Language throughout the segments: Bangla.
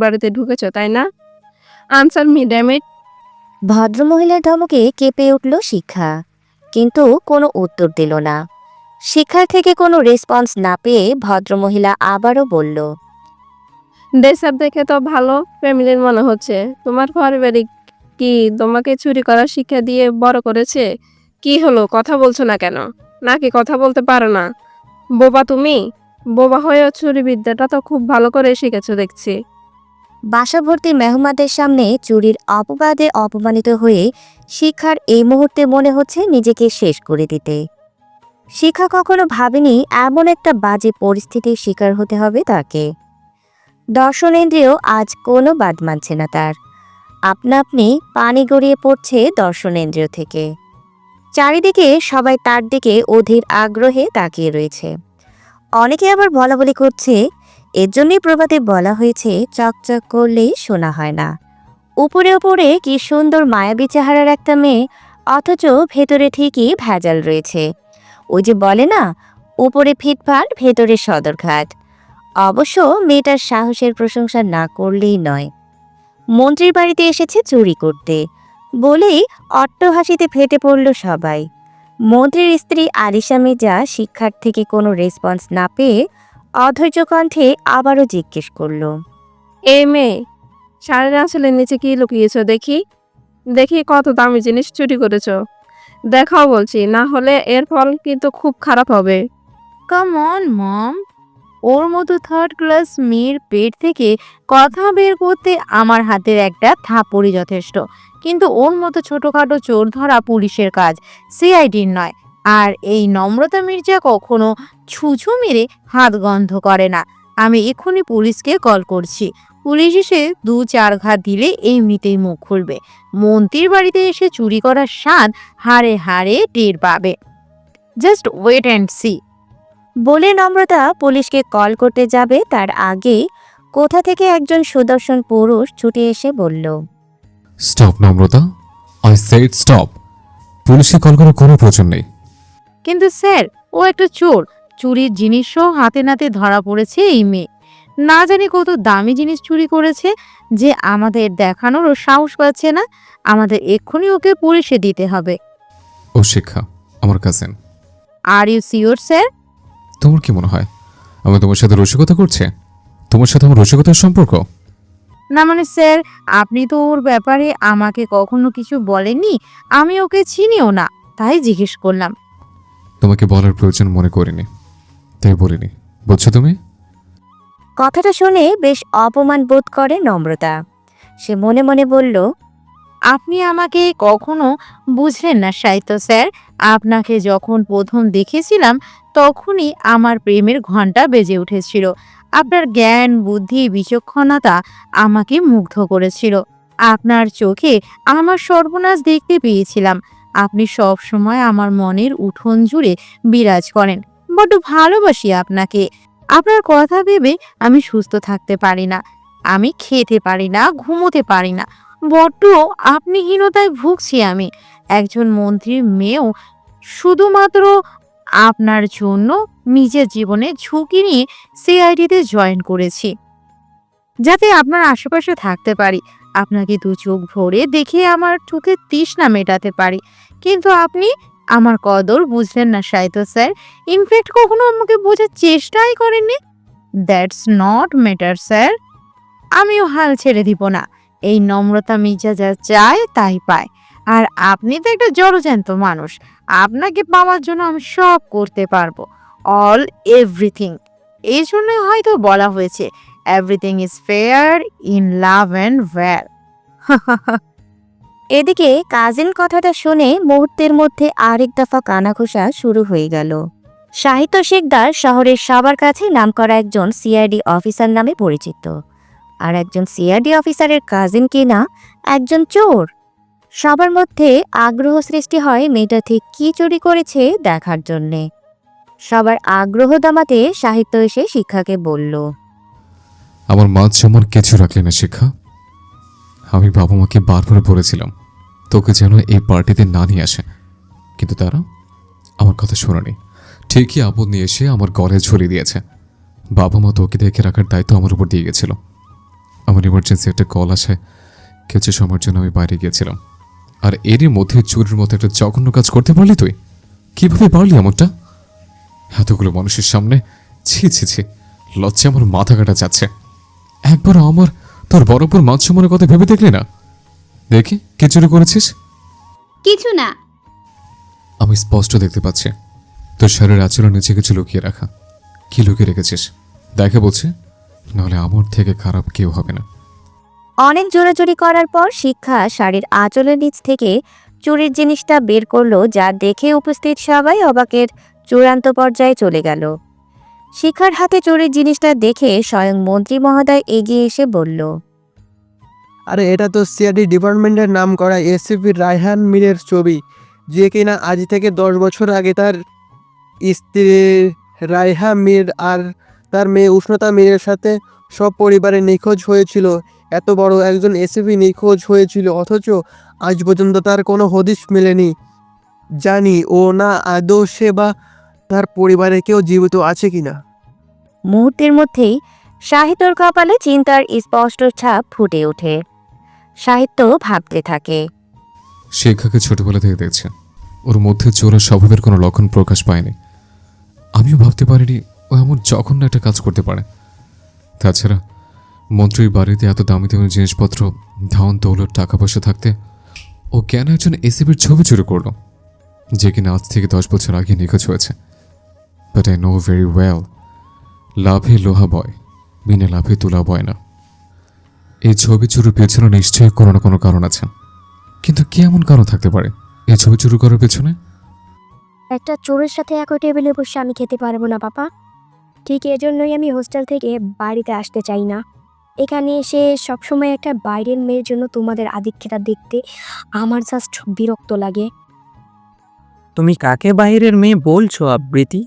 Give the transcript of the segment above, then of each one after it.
বাড়িতে ঢুকেছ তাই না? Answer me damn it. ভদ্রমহিলার ধমকে কেঁপে উঠল শিখা, কিন্তু কোনো উত্তর দিল না। শিখার থেকে কোনো রেসপন্স না পেয়ে ভদ্রমহিলা আবারও বলল, ড্রেসআপ দেখে তো ভালো ফ্যামিলির মনে হচ্ছে। তোমার পারিবারিক কি তোমাকে চুরি করার শিক্ষা দিয়ে বড় করেছে? কি হলো, কথা বলছো না কেন? নাকি কথা বলতে পারো না? বোবা তুমি? বোবা হয়েও চুরি বিদ্যাটা তো খুব ভালো করে শিখেছো দেখছি। বাসা ভর্তি মেহমানদের সামনে চুরির অপবাদে অপমানিত হয়ে শিখার এই মুহূর্তে মনে হচ্ছে নিজেকে শেষ করে দিতে। শিখা কখনো ভাবেনি এমন একটা বাজে পরিস্থিতির শিকার হতে হবে তাকে। দর্শনেন্দ্রিয় আজ কোনো বাদ মানছে না তার। আপনা আপনি পানি গড়িয়ে পড়ছে দর্শনেন্দ্রিয় থেকে। চারিদিকে সবাই তার দিকে অধীর আগ্রহে তাকিয়ে রয়েছে। অনেকে আবার বলাবলি করছে, এর জন্যই প্রবাদে বলা হয়েছে চকচক করলেই শোনা হয় না। উপরে উপরে কি সুন্দর মায়াবী চেহারার একটা মেয়ে, অথচ ভেতরে ঠিকই ভেজাল রয়েছে। ওই যে বলে না, উপরে ফিটফাট ভেতরে সদরঘাট। অবশ্য মেয়েটার সাহসের প্রশংসা না করলেই নয়। মন্ত্রীর বাড়িতে এসেছে চুরি করতে বলেই অট্টহাসিতে ফেটে পড়ল সবাই। মন্ত্রীর স্ত্রী আলিশা মির্জা শিক্ষার থেকে কোনো রেসপন্স না পেয়ে অধৈর্য কণ্ঠে আবারও জিজ্ঞেস করল, এই মেয়ে, শাড়ির আঁচলের নিচে কি লুকিয়েছো দেখি? দেখি কত দামি জিনিস চুরি করেছো। দেখাও বলছি, না হলে এর ফল কিন্তু খুব খারাপ হবে। কাম অন মম, ওর মতো থার্ড ক্লাস মেয়ের পেট থেকে কথা বের করতে আমার হাতের একটা থাপড়ই যথেষ্ট। কিন্তু ওর মতো ছোটখাটো চোর ধরা পুলিশের কাজ, সিআইডির নয়। আর এই নম্রতা মির্জা কখনো ছুঁচু মেরে হাত গন্ধ করে না। আমি এক্ষুনি পুলিশকে কল করছি। পুলিশ এসে 2-4 ঘা দিলে এমনিতেই মুখ খুলবে। মন্ত্রীর বাড়িতে এসে চুরি করার স্বাদ হাড়ে হাড়ে টের পাবে। Just wait and see. বলে নম্রতা পুলিশকে কল করতে যাবে তার আগেই কোথা থেকে একজন সুদর্শন পুরুষ ছুটে এসে বলল, স্টপ নম্রতা, আই সেড স্টপ। পুলিশকে কল করার কোনো প্রয়োজন নেই। কিন্তু স্যার, ও একটা চোর। চুরির জিনিসও হাতে নাতে ধরা পড়েছে এই মেয়ে। না জানি কত দামি জিনিস চুরি করেছে যে আমাদের দেখানোরও সাহস পাচ্ছে না। আমাদের এক্ষুনি ওকে পুলিশে দিতে হবে। ও শিক্ষা, আমার cousin. Are you sure sir? তোমার কি মনে হয় আমি তোমার সাথে রসিকতা করছে? তোমার সাথে আমার রসিকতার সম্পর্ক? না মানে স্যার, আপনি তো ওর ব্যাপারে আমাকে কখনো কিছু বলেননি। আমি ওকে চিনিও না, তাই জিজ্ঞেস করলাম। তোমাকে বলার প্রয়োজন মনে করিনি, তাই বলিনি। বুঝছো তুমি? কথাটা শুনে বেশ অপমান বোধ করে নম্রতা। সে মনে মনে বলল, আপনি আমাকে কখনো বুঝলেন না সাহিত্য স্যার। আপনাকে যখন প্রথম দেখেছিলাম তখনই আমার প্রেমের ঘন্টা বেজে উঠেছিল। আপনার জ্ঞান, বুদ্ধি, বিচক্ষণতা আমাকে মুগ্ধ করেছিল। আপনার চোখে আমার সর্বনাশ দেখতে পেয়েছিলাম। আপনি সব সময় আমার মনের উঠোন জুড়ে বিরাজ করেন। বড্ড ভালোবাসি আপনাকে। আপনার কথা ভেবে আমি সুস্থ থাকতে পারি না। আমি খেতে পারি না, ঘুমোতে পারি না। বড্ড আপনিহীনতায় ভুগছি আমি। একজন মন্ত্রীর মেয়েও শুধুমাত্র আপনার জন্য নিজের জীবনে ঝুঁকি নিয়ে সিআইডিতে জয়েন করেছি, যাতে আপনার আশেপাশে থাকতে পারি, আপনাকে 2 চোখ ভরে দেখে আমার চোখের তৃষ্ণা মেটাতে পারি। কিন্তু আপনি আমার কদর বুঝলেন না সাহিত্য স্যার। ইনফ্যাক্ট কখনো আমাকে বোঝার চেষ্টাই করেননি। That's not matter sir. আমিও হাল ছেড়ে দিব না। এই নম্রতা মির্জা যা চায় তাই পায়। আর আপনি তো একটা জড়জ্যান্ত মানুষ। আপনাকে পাওয়ার জন্য আমি সব করতে পারবো। All everything. এই জন্যই হয়তো বলা হয়েছে everything is fair in love and war. এদিকে কাজিন কথাটা শুনে মুহূর্তের মধ্যে আরেক দফা কানাঘুষা শুরু হয়ে গেল। সাহিত্য শিকদার শহরের সবার কাছে নামকরা একজন সিআইডি অফিসার নামে পরিচিত, আর একজন সিআইডি অফিসারের কাজিন কিনা একজন চোর। সবার মধ্যে আগ্রহ সৃষ্টি হয় মেয়েটা ঠিক কি চুরি করেছে দেখার জন্যে। সবার আগ্রহ দমাতে সাহিত্য এসে শিক্ষাকে বলল, আমার মা যেমন কিছু রাখলে না শিক্ষা। আমি বাবা মাকে বারবার বলেছিলাম তোকে যেন এই পার্টিতে না নিয়ে আসে, কিন্তু তারা আমার কথা শোনেনি। ঠিকই আপদ নিয়ে এসে আমার গলায় ঝুলিয়ে দিয়েছে। বাবা মা তোকে দেখে রাখার দায়িত্ব আমার উপর দিয়ে গেছিল। আমার ইমার্জেন্সি একটা কল আসে, কিছু সময়ের জন্য আমি বাইরে গিয়েছিলাম। আর এরই মধ্যে চুরির মতো একটা জঘন্য কাজ করতে পারলি তুই? কিভাবে পারলি এমনটা? এতগুলো মানুষের সামনে, ছি ছি ছি, লজ্জা আমার মাথা কাটা যাচ্ছে। একবারও আমার তোর বরাবর মান সম্মানের কথা ভেবে দেখলি না? দেখি কি চুরি করেছিস? কিছু না। আমি স্পষ্ট দেখতে পাচ্ছি তোর শাড়ির আঁচলের নিচে কিছু লুকিয়ে রাখা। কি লুকিয়ে রেখেছিস দেখে বলছি, নাহলে আমার থেকে খারাপ কেউ হবে না। অনেক জোরাজুরি করার পর শিক্ষা শাড়ির আঁচলের নিচ থেকে চুরির জিনিসটা বের করলো, যা দেখে উপস্থিত সবাই অবাকের চূড়ান্ত পর্যায়ে চলে গেল। শিক্ষার হাতে চুরির জিনিসটা দেখে স্বয়ং মন্ত্রী মহোদয় এগিয়ে এসে বলল, আরে এটা তো সিআইডি ডিপার্টমেন্টের নাম করা এসিপি রায়হান মীরের ছবি, যে কিনা আজ থেকে 10 বছর আগে তার স্ত্রী রায়হা মীর আর তার মেয়ে উষ্ণতা মীরের সাথে সব পরিবারে নিখোঁজ হয়েছিল। এত বড় একজন এসিপি নিখোঁজ হয়েছিল, অথচ আজ পর্যন্ত তার কোনো হদিশ মেলেনি। জানি ও না আদৌ সে বা তার পরিবারে কেউ জীবিত আছে কিনা। মুহূর্তের মধ্যেই সাহিত্যর কপালে চিন্তার স্পষ্ট ছাপ ফুটে ওঠে। সাহিত্য ভাবতে থাকে, শিক্ষাকে ছোটবেলা থেকে দেখছে, ওর মধ্যে চোরা স্বভাবের কোনো লক্ষণ প্রকাশ পায়নি। আমিও ভাবতে পারিনি ও এমন জঘন্য একটা কাজ করতে পারে। তাছাড়া মন্ত্রীর বাড়িতে এত দামি দামি জিনিসপত্র, ধন দৌলত, টাকা পয়সা থাকতে ও কেন একজন এসিবির ছবি চুরি করলো, যে কিনা আজ থেকে 10 বছর আগে নিখোঁজ হয়েছে। But I know very well, লাভে লোহা বয়, বিনা লাভে তুলা বয় না। এই ছবি চুরির পেছনে নিশ্চয়ই কোনো না কোনো কারণ আছে, কিন্তু কি এমন কারণ থাকতে পারে এই ছবি চুরি করার পেছনে? একটা চোরের সাথে একই টেবিলে বসে আমি খেতে পারবো না পাপা। ঠিক এজন্যই আমি হোস্টেল থেকে বাড়িতে আসতে চাই না। এখানে এসে সবসময় একটা বাইরের মেয়ের জন্য তোমাদের আধিক্যতা দেখতে আমার জাস্ট বিরক্ত লাগে। তুমি কাকে বাইরের মেয়ে বলছো আবৃতি?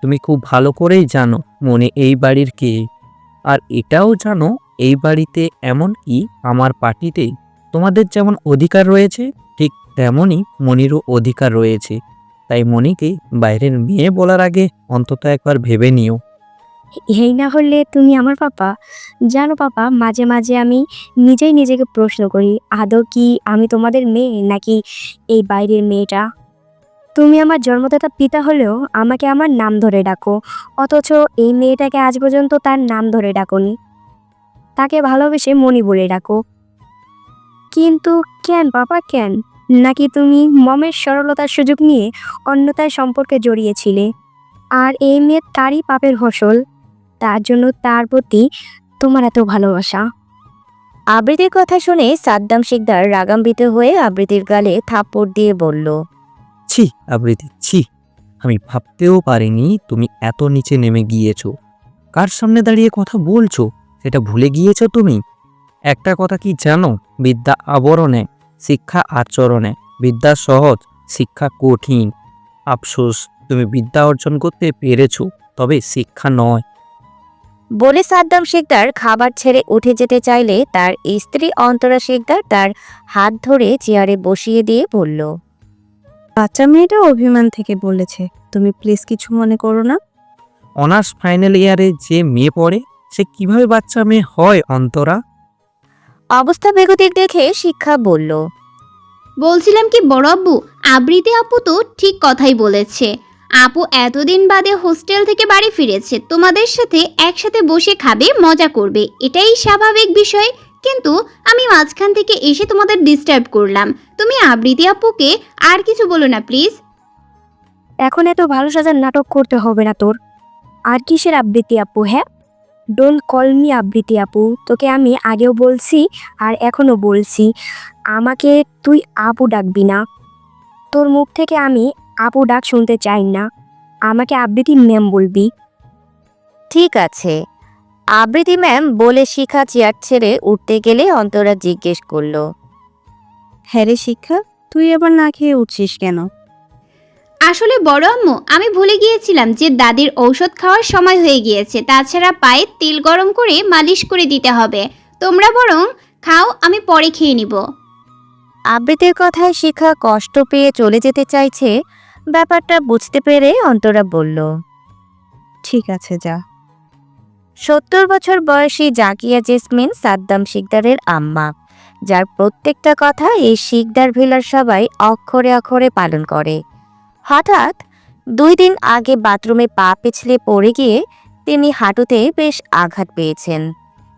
তুমি খুব ভালো করেই জানো মনে এই বাড়ির কে, আর এটাও জানো এই বাড়িতে এমনকি আমার পার্টিতে তোমাদের যেমন অধিকার রয়েছে, ঠিক তেমনই মনিরও অধিকার রয়েছে। তাই মনিকে বাইরের মেয়ে বলার আগে অন্তত একবার ভেবে নিও। এই না হলে তুমি আমার পাপা। জানো পাপা, মাঝে মাঝে আমি নিজেই নিজেকে প্রশ্ন করি, আদৌ কি আমি তোমাদের মেয়ে নাকি এই বাইরের মেয়েটা? তুমি আমার জন্মদাতা পিতা হলেও আমাকে আমার নাম ধরে ডাকো, অথচ এই মেয়েটাকে আজ পর্যন্ত তার নাম ধরে ডাকোনি। তাকে ভালোবেসে মনি বলে ডাকো। কিন্তু কেন পাপা, কেন? নাকি তুমি মমের সরলতার সুযোগ নিয়ে অন্যতার সম্পর্কে জড়িয়েছিলে, আর এই মেয়ে তারই পাপের ফসল? তার জন্য তার প্রতি তোমার এত ভালোবাসা? আবৃতির কথা শুনে সাদ্দাম শিকদার রাগান্বিত হয়ে আবৃতির গালে থাপ্পড় দিয়ে বলল, ছি আবৃতি, ছি! আমি ভাবতেও পারিনি তুমি এত নিচে নেমে গিয়েছো। কার সামনে দাঁড়িয়ে কথা বলছো সেটা ভুলে গিয়েছো তুমি? একটা কথা কি জানো, বিদ্যা আবরণে, শিক্ষা আচরণে। বিদ্যা সহজ, শিক্ষা কঠিন। আফসোস তুমি বিদ্যা অর্জন করতে পেরেছো, তবে শিক্ষা নয়। বলে সাদ্দাম শিকদার খাবার ছেড়ে উঠে যেতে চাইলে তার স্ত্রী অন্তরা শিকদার তার হাত ধরে চেয়ারে বসিয়ে দিয়ে বলল, বাচ্চা মেয়েটা অভিমান থেকে বলেছে, তুমি প্লিজ কিছু মনে করো না। অনার্স ফাইনাল ইয়ারে যে মেয়ে পড়ে সে কিভাবে বাচ্চা মেয়ে হয় অন্তরা? অবস্থা বেগতিক দেখে শিক্ষা বলল, বলছিলাম কি বড় আব্বু, আবৃতি আপু তো ঠিক কথাই বলেছে। আপু এতদিন বাদে হোস্টেল থেকে বাড়ি ফিরেছে, তোমাদের সাথে একসাথে বসে খাবে, মজা করবে, এটাই স্বাভাবিক বিষয়। কিন্তু আমি মাঝখান থেকে এসে তোমাদের ডিস্টার্ব করলাম। তুমি আবৃতি আপুকে আর কিছু বলো না প্লিজ। এখন এত ভালো সাজার নাটক করতে হবে না তোর। আর কিসের আবৃত্তি আপু? হ্যাঁ, ডোন্ট কল মি আবৃত্তি আপু। তোকে আমি আগেও বলছি আর এখনো বলছি, আমাকে তুই আপু ডাকবি না। তোর মুখ থেকে আমি আপু ডাক শুনতে চাই না, আমাকে আবৃত্তি ম্যাম বলবি। ঠিক আছে আবৃতি ম্যাম বলে শিখা চেয়ার ছেড়ে উঠতে গেলে অন্তরা জিজ্ঞেস করলো, হ্যাঁ রে শিক্ষা, তুই এবার না খেয়ে উঠছিস কেন? আসলে বড় আম্মু, আমি ভুলে গিয়েছিলাম যে দাদির ঔষধ খাওয়ার সময় হয়ে গিয়েছে। তাছাড়া পায়ে তেল গরম করে মালিশ করে দিতে হবে। তোমরা বরং খাও, আমি পরে খেয়ে নিব। আবৃতির কথায় শিখা কষ্ট পেয়ে চলে যেতে চাইছে। ব্যাপারটা বুঝতে পেরে অন্তরা বলল, ঠিক আছে যা। 70 বছর বয়সী জাকিয়া জেসমিন সাদ্দাম শিকদারের আম্মা, যার প্রত্যেকটা কথা এই শিকদার ভিলার সবাই অক্ষরে অক্ষরে পালন করে। হঠাৎ 2 দিন আগে বাথরুমে পা পিছলে পড়ে গিয়ে তিনি হাঁটুতে বেশ আঘাত পেয়েছেন,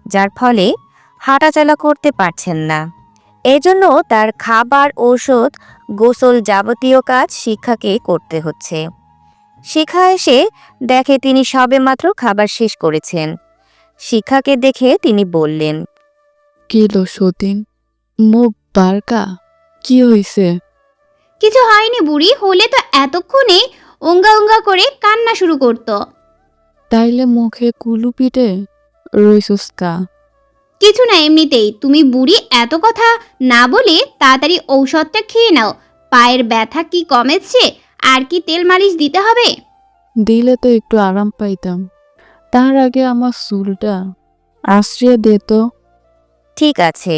যার ফলে হাঁটাচলা করতে পারছেন না। এজন্য তার খাবার, ঔষধ, গোসল যাবতীয় কাজ শিখাকে করতে হচ্ছে। শিখা এসে দেখে তিনি সবেমাত্র খাবার শেষ করেছেন। শিখাকে দেখে তিনি বললেন, কিলো সতীন, মুখ বারকা, কি হইছে? কিছু হয়নি বুড়ি, হলে তো এতক্ষণে ওঙ্গা ওঙ্গা করে কান্না শুরু করতো। তাইলে মুখে কুলু পিটে রইসুস্কা? কিছু না, এমনিতেই। তুমি বুড়ি এত কথা না বলে তাড়াতাড়ি ঔষধটা খেয়ে নাও। পায়ের ব্যথা কি কমেছে? আর কি তেল মালিশ দিতে হবে? দিলে তো একটু আরাম পাইতাম। তার আগে আমার চুলটা আশ্রিয়ে দে তো। ঠিক আছে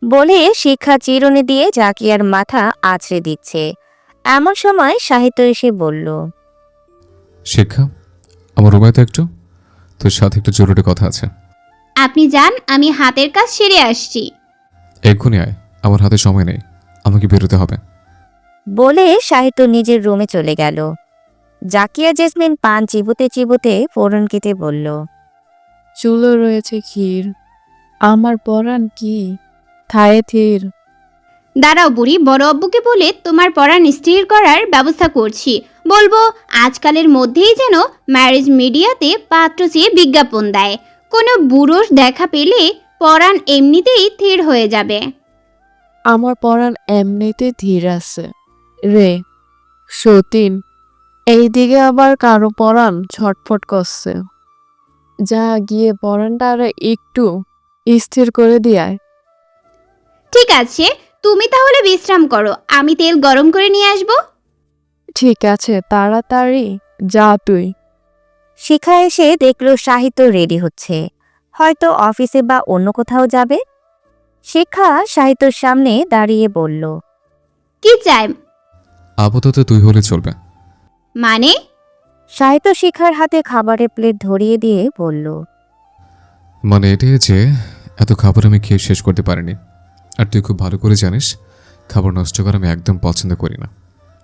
বলে শিখা চিরুনি দিয়ে জাকিয়ার মাথা আছড়ে দিচ্ছে। এমন সময় সাহিত্য এসে বলল, শিক্ষা, আমার রুমে তো একটু, তোর সাথে একটু জরুরি কথা আছে। আপনি যান, আমি হাতের কাজ সেরে আসছি। এক্ষুনি আয়, আমার হাতে সময় নেই, আমাকে বেরোতে হবে। বলে সাহিত্য নিজের রুমে চলে গেল। জাকিয়া জেসমিন পান চিবুতে চিবুতে ফোড়ন কেটে বলল, চুলো রয়েছে ক্ষীর, আমার পরাণ কি থায়ে থির। দাঁড়াও বুড়ি, বড় আব্বুকে বলে তোমার পড়ান স্থির করার ব্যবস্থা করছি। বলবো আজকালের মধ্যেই যেন ম্যারেজ মিডিয়াতে পাত্র চেয়ে বিজ্ঞাপন দেয়। কোনো বুড়োর দেখা পেলে পরাণ এমনিতেই থির হয়ে যাবে। আমার পরাণ এমনিতে ধীর আছে রে সতীন, এইদিকে আবার কারো পরাণ ছটফট করছে। যা গিয়ে পরাণটা আর একটু স্থির করে দিয়ায়। ঠিক আছে, তুমি তাহলে বিশ্রাম করো, আমি তেল গরম করে নিয়ে আসবো। ঠিক আছে, তাড়াতাড়ি যা তুই। শিখা এসে দেখল সাহিত্য রেডি হচ্ছে, হয়তো অফিসে বা অন্য কোথাও যাবে। শিখা সাহিত্যর সামনে দাঁড়িয়ে বলল, কি চাই? আপাতত তুই হলে চলবে। মানে? সাহিত্য শিখার হাতে খাবারের প্লেট ধরিয়ে দিয়ে বলল, মানে এটাই যে এত খাবার আমি খেয়ে শেষ করতে পারিনি। আর তুই খুব ভালো করে জানিস খাবার নষ্ট করা আমি একদম পছন্দ করি না,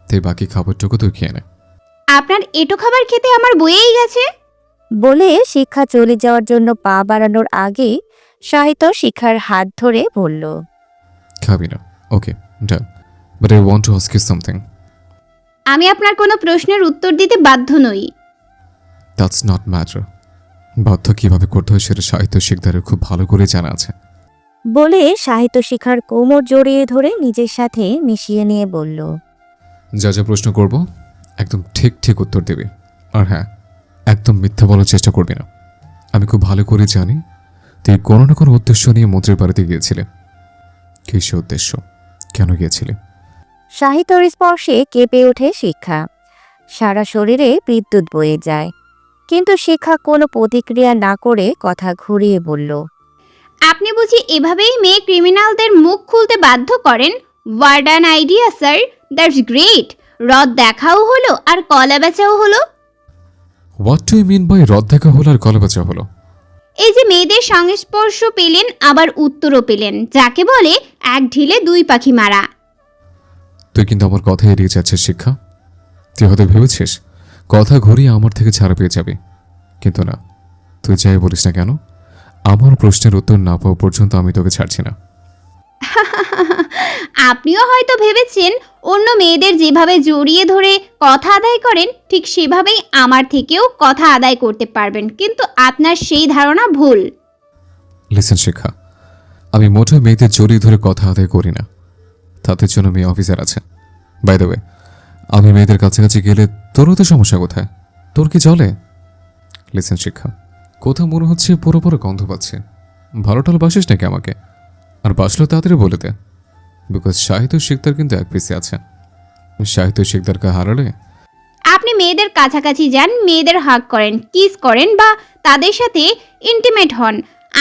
তাই বাকি খাবারটুকু তুই খেয়ে নে। আপনার এটো খাবার খেতে আমার বয়েই গেছে। বলে শিক্ষা চলে যাওয়ার জন্য পা বাড়ানোর আগে সাহিত্য শিখার হাত ধরে বলল, খাবি না, okay done, but I want to ask you something. আমি আপনার কোনো প্রশ্নের উত্তর দিতে বাধ্য নই। That's not matter. বাধ্য কিভাবে করতে হয় সেটা সাহিত্য শিকদারের খুব ভালো করে জানা আছে। বলে সাহিত্য শিখার কোমর জড়িয়ে ধরে নিজের সাথে মিশিয়ে নিয়ে বলল, যা যা প্রশ্ন করব একদম ঠিক ঠিক উত্তর দেবে। আর হ্যাঁ, একদম মিথ্যা বলার চেষ্টা করবি না। আমি খুব ভালো করে জানি তুই কোনো না কোনো উদ্দেশ্য নিয়ে মন্ত্রীর বাড়িতে গিয়েছিলে। কী সে উদ্দেশ্য, কেন গিয়েছিলে? সাহিত্যর স্পর্শে কেঁপে ওঠে শিক্ষা। সারা শরীরে বিদ্যুৎ বয়ে যায়, কিন্তু শিক্ষা কোনো প্রতিক্রিয়া না করে কথা ঘুরিয়ে বলল, আপনি বুঝি এভাবেই মেয়ে ক্রিমিনালদের মুখ খুলতে বাধ্য করেন? What an idea sir, that's great. রদ দেখাও হলো আর কলা বেচাও হলো। What do you mean by রদ দেখা হলো আর গলা বাঁচা হলো? এই যে মেয়েদের সংস্পর্শ পেলেন, আবার উত্তরও পেলেন, যাকে বলে এক ঢিলে দুই পাখি মারা। তুই কিন্তু আমার কথা এড়িয়ে যাচ্ছিস শিক্ষা। তুই হয়তো ভেবেছিস কথা ঘুরিয়ে আমার থেকে ছাড়া পেয়ে যাবে, কিন্তু না। তুই যাই বলিস না কেন, আমার প্রশ্নের উত্তর না পাওয়া পর্যন্ত আমি তোকে ছাড়ছি না। আপনিও হয়তো ভেবেছেন অন্য মেয়েদের যেভাবে জড়িয়ে ধরে কথা আদায় করেন ঠিক সেভাবেই আমার থেকেও কথা আদায় করতে পারবেন, কিন্তু আপনার সেই ধারণা ভুল। লিসেন শিক্ষা, আমি মোটেও মেয়েদের জড়িয়ে ধরে কথা আদায় করি না। তাদের জন্য মেয়ে অফিসার আছে। বাই দ্য ওয়ে, আমি মেয়েদের কাছাকাছি গেলে তোরও তো সমস্যা কোথায়? তোর কি চলে? লিসেন শিক্ষা, কোথাও মনে হচ্ছে পুরো পুরো গন্ধ পাচ্ছে। ভালো টাল বাসিস নাকি আমাকে? আর বাসলেও তাড়াতাড়ি বলে দে, বিকজ সাহিত্য শিকদার কিন্তু এক পিসে আছে। সাহিত্য শিকদারকে হারালে আপনি মেয়েদের কাছাকাছি যান, মেয়েদের হাগ করেন, কিস করেন বা তাদের সাথে ইন্টিমেট হন,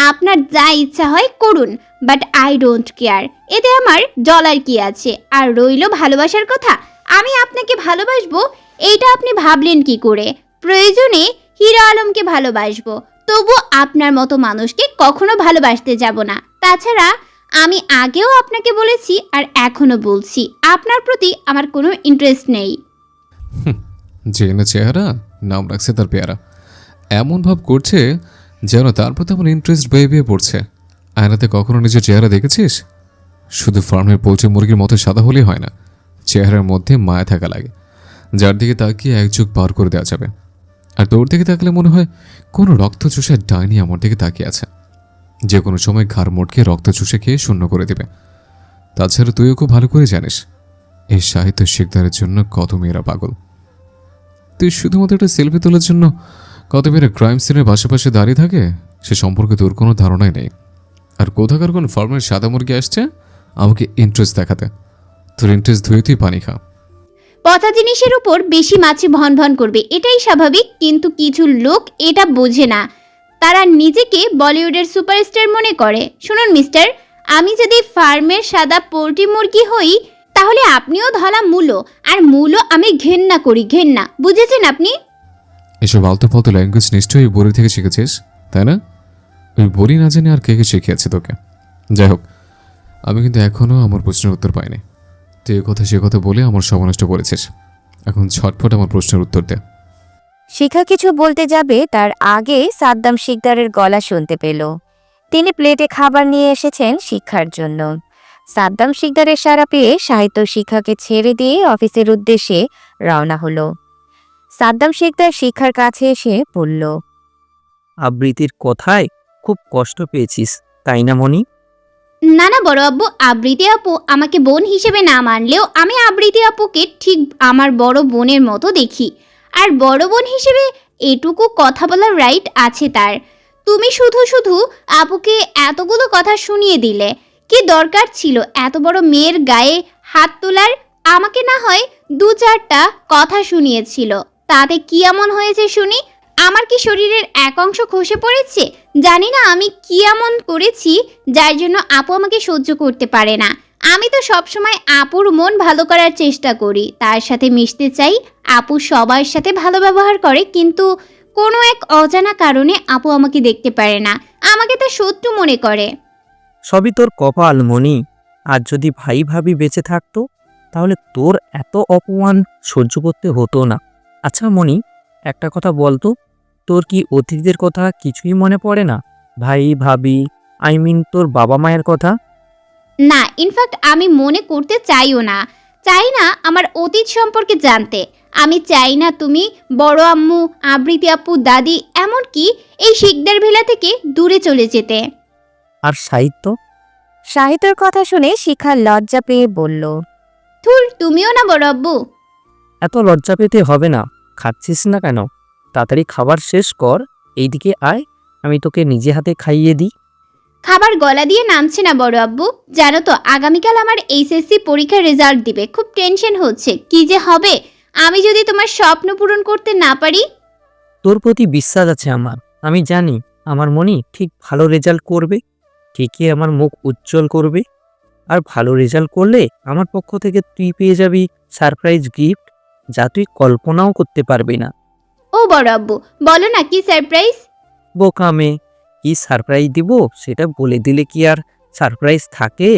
আপনার যা ইচ্ছা হয় করুন, বাট আই ডোন্ট কেয়ার। এতে আমার ডলার কি আছে? আর রইল ভালোবাসার কথা, আমি আপনাকে ভালোবাসবো এইটা আপনি ভাবলেন কি করে? প্রয়োজনে হিরো আলমকে ভালোবাসবো, তবু আপনার মতো মানুষকে কখনো ভালোবাসতে যাব না। তাছাড়া আমি আগেও আপনাকে বলেছি আর এখনো বলছি, আপনার প্রতি আমার কোনো ইন্টারেস্ট নেই। যে না চেহারা নাম রাখছে তার পেয়ারা, এমন ভাব করছে যেন তার প্রতি আমার ইন্টারেস্ট বেয়ে বেয়ে পড়ছে। আয়নাতে কখনো নিজের চেহারা দেখেছিস? শুধু ফার্মের পোলট্রি মুরগির মতো সাদা হলেই হয় না, চেহারার মধ্যে মায়া থাকা লাগে, যার দিকে তাকিয়ে এক যুগ পার করে দেওয়া যাবে। আর তোর দিকে তাকলে মনে হয় কোনো রক্ত চুষে ডাইনি আমার দিকে তাকিয়ে আছে, যে কোনো সময় ঘাড় মোটকে রক্ত চুষে খেয়ে শূন্য করে দেবে। তাছাড়া তুইও খুব ভালো করে জানিস এই সাহিত্য শিকদারের জন্য কত মেয়েরা পাগল। তুই শুধুমাত্র একটা সেলফি তোলার জন্য কত মেয়েরা ক্রাইম সিনের পাশে দাঁড়িয়ে থাকে সে সম্পর্কে তোর কোনো ধারণাই নেই। আর কোথাকার কোন ফার্মের সাদা মুরগি আসছে আমাকে ইন্টারেস্ট দেখাতে। তোর ইন্টারেস্ট ধুয়ে তুই পানি খা। পচা জিনিসের উপর বেশি মাছি ভন ভন করবে, এটাই স্বাভাবিক। কিন্তু কিছু লোক এটা বোঝে না, তারা নিজেকে বলিউডের সুপারস্টার মনে করে। শুনুন মিস্টার, আমি যদি ফার্মের সাদা পোল্ট্রি মুরগি হই তাহলে আপনিও ধলা মূলো, আর মূলো আমি ঘেন্না করি, ঘেন্না, বুঝেছেন আপনি? এসব আলতু ফালতু ল্যাঙ্গুয়েজ নিশ্চয়ই বড়ি থেকে শিখেছিস, তাই না? ওই বড়ি না জানি আর কে কে শিখিয়েছে তোকে? যাই হোক, আমি কিন্তু এখনও আমার প্রশ্নের উত্তর পাইনি। তুই কথা সে কথা বলে আমার সময় নষ্ট করেছিস। এখন ছটফট আমার প্রশ্নের উত্তর দে। শিখা কিছু বলতে যাবে তার আগে সাদ্দাম শিকদারের গলা শুনতে পেল। তিনি প্লেটে খাবার নিয়ে এসেছেন শিক্ষার জন্য। সাদ্দাম শিকদারের সাড়া পেয়ে সাহিত্য শিক্ষাকে ছেড়ে দিয়ে অফিসের উদ্দেশ্যে রওনা হলো। সাদ্দাম শিকদার শিক্ষার কাছে এসে বলল, আবৃত্তির কথায় খুব কষ্ট পেয়েছিস তাই না মনি? না না বড় আব্বু, আবৃতি আপু আমাকে বোন হিসেবে না মানলেও আমি আবৃতি আপুকে ঠিক আমার বড় বোনের মতো দেখি। আর বড় বোন হিসেবে এটুকু কথা বলার রাইট আছে তার। তুমি শুধু শুধু আপুকে এতগুলো কথা শুনিয়ে দিলে। কি দরকার ছিল এত বড় মেয়ের গায়ে হাত তোলার? আমাকে না হয় 2-4টা কথা শুনিয়েছিল, তাতে কি এমন হয়েছে শুনি? আমার কি শরীরের এক অংশ খসে পড়েছে? জানি না আমি কি এমন করেছি যার জন্য আপু আমাকে সহ্য করতে পারে না। আমি তো সবসময় আপুর মন ভালো করার চেষ্টা করি, তার সাথে মিশতে চাই। আপু সবার সাথে ভালো ব্যবহার করে, কিন্তু কোনো এক অজানা কারণে আপু আমাকে দেখতে পারে না, আমাকে তার শত্রু মনে করে। সবই তোর কপাল মনি। আর যদি ভাই ভাবি বেঁচে থাকতো তাহলে তোর এত অপমান সহ্য করতে হতো না। আচ্ছা মনি, একটা কথা বলতো, তোর কি অতিথিদের কথা কিছুই মনে পড়ে না? ভাই ভাবি, তোর বাবা মায়ের কথা? না, ইনফ্যাক্ট আমি মনে করতে চাইও না, চাই না আমার অতীত সম্পর্কে জানতে। আমি চাই না তুমি বড় আম্মু, আবৃতি আপু, দাদি, এমনকি এই শিকদার ভেলা থেকে দূরে চলে যেতে। আর সাহিত্য? সাহিত্যের কথা শুনে শিখা লজ্জা পেয়ে বলল, ধুর, তুমিও না বড় আব্বু। এত লজ্জা পেতে হবে না। খাচ্ছিস না কেন? তাড়াতাড়ি খাবার শেষ কর, এইদিকে আয়, আমি তোকে নিজে হাতে খাইয়ে দিই। খাবার গলা দিয়ে নামছে না বড় আব্বু। জানো তো আগামীকাল আমার এইচএসসি পরীক্ষার রেজাল্ট দিবে, খুব টেনশন হচ্ছে। কি যে হবে আমি যদি তোমার স্বপ্ন পূরণ করতে না পারি। তোর প্রতি বিশ্বাস আছে আমার। আমি জানি আমার মনি ঠিক ভালো রেজাল্ট করবে, ঠিকই আমার মুখ উজ্জ্বল করবে। আর ভালো রেজাল্ট করলে আমার পক্ষ থেকে তুই পেয়ে যাবি সারপ্রাইজ গিফট, যা তুই কল্পনাও করতে পারবি না। ও বড় আব্বু, বলো না কি সারপ্রাইজ? বোকা মেয়ে, কি সারপ্রাইজ দিব সেটা বলে দিলে কি আর সারপ্রাইজ থাকে?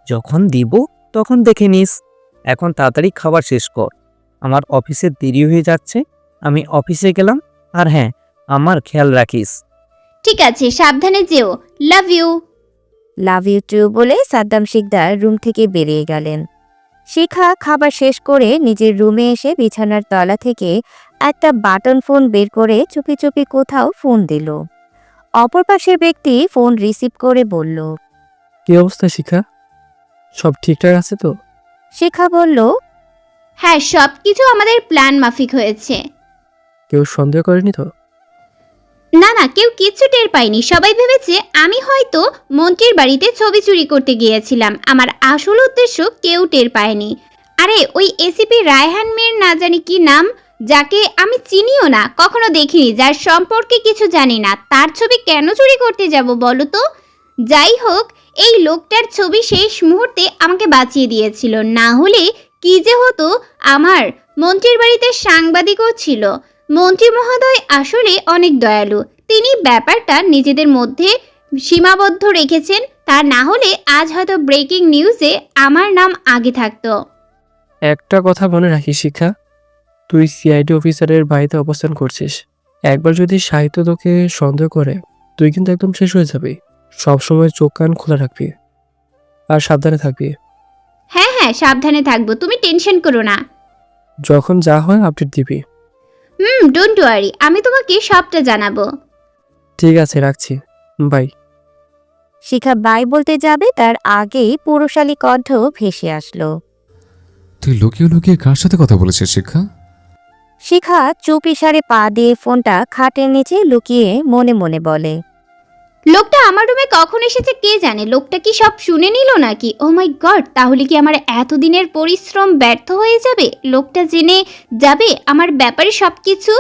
যখন দিব তখন দেখে নিস। এখন তাড়াতাড়ি খাবার শেষ কর, আমার অফিসে দেরি হয়ে যাচ্ছে। আমি অফিসে গেলাম। আর হ্যাঁ, আমার খেয়াল রাখিস। ঠিক আছে, সাবধানে যেও। Love you. Love you too বলে সাদ্দাম শিকদার রুম থেকে বেরিয়ে গেলেন। শিখা খাবার শেষ করে নিজের রুমে এসে বিছানার তলা থেকে একটা বাটন ফোন বের করে চুপি চুপি কোথাও ফোন দিল। অপর পাশের ব্যক্তি ফোন রিসিভ করে বলল, কি অবস্থা শিখা? সব ঠিকঠাক আছে তো? শিখা বলল, হ্যাঁ, সব কিছু আমাদের প্ল্যান মাফিক হয়েছে। কেউ সন্দেহ করেনি তো? না না, কেউ কিচ্ছু টের পায়নি। সবাই ভেবেছে আমি হয়তো মন্ত্রীর বাড়িতে ছবি চুরি করতে গিয়েছিলাম। আমার আসল উদ্দেশ্য কেউ টের পায়নি। আরে ওই এসিপি রায়হান মেয়ের না জানি কি নাম, যাকে আমি চিনিও না, কখনো দেখিনি, যার সম্পর্কে কিছু জানি না, তার ছবি কেন চুরি করতে যাব বলো তো? যাই হোক, এই লোকটার ছবি শেষ মুহূর্তে আমাকে বাঁচিয়ে দিয়েছিল, না হলে কি যে হতো আমার। মন্ত্রীর বাড়িতে সাংবাদিকও ছিল। মন্ত্রী মহোদয় আসলে অনেক দয়ালু। তিনি ব্যাপারটা নিজেদের মধ্যে সীমাবদ্ধ রেখেছেন। তা না হলে আজ হয়তো ব্রেকিং নিউজে আমার নাম আগে থাকতো। একটা কথা মনে রাখিস শিখা, তুই সিআইডি অফিসারের বাড়িতে অবস্থান করছিস। একবার যদি সাহিত্য তোকে সন্দেহ করে, তুই কিন্তু একদম শেষ হয়ে যাবি। সবসময় চোখ কান খোলা রাখবি আর সাবধানে থাকবি। হ্যাঁ হ্যাঁ, সাবধানে থাকবো, তুমি টেনশন করো না। যখন যা হয় আপডেট দিবি। ডোন্ট ওয়ারি, আমি তোমাকে সবটা জানাবো। ঠিক আছে, রাখছি, বাই। শিখা বাই বলতে যাবে তার আগেই পুরুষালী কণ্ঠ ভেসে আসলো। তুই লুকিয়ে লুকিয়ে কার সাথে কথা বলেছিস শিক্ষা? শিখা চুপ ইশারে পা দিয়ে ফোনটা খাটের নিচে লুকিয়ে মনে মনে বলে। লোকটা আমার রুমে কখন এসেছে কে জানে? লোকটা কি সব শুনে নিল নাকি? ও মাই গড, তাহলে কি আমার এতদিনের পরিশ্রম ব্যর্থ হয়ে যাবে? লোকটা জেনে যাবে আমার ব্যাপারে সবকিছু।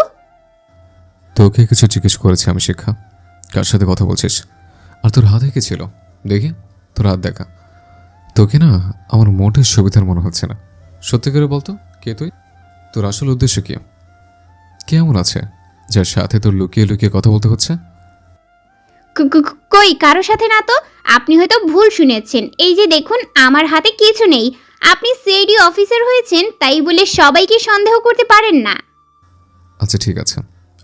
তোকে কিছু জিজ্ঞেস করেছি আমি শিক্ষা, কার সাথে কথা বলছিস? আর তোর হাতে কি ছিল? দেখি তোর হাত দেখা। তোকে না আমার মোটের সুবিধার মনে হচ্ছে না। সত্যি করে বলতো, কে তুই? তোর আসল উদ্দেশ্য কি? কেমন আছে যার সাথে তোর লুকিয়ে লুকিয়ে কথা বলতে হচ্ছে? কই, কারো সাথে না তো। আপনি হয়তো ভুল শুনেছেন। এই যে দেখুন, আমার হাতে কিছু নেই। আপনি সিআইডি অফিসার হয়েছেন তাই বলে সবাইকে সন্দেহ করতে পারেন না। আচ্ছা ঠিক আছে,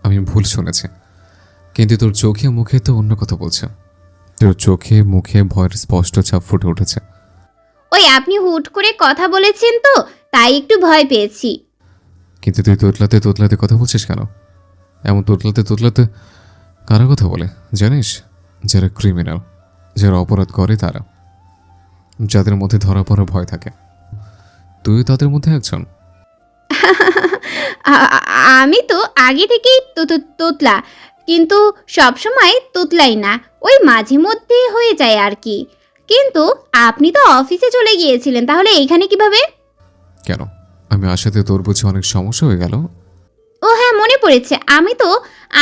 আমি ভুল শুনেছি, কিন্তু তোর চোখে মুখে তো অন্য কথা বলছে। তোর চোখে মুখে ভয়ের স্পষ্ট ছাপ ফুটে উঠেছে। ওই আপনি হুট করে কথা বলেছেন তো, তাই একটু ভয় পেয়েছি। কিন্তু তুই তোতলাতে তোতলাতে কথা বলছিস কেন? এমন তোতলাতে তোতলাতে কারা কথা বলে জানিস? যারা ক্রিমিনাল, যারা অপরাধ করে, তারা, যাদের মধ্যে ধরা পড়ার ভয় থাকে। তুই তাদের মধ্যে একজন। আমি তো আগে থেকেই তোতলা, কিন্তু সবসময় তোতলাই না, ওই মাঝে মধ্যে হয়ে যায় আর কি। কিন্তু আপনি তো অফিসে চলে গিয়েছিলেন, তাহলে এইখানে কিভাবে? কেন, আমি আসাতে তোর বুঝি অনেক সমস্যা হয়ে গেল? ও হ্যাঁ, মনে পড়েছে, আমি তো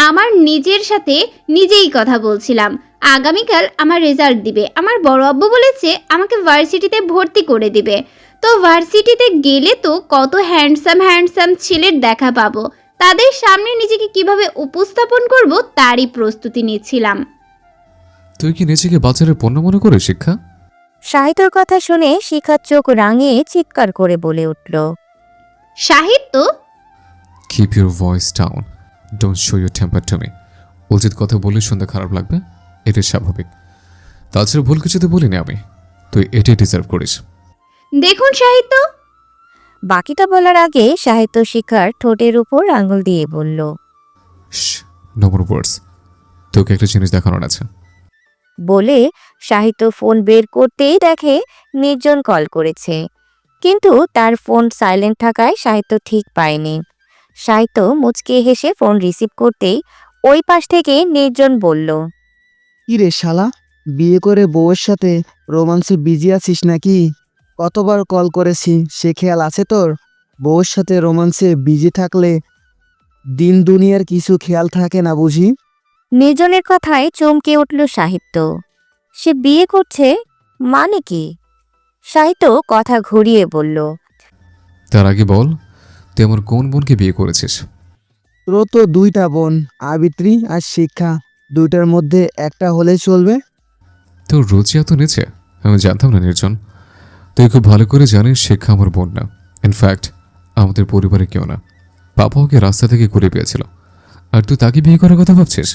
আমার নিজের সাথে নিজেই কথা বলছিলাম। আগামীকাল আমার রেজাল্ট দিবে। আমার বড় আব্বু বলেছে আমাকে ভার্সিটিতে ভর্তি করে দিবে। তো ভার্সিটিতে গেলে তো কত হ্যান্ডসাম হ্যান্ডসাম ছেলের দেখা পাবো। তাদের সামনে নিজেকে কিভাবে উপস্থাপন করব তারই প্রস্তুতি নিচ্ছিলাম। তুই কি নিজেকে বাজারের পণ্য মনে করে শিক্ষা? সাহিত্যর কথা শুনে শিখার চোখ রাঙিয়ে চিৎকার করে বলে উঠল। সাহিত্য? Keep your voice down, don't show your temper to me. উচিত কথা বলে শুনতে খারাপ লাগবে, এটাই স্বাভাবিক। তাছাড়া ভুল কিছু তো বলিনি আমি, তুই এটাই ডিজার্ভ করিস। দেখুন সাহিত্য। বাকিটা বলার আগে সাহিত্য শিখার ঠোঁটের উপর আঙুল দিয়ে বলল। নো মোর ওয়ার্ডস, তোকে একটা জিনিস দেখানোর আছে। বলে সাহিত্য ফোন বের করতেই দেখে নির্জন কল করেছে, কিন্তু তার ফোন সাইলেন্ট থাকায় সাহিত্য ঠিক পায়নি। সাহিত্য মুচকে হেসে ফোন রিসিভ করতেই ওই পাশ থেকে নির্জন বলল। কি রে শালা, বিয়ে করে বউয়ের সাথে রোমান্সে বিজি আছিস নাকি? কতবার কল করেছি, সে খেয়াল আছে তোর? বউয়ের সাথে রোমান্সে বিজি থাকলে দিন দুনিয়ার কিছু খেয়াল থাকে না বুঝি? নির্জনের কথায় চমকে উঠল সাহিত্য। সে বিয়ে করছে মানে কি? সাহিত্য কথা ঘুরিয়ে বলল। তার আগে বল, তুই আমার কোন বোনকে বিয়ে করেছিস? তোর তো দুইটা বোন, আবিত্রী আর শিক্ষা। দুইটার মধ্যে একটা হলে চলবে? তোর রুচি এত নিচে, আমি জানতাম না নির্জন। তুই খুব ভালো করে জানিস শিক্ষা আমার বোন না, ইনফ্যাক্ট আমাদের পরিবারে কেউ না। বাবা ওকে রাস্তা থেকে ঘুরে পেয়েছিল, আর তুই তাকে বিয়ে করার কথা ভাবছিস?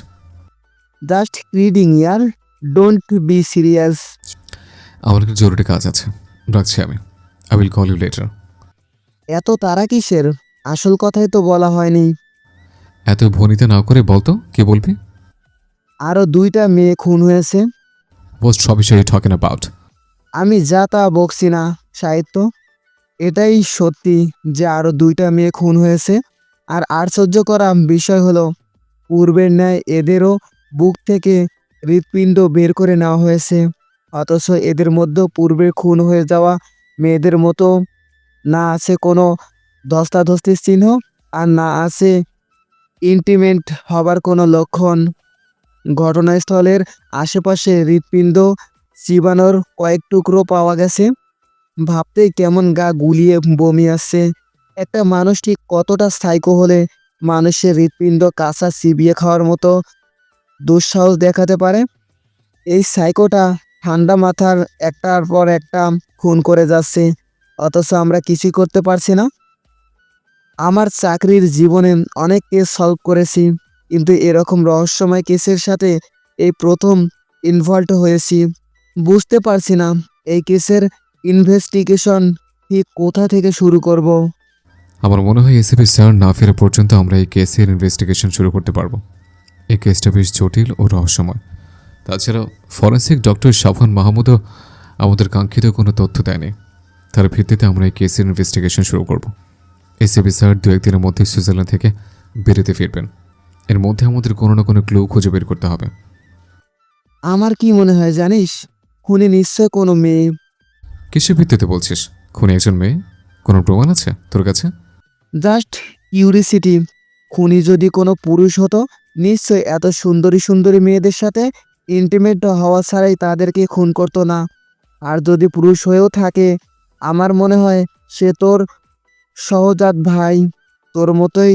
জাস্ট রিডিং ইয়ার, ডোন্ট বি সিরিয়াস। আমার একটা জরুরি কাজ আছে, রাখছি আমি। I will call you later. এত তারা কিসের? আসল কথাই তো বলা হয়নি। এত ভনিতা না করে বলতো কে বলবি? আরও দুইটা মেয়ে খুন হয়েছে। What rubbish are you talking about? আমি যা তা বকছি না সাহিত্য, এটাই সত্যি যে আরও দুইটা মেয়ে খুন হয়েছে। আর আশ্চর্য করা বিষয় হলো, পূর্বের ন্যায় এদেরও বুক থেকে হৃৎপিণ্ড বের করে নেওয়া হয়েছে। অথচ এদের মধ্যে পূর্বে খুন হয়ে যাওয়া মেয়েদের মতো না আছে কোনো ধস্তাধস্তির চিহ্ন, আর না আছে ইন্টিমেট হবার কোনো লক্ষণ। ঘটনাস্থলের আশেপাশে হৃৎপিণ্ড চিবানোর কয়েক টুকরো পাওয়া গেছে। ভাবতেই কেমন গা গুলিয়ে বমি আসছে। একটা মানুষ ঠিক কতটা সাইকো হলে মানুষের হৃৎপিণ্ড কাঁচা চিবিয়ে খাওয়ার মতো দুঃসাহস দেখাতে পারে? এই সাইকোটা ঠান্ডা মাথার একটার পর একটা খুন করে যাচ্ছে, অথচ আমরা কিছুই করতে পারছি না। আমার চাকরির জীবনে অনেক কেস সলভ করেছি, কিন্তু এরকম রহস্যময় কেসের সাথে এই প্রথম ইনভলভ হয়েছি। বুঝতে পারছি না এই কেসের ইনভেস্টিগেশন ঠিক কোথা থেকে শুরু করব। আমার মনে হয় এসিপি স্যার না ফেরা পর্যন্ত আমরা এই কেসের ইনভেস্টিগেশন শুরু করতে পারবো। এই কেসটা বেশ জটিল ও রহস্যময়। তাছাড়া ফরেন্সিক ডক্টর সাফান মাহমুদও আমাদের কাঙ্ক্ষিত কোনো তথ্য দেয়নি। তার ভিত্তিতে আমরা এই কেসের ইনভেস্টিগেশন শুরু করব। এসিপি স্যার 2-1 দিনের মধ্যে সুইজারল্যান্ড থেকে বেরোতে ফিরবেন। এর মধ্যে আমাদের কোনো না কোনো ক্লু খুঁজে বের করতে হবে। আমার কি মনে হয় জানিস, খুনি নিশ্চয় কোনো মেয়ে। কিসের ভিত্তিতে বলছিস? খুনি একজন মেয়ে? কোনো প্রমাণ আছে তোর কাছে? Just curiosity. খুনি যদি কোনো পুরুষ হতো, নিশ্চয় এত সুন্দরী সুন্দরী মেয়েদের সাথে ইন্টিমেট হওয়া ছাড়াই তাদেরকে খুন করতো না। আর যদি পুরুষ হয়েও থাকে, আমার মনে হয় সে তোর সহজাত ভাই, তোর মতোই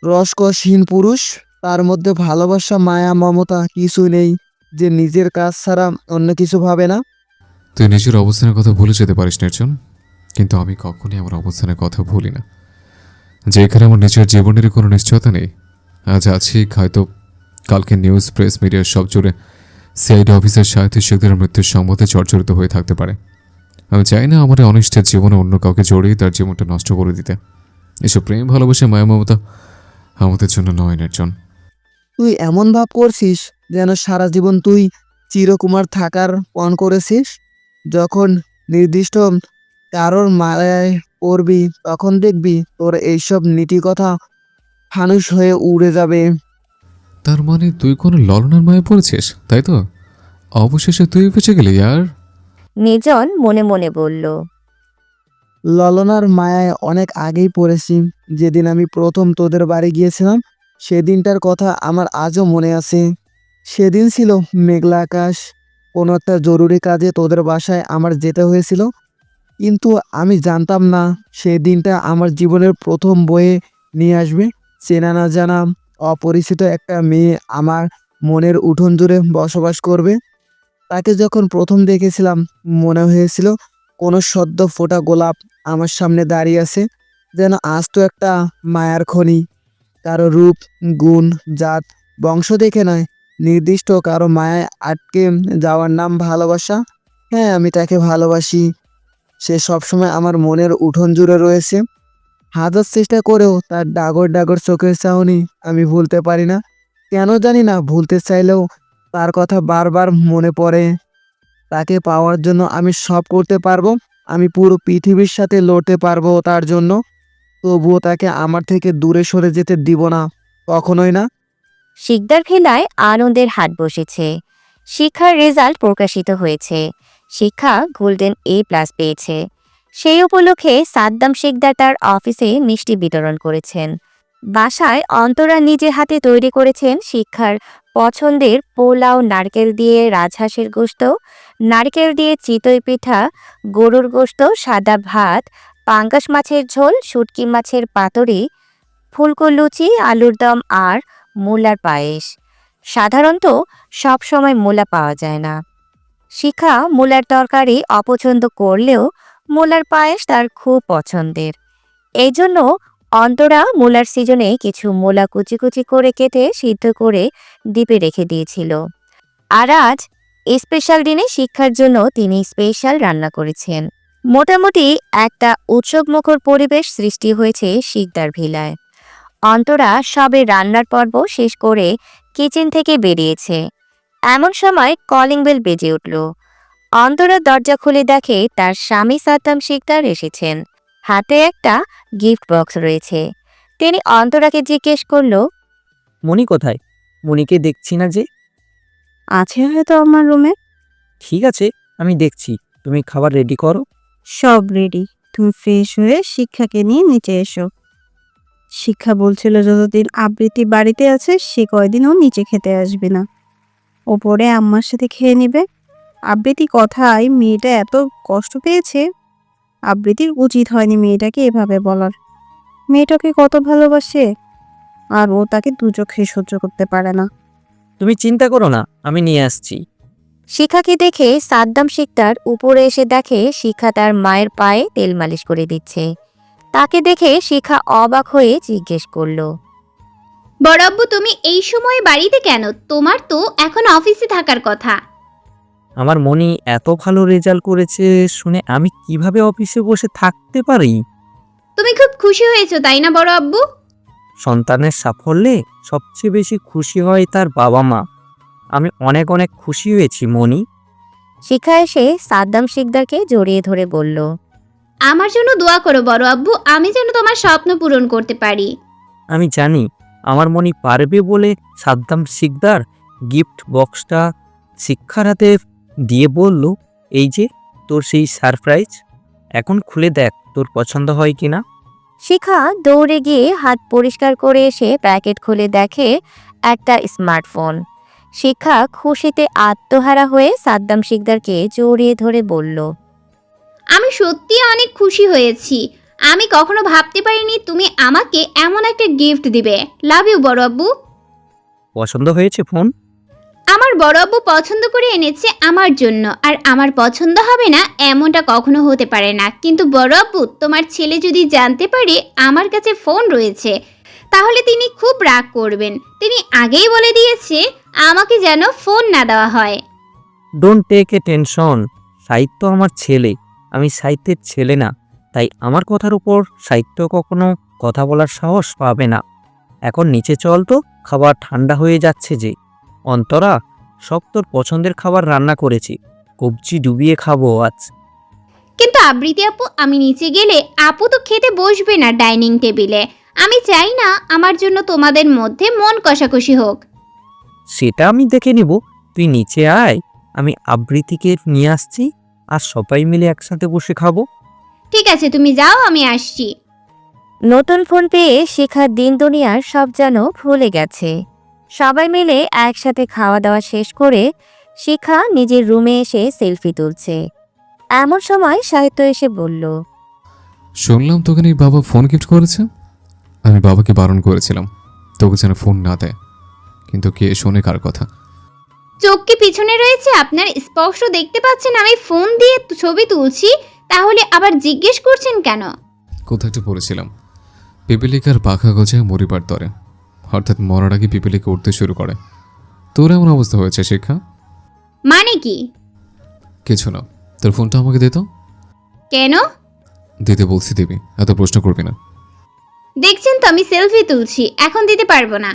রসকসহীন পুরুষ। তার মধ্যে ভালোবাসা, মায়া, মমতা কিছুই নেই, যে নিজের কাজ ছাড়া অন্য কিছু ভাবে না। তুই নিজের অবস্থানের কথা ভুলে যেতে পারিস নির্জন, কিন্তু আমি কখনই আমার অবস্থানের কথা ভুলি না। যেখানে আমার নিজের জীবনের কোনো নিশ্চয়তা নেই, আজ আছি, হয়তো কালকে নিউজ, প্রেস, মিডিয়ার সব জুড়ে সিআইডি অফিসার শাহিদ শেখদের মৃত্যুর সম্বন্ধে জর্জরিত হয়ে থাকতে পারে। আমি চাই না আমার অনিষ্টের জীবনে অন্য কাউকে জড়িয়ে তার জীবনটা নষ্ট করে দিতে। এসব প্রেম, ভালোবাসা, মায়া, মমতা আমাদের জন্য নয় নির্জন। তুই এমন ভাব করছিস যেন সারা জীবন তুই চিরকুমার থাকার পণ করেছিস। যখন নির্দিষ্ট কারোর মায়ায় পড়বি, তখন দেখবি তোর এইসব নীতি কথা ফানুস হয়ে উড়ে যাবে। তার মানে তুই কোনো ললনার মায়ে পড়েছিস, তাই তো? অবশেষে তুই বেঁচে গেলি আর। নির্জন মনে মনে বলল। ললনার মায়ায় অনেক আগেই পড়েছি। যেদিন আমি প্রথম তোদের বাড়ি গিয়েছিলাম, সেদিনটার কথা আমার আজও মনে আছে। সেদিন ছিল মেঘলা আকাশ। কোনো একটা জরুরি কাজে তোদের বাসায় আমার যেতে হয়েছিল, কিন্তু আমি জানতাম না সেই দিনটা আমার জীবনের প্রথম বয়ে নিয়ে আসবে। চেনা না জানা অপরিচিত একটা মেয়ে আমার মনের উঠোন জুড়ে বসবাস করবে। তাকে যখন প্রথম দেখেছিলাম, মনে হয়েছিল কোনো সদ্য ফোটা গোলাপ আমার সামনে দাঁড়িয়ে আছে, যেন আস্ত একটা মায়ার খনি। কারো রূপ, গুণ, জাত, বংশ দেখে নয়, নির্দিষ্ট কারো মায়ায় আটকে যাওয়ার নাম ভালোবাসা। হ্যাঁ, আমি তাকে ভালোবাসি। সে সবসময় আমার মনের উঠোন জুড়ে রয়েছে। হাজার চেষ্টা করেও তার ডাগর ডাগর চোখের চাহনি আমি ভুলতে পারি না। কেন জানি না, ভুলতে চাইলেও তার কথা বারবার মনে পড়ে। তাকে পাওয়ার জন্য আমি সব করতে পারবো। আমি পুরো পৃথিবীর সাথে লড়তে পারবো তার জন্য। তবুও তাকে আমার থেকে দূরে সরে যেতে দিব না, কখনোই না। শিকদার ভিলায় আনন্দের হাট বসেছে। শিক্ষার রেজাল্ট প্রকাশিত হয়েছে। শিক্ষা গোল্ডেন A+ পেয়েছে। সেই উপলক্ষে সাদ্দাম শিকদার তার অফিসে মিষ্টি বিতরণ করেছেন। বাসায় অন্তরা নিজের হাতে তৈরি করেছেন শিক্ষার পছন্দের পোলাও, নারকেল দিয়ে রাজহাঁসের গোশত, নারকেল দিয়ে চিতই পিঠা, গরুর গোশত, সাদা ভাত, পাঙ্গাস মাছের ঝোল, শুটকি মাছের পাতুরি, ফুলকো লুচি, আলুর দম আর মূলার পায়েস। সাধারণত সব সময় মূলা পাওয়া যায় না। শিখা মূলার তরকারি অপছন্দ করলেও মূলার পায়েস তার খুব পছন্দের। এই জন্য অন্তরা মূলার সিজনে কিছু মূলা কুচি কুচি করে কেটে সিদ্ধ করে ডিপে রেখে দিয়েছিল। আর আজ স্পেশাল দিনে শিক্ষার জন্য তিনি স্পেশাল রান্না করেছেন। মোটামুটি একটা উৎসবমুখর পরিবেশ সৃষ্টি হয়েছে শিকদার ভিলায়। অন্তরা সবে রান্নার পর্ব শেষ করে কিচেন থেকে বেরিয়েছে। এমন সময় কলিং বেল বেজে উঠল। অন্তরা দরজা খুলে দেখে তার স্বামী সাদ্দাম শিকদার এসেছেন। হাতে একটা গিফট বক্স রয়েছে। তিনি অন্তরাকে জিজ্ঞেস করল, মণি কোথায়? মণিকে দেখছি না যে। আছে হয়তো আমার রুমে। ঠিক আছে, আমি দেখছি। তুমি খাবার রেডি করো। সব রেডি। তুমি ফ্রেশ হয়ে শিক্ষাকে নিয়ে নিচে এসো। শিক্ষা বলছিল যতদিন আবৃত্তি বাড়িতে আছে সে কয়দিনও নিচে খেতে আসবে না, ওপরে আম্মার সাথে খেয়ে নেবে। আবৃত্তি কথায় মেয়েটা এত কষ্ট পেয়েছে। আবৃত্তির উচিত হয়নি মেয়েটাকে এভাবে বলার। মেয়েটাকে কত ভালোবাসে, আর ও তাকে দু চোখে সহ্য করতে পারে না। তুমি চিন্তা করো না, আমি নিয়ে আসছি। শিখাকে দেখে সাদ্দাম শিকদার উপরে এসে দেখে শিখা তার মায়ের পায়ে তেল মালিশ করে দিচ্ছে। তাকে দেখে শিখা অবাক হয়ে জিজ্ঞেস করলো, বড় আব্বু তুমি এই সময় বাড়িতে কেন? তোমার তো এখন অফিসে থাকার কথা। আমার মনি এত ভালো রেজাল্ট করেছে শুনে আমি কিভাবে অফিসে বসে থাকতে পারি? তুমি খুব খুশি হয়েছো তাই না বড় আব্বু? সন্তানের সাফল্যে সবচেয়ে বেশি খুশি হয় তার বাবা মা। আমি অনেক অনেক খুশি হয়েছি মনি। শিখা এসে সাদ্দাম শিকদারকে জড়িয়ে ধরে বলল, আমার জন্য দোয়া করো বড় আব্বু, আমি যেন তোমার স্বপ্ন পূরণ করতে পারি। আমি জানি আমার মনি পারবে বলে সাদ্দাম শিকদার গিফট বক্সটা শিক্ষার হাতে দিয়ে বলল, এই যে তোর সেই সারপ্রাইজ, এখন খুলে দেখ তোর পছন্দ হয় কিনা। শিখা দৌড়ে গিয়ে হাত পরিষ্কার করে এসে প্যাকেট খুলে দেখে একটা স্মার্টফোন। শিখা খুশিতে আত্মহারা হয়ে সাদ্দাম শিকদারকে জড়িয়ে ধরে বলল, আমি সত্যি অনেক খুশি হয়েছি। আমি কখনো ভাবতে পারিনি তুমি আমাকে এমন একটা গিফট দিবে। লাভ ইউ বড় আব্বু। পছন্দ হয়েছে ফোন? আমার বড় আব্বু পছন্দ করে এনেছে আমার জন্য, আর আমার পছন্দ হবে না এমনটা কখনো হতে পারে না। কিন্তু বড় আব্বু, তোমার ছেলে যদি জানতে পারে আমার কাছে ফোন রয়েছে তাহলে তিনি খুব রাগ করবেন। তিনি আগেই বলে দিয়েছে আমাকে যেন ফোন না দেওয়া হয়। Don't take a tension. Sahitya আমার ছেলে, আমি সাহিত্যের ছেলে না, তাই আমার কথার উপর সাহিত্য কখনো কথা বলার সাহস পাবে না। এখন নিচে চল তো, খাবার ঠান্ডা হয়ে যাচ্ছে যে। অন্তরা, সব তোর পছন্দের খাবার রান্না করেছি, কবজি ডুবিয়ে খাবো আজ। কিন্তু আবৃতি আপু, আমি নিচে গেলে আপু তো খেতে বসবে না ডাইনিং টেবিলে। আমি চাই না আমার জন্য তোমাদের মধ্যে মন কষাকষি হোক। সেটা আমি দেখে নিব, তুই নিচে আয়, আমি আবৃতিকে নিয়ে আসছি, আর সবাই মিলে একসাথে বসে খাবো। ঠিক আছে, তুমি যাও, আমি আসছি। নতুন ফোন পেয়ে শিখার দিন দুনিয়ার সব যেন ভুলে গেছে। সবাই মিলে একসাথে খাওয়া দাওয়া শেষ করে শিখা নিজের রুমে এসে সেলফি তুলছে। এমন সময় সাহিত্য এসে বলল, শুনলাম তোকে নাকি বাবা ফোন গিফট করেছে। আমি বাবাকে বারণ করেছিলাম তোকে যেন ফোন না দেয়, কিন্তু কে শোনে কার কথা। চোখ কি পিছনে রয়েছে? আপনার স্পষ্ট দেখতে পাচ্ছেন আমি ফোন দিয়ে ছবি তুলছি, তাহলে আবার জিজ্ঞেস করছেন কেন? কোথায় একটু পড়েছিলাম, পিপিলিকার পাখা গজায় মরিবার দরে, অর্থাৎ মরার আগে পিপিলিকা উঠতে শুরু করে। তোর এমন অবস্থা হয়েছে শিক্ষা? মানে কি? কিছু না, তোর ফোনটা আমাকে দে তো। কেন? দিতে বলছি দিবি, এত প্রশ্ন করবি না। দেখছেন তো আমি সেলফি তুলছি, এখন দিতে পারবো না।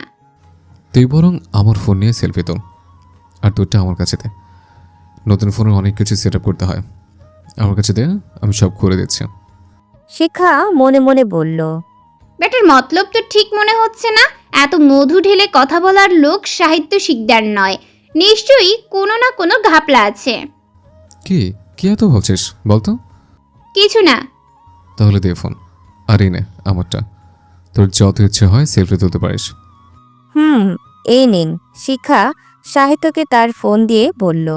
তুই বরং আমার ফোন নিয়ে সেলফি তোল, আর তোরটা আমার কাছে দে। নতুন ফোনে অনেক কিছু সেট আপ করতে হয়, আমার কাছে দে, আমি সব করে দিচ্ছি। শিখা মনে মনে বলল, ব্যাটার মতলব তো ঠিক মনে হচ্ছে না। এত মধু ঢেলে কথা বলার লোক সাহিত্য শিকদার নয়, নিশ্চয়ই কোনো না কোনো ঘাপলা আছে। কি কি এত ভাবছিস বলতো? কিছু না। তাহলে দে ফোন, আর এই নে আমারটা, তোর যত ইচ্ছে হয় সেলফি তুলতে পারিস। এই নিন। শিখা সাহিত্যকে তার ফোন দিয়ে বলল।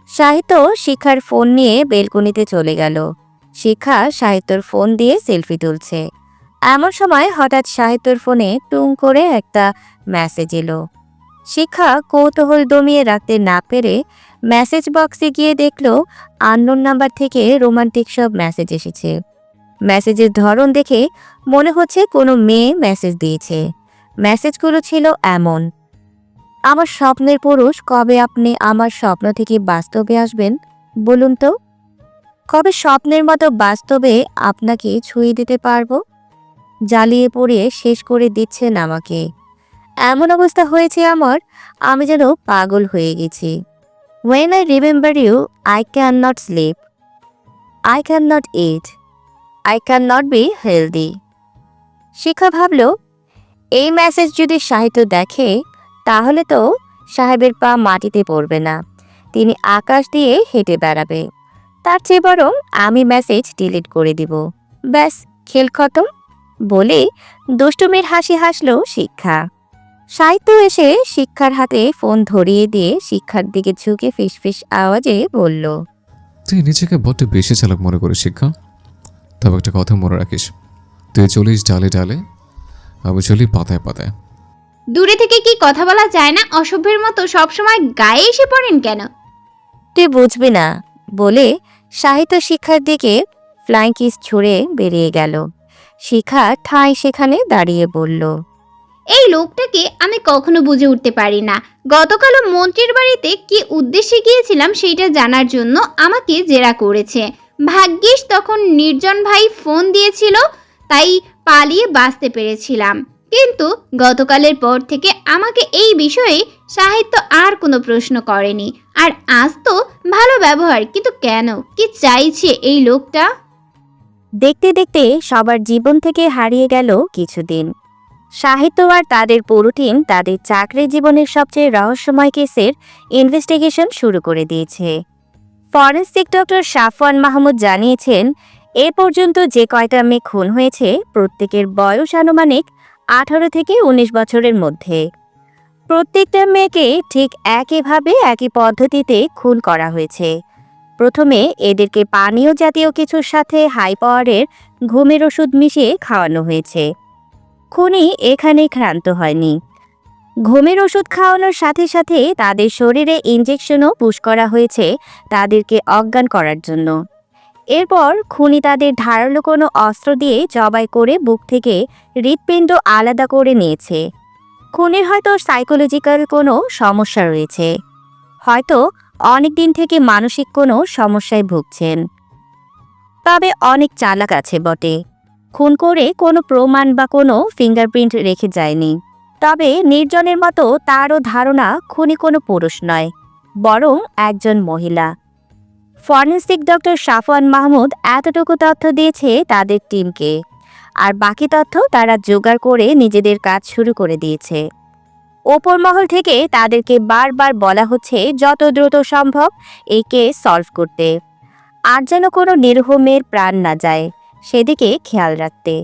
সাহিত্য শিখার ফোন নিয়ে বেলকনিতে চলে গেল। শিখা সাহিত্যর ফোন দিয়ে সেলফি তুলছে। এমন সময় হঠাৎ সাহিত্যর ফোনে টুং করে একটা মেসেজ এলো। শিখা কৌতূহল দমিয়ে রাখতে না পেরে মেসেজ বক্সে গিয়ে দেখল আননোন নাম্বার থেকে রোমান্টিক সব মেসেজ এসেছে। মেসেজের ধরন দেখে মনে হচ্ছে কোনো মেয়ে মেসেজ দিয়েছে। মেসেজগুলো ছিল এমন: আমার স্বপ্নের পুরুষ, কবে আপনি আমার স্বপ্ন থেকে বাস্তবে আসবেন বলুন তো? কবে স্বপ্নের মতো বাস্তবে আপনাকে ছুঁয়ে দিতে পারবো? জ্বালিয়ে পুড়িয়ে শেষ করে দিচ্ছেন আমাকে। এমন অবস্থা হয়েছে আমার, আমি যেন পাগল হয়ে গেছি। When I remember you, I cannot sleep. I cannot eat. I cannot be healthy. শিখা ভাবল, এই মেসেজ যদি সাহিত্য দেখে তাহলে তো সাহেবের পা মাটিতে পড়বে না, তিনি আকাশ দিয়ে হেঁটে বেড়াবে। তার চেয়ে বরং আমি মেসেজ ডিলিট করে দিব, ব্যাস খেল খতম বলে দুষ্টুমির হাসি হাসল শিক্ষা। সাহিত্য এসে শিক্ষার হাতে ফোন ধরিয়ে দিয়ে শিক্ষার দিকে ঝুঁকে ফিসফিস আওয়াজে বলল, তুই নিজেকে বড্ড বেশি চালাক মনে করিস শিক্ষা। তবে একটা কথা মনে রাখিস, তুই চলিস ডালে ডালে, আমি চলি পাতায় পাতায়। দূরে থেকে কি কথা বলা যায় না? অসভ্যের মতো সবসময় গায়ে এসে পড়েন কেন? তুই বুঝবি না বলে সাহিত্য শিক্ষার দিকে ফ্লাইং কিস ছুঁড়ে বেরিয়ে গেল। শিখা ঠাঁই সেখানে দাঁড়িয়ে বলল, এই লোকটাকে আমি কখনো বুঝে উঠতে পারি না। গতকালও মন্ত্রীর বাড়িতে কি উদ্দেশ্যে গিয়েছিলাম সেইটা জানার জন্য আমাকে জেরা করেছে। ভাগ্যিস তখন নির্জন ভাই ফোন দিয়েছিল, তাই পালিয়ে বাঁচতে পেরেছিলাম। কিন্তু গতকালের পর থেকে আমাকে এই বিষয়ে সাহিত্য আর কোনো প্রশ্ন করেনি। আর আজ তো ভালো ব্যবহার, কিন্তু কেন? কি চাইছে এই লোকটা? দেখতে দেখতে সবার জীবন থেকে হারিয়ে গেল কিছুদিন। সাহিত্য আর তাদের পুরো টিম তাদের চাকরি জীবনের সবচেয়ে রহস্যময় কেসের ইনভেস্টিগেশন শুরু করে দিয়েছে। ফরেনসিক ডক্টর সাফওয়ান মাহমুদ জানিয়েছেন, এ পর্যন্ত যে কয়টা মেয়ে খুন হয়েছে প্রত্যেকের বয়স আনুমানিক 18 থেকে 19 বছরের মধ্যে। প্রত্যেকটা মেয়েকে ঠিক একইভাবে একই পদ্ধতিতে খুন করা হয়েছে। প্রথমে এদেরকে পানীয় জাতীয় কিছুর সাথে হাই পাওয়ারের ঘুমের ওষুধ মিশিয়ে খাওয়ানো হয়েছে। খুনি এখানেই ক্ষান্ত হয়নি। ঘুমের ওষুধ খাওয়ানোর সাথে সাথে তাদের শরীরে ইনজেকশনও পুশ করা হয়েছে তাদেরকে অজ্ঞান করার জন্য। এরপর খুনি তাদের ধারালো কোনো অস্ত্র দিয়ে জবাই করে বুক থেকে হৃৎপিণ্ড আলাদা করে নিয়েছে। খুনির হয়তো সাইকোলজিক্যাল কোনো সমস্যা রয়েছে, হয়তো অনেক দিন থেকে মানসিক কোনো সমস্যায় ভুগছেন। তবে অনেক চালাক আছে বটে। খুন করে কোনো প্রমাণ বা কোনো ফিঙ্গারপ্রিন্ট রেখে যায়নি। তবে নির্জনের মতো তারও ধারণা খুনি কোনো পুরুষ নয়, বরং একজন মহিলা। ফরেনসিক ডক্টর সাফওয়ান মাহমুদ এতটুকু তথ্য দিয়েছে তাদের টিমকে, আর বাকি তথ্য তারা জোগাড় করে নিজেদের কাজ শুরু করে দিয়েছে। ওপর মহল থেকে তাদেরকে বারবার বলা হচ্ছে যত দ্রুত সম্ভব এই কেস সলভ করতে, আর যেন কোনো নিরীহ মেয়ের প্রাণ না যায় সেদিকে খেয়াল রাখতে।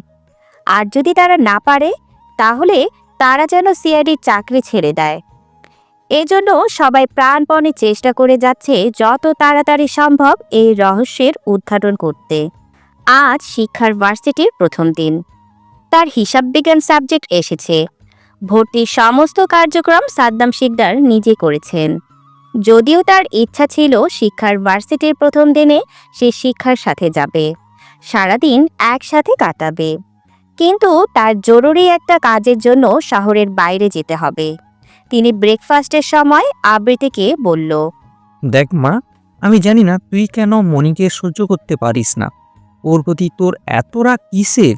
আর যদি তারা না পারে তাহলে তারা যেন সিআইডির চাকরি ছেড়ে দেয়। এজন্য সবাই প্রাণপণে চেষ্টা করে যাচ্ছে যত তাড়াতাড়ি সম্ভব এই রহস্যের উদ্ঘাটন করতে। আজ শিক্ষার ভার্সিটির প্রথম দিন। তার হিসাব বিজ্ঞান সাবজেক্ট এসেছে। ভর্তির সমস্ত কার্যক্রম সাদ্দাম শিকদার নিজে করেছেন। যদিও তার ইচ্ছা ছিল শিক্ষার ভার্সিটির প্রথম দিনে সে শিক্ষার সাথে যাবে, সারাদিন একসাথে কাটাবে, কিন্তু তার জরুরি একটা কাজের জন্য শহরের বাইরে যেতে হবে। তিনি ব্রেকফাস্টের সময় আবৃতিকে বলল, দেখ মা, আমি জানি না তুই কেন মনিকে সহ্য করতে পারিস না। ওর প্রতি তোর এত রাগ কিসের?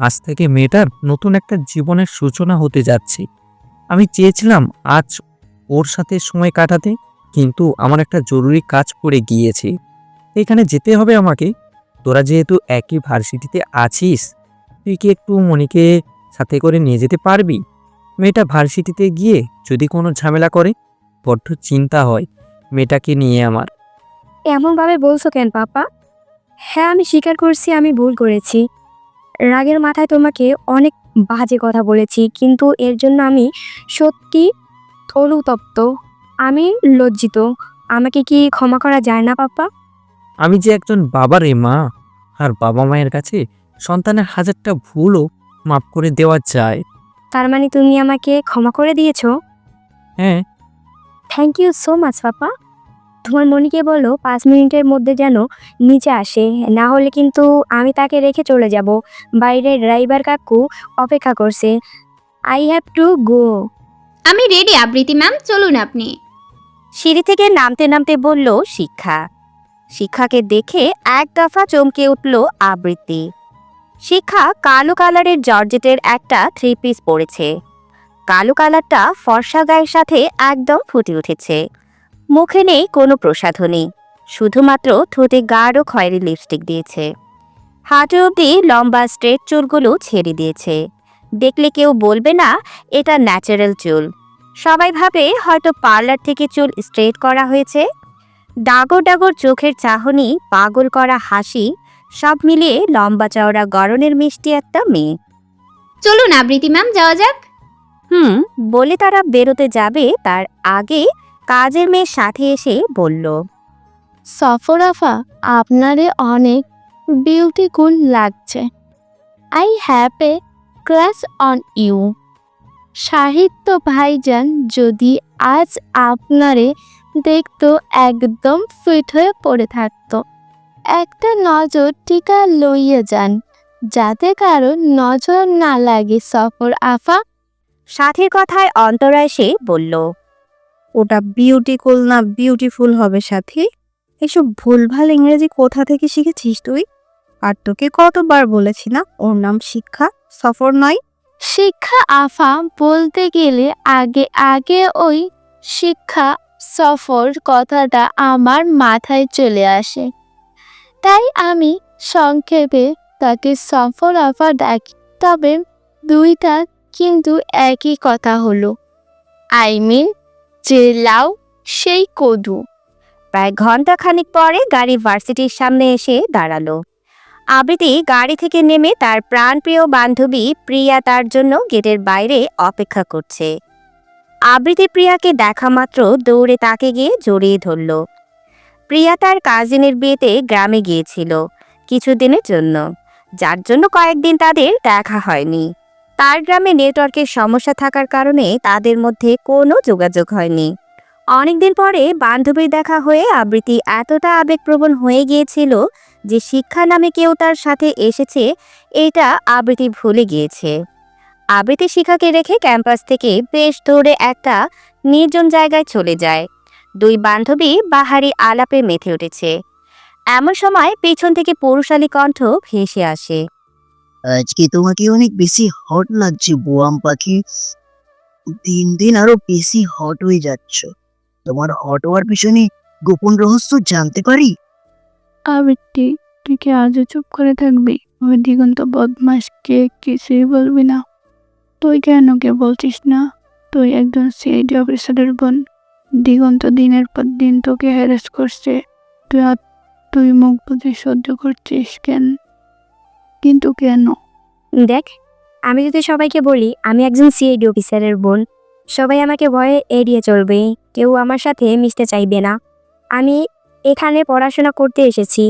আজ থেকে মেয়েটার নতুন একটা জীবনের সূচনা হতে যাচ্ছে। আমি চেয়েছিলাম আজ ওর সাথে সময় কাটাতে, কিন্তু আমার একটা জরুরি কাজ পড়ে গিয়েছে, এখানে যেতে হবে আমাকে। তোরা যেহেতু একই ভার্সিটিতে আছিস, তুই কি একটু মনিকে সাথে করে নিয়ে যেতে পারবি? মেয়েটা ভার্সিটিতে গিয়ে যদি কোনো ঝামেলা করে, বড্ড চিন্তা হয় মেয়েটাকে নিয়ে আমার। এমনভাবে বলছো কেন পাপা? হ্যাঁ, আমি স্বীকার করছি আমি ভুল করেছি। রাগের মাথায় তোমাকে অনেক বাজে কথা বলেছি, কিন্তু এর জন্য আমি সত্যি অনুতপ্ত। আমি লজ্জিত। আমাকে কি ক্ষমা করা যায় না পাপা? আমি যে একজন বাবা রে মা, আর বাবা মায়ের কাছে সন্তানের হাজারটা ভুলও মাফ করে দেওয়া যায়। তার মানে তুমি আমাকে ক্ষমা করে দিয়েছো? হ্যাঁ, থ্যাংক ইউ সো মাচ পাপা। তোমার মনিকে বলো 5 মিনিটের মধ্যে যেন নিচে আসে, না হলে কিন্তু আমি তাকে রেখে চলে যাব। বাইরে ড্রাইভার কাকু অপেক্ষা করছে। I have to go. আমি রেডি আবৃতি ম্যাম, চলুন আপনি। সিঁড়ি থেকে নামতে নামতে বলল শিক্ষা। শিক্ষাকে দেখে এক দফা চমকে উঠল আবৃত্তি। শিক্ষা কালো কালারের জর্জেটের একটা 3 পিস পরেছে। কালো কালারটা ফর্সা গায়ের সাথে একদম ফুটে উঠেছে। মুখে নেই কোনো প্রসাধনী, শুধুমাত্র ঠোঁটে গাঢ় খয়েরি লিপস্টিক দিয়েছে। হাঁটু অবধি লম্বা স্ট্রেট চুলগুলো ছেড়ে দিয়েছে। দেখলে কেউ বলবে না এটা ন্যাচারাল চুল, সবাই ভাবে হয়তো পার্লার থেকে চুল স্ট্রেট করা হয়েছে। ডাগর ডাগর চোখের চাহনি, পাগল করা হাসি, সব মিলিয়ে লম্বা চওড়া গড়নের মিষ্টি একটা মেয়ে। চলুন আবৃতি ম্যাম, যাওয়া যাক। বলে তারা বেরোতে যাবে তার আগে কাজের মেয়ের সাথে এসে বলল, সফরাফা, আপনারে অনেক বিউটিফুল লাগছে। I have a crush on you. Sahitya ভাইজান যদি আজ আপনারে দেখতো একদম ফিট হয়ে পড়ে থাকতো। একটা নজর টিকা লইয়া যান, যাতে কারো নজর না লাগে সফর আফা। সাথীর কথায় অন্তরা এসে বলল, ওটা বিউটিফুল না বিউটিফুল হবে সাথী? এসব ভুলভাল ইংরেজি কোথা থেকে শিখেছিস তুই? আর তোকে কতবার বলেছি না ওর নাম শিক্ষা, সফর নয়। শিক্ষা আফা বলতে গেলে আগে আগে ওই শিক্ষা সফর কথাটা আমার মাথায় চলে আসে, তাই আমি সংক্ষেপে তাকে সফর আফা ডাকি। তবে দুইটা কিন্তু একই কথা হলো, আই মিন যে লাউ সেই কদু। প্রায় ঘন্টা খানিক পরে গাড়ি ভার্সিটির সামনে এসে দাঁড়ালো। আবৃতি গাড়ি থেকে নেমে তার প্রাণপ্রিয় বান্ধবী প্রিয়া তার জন্য গেটের বাইরে অপেক্ষা করছে। আবৃতি প্রিয়াকে দেখা মাত্র দৌড়ে তাকে গিয়ে জড়িয়ে ধরল। প্রিয়া তার কাজিনের বিয়েতে গ্রামে গিয়েছিল কিছুদিনের জন্য, যার জন্য কয়েকদিন তাদের দেখা হয়নি। তার গ্রামে নেটওয়ার্কের সমস্যা থাকার কারণে তাদের মধ্যে কোনো যোগাযোগ হয়নি। অনেকদিন পরে বান্ধবীর দেখা হয়ে আবৃতি এতটা আবেগপ্রবণ হয়ে গিয়েছিল যে শিক্ষা নামে কেউ তার সাথে এসেছে এটা আবৃতি ভুলে গিয়েছে। আবৃতি শিখাকে রেখে ক্যাম্পাস থেকে বেশ দূরে একটা নির্জন জায়গায় চলে যায়। দুই বান্ধবী বাহারি আলাপে মেতে উঠেছে। এমন সময় পেছন থেকে পৌরুষালী কণ্ঠ ভেসে আসে, আজকে তোমাকে অনেক বেশি হট লাগছে বোয়াম পাখি। দিন দিন আরো বেশি হট হয়ে যাচ্ছ। তোমার হট হওয়ার পিছনে গোপন রহস্য জানতে পারি? আবৃত্তি, তুই কি আজও চুপ করে থাকবি? ওই দিগন্ত বদমাসকে কিছুই বলবি না? তুই কেন কে বলছিস না? তুই একজন সিআইডি অফিসারের বোন। দিগন্ত দিনের পর দিন তোকে হ্যারাস করছে, তুই মুখ বুঝে সহ্য করছিস কেন? কিন্তু কেন? দেখ, আমি যদি সবাইকে বলি আমি একজন সিআইডি অফিসারের বোন, সবাই আমাকে ভয়ে এড়িয়ে চলবে, কেউ আমার সাথে মিশতে চাইবে না। আমি এখানে পড়াশোনা করতে এসেছি,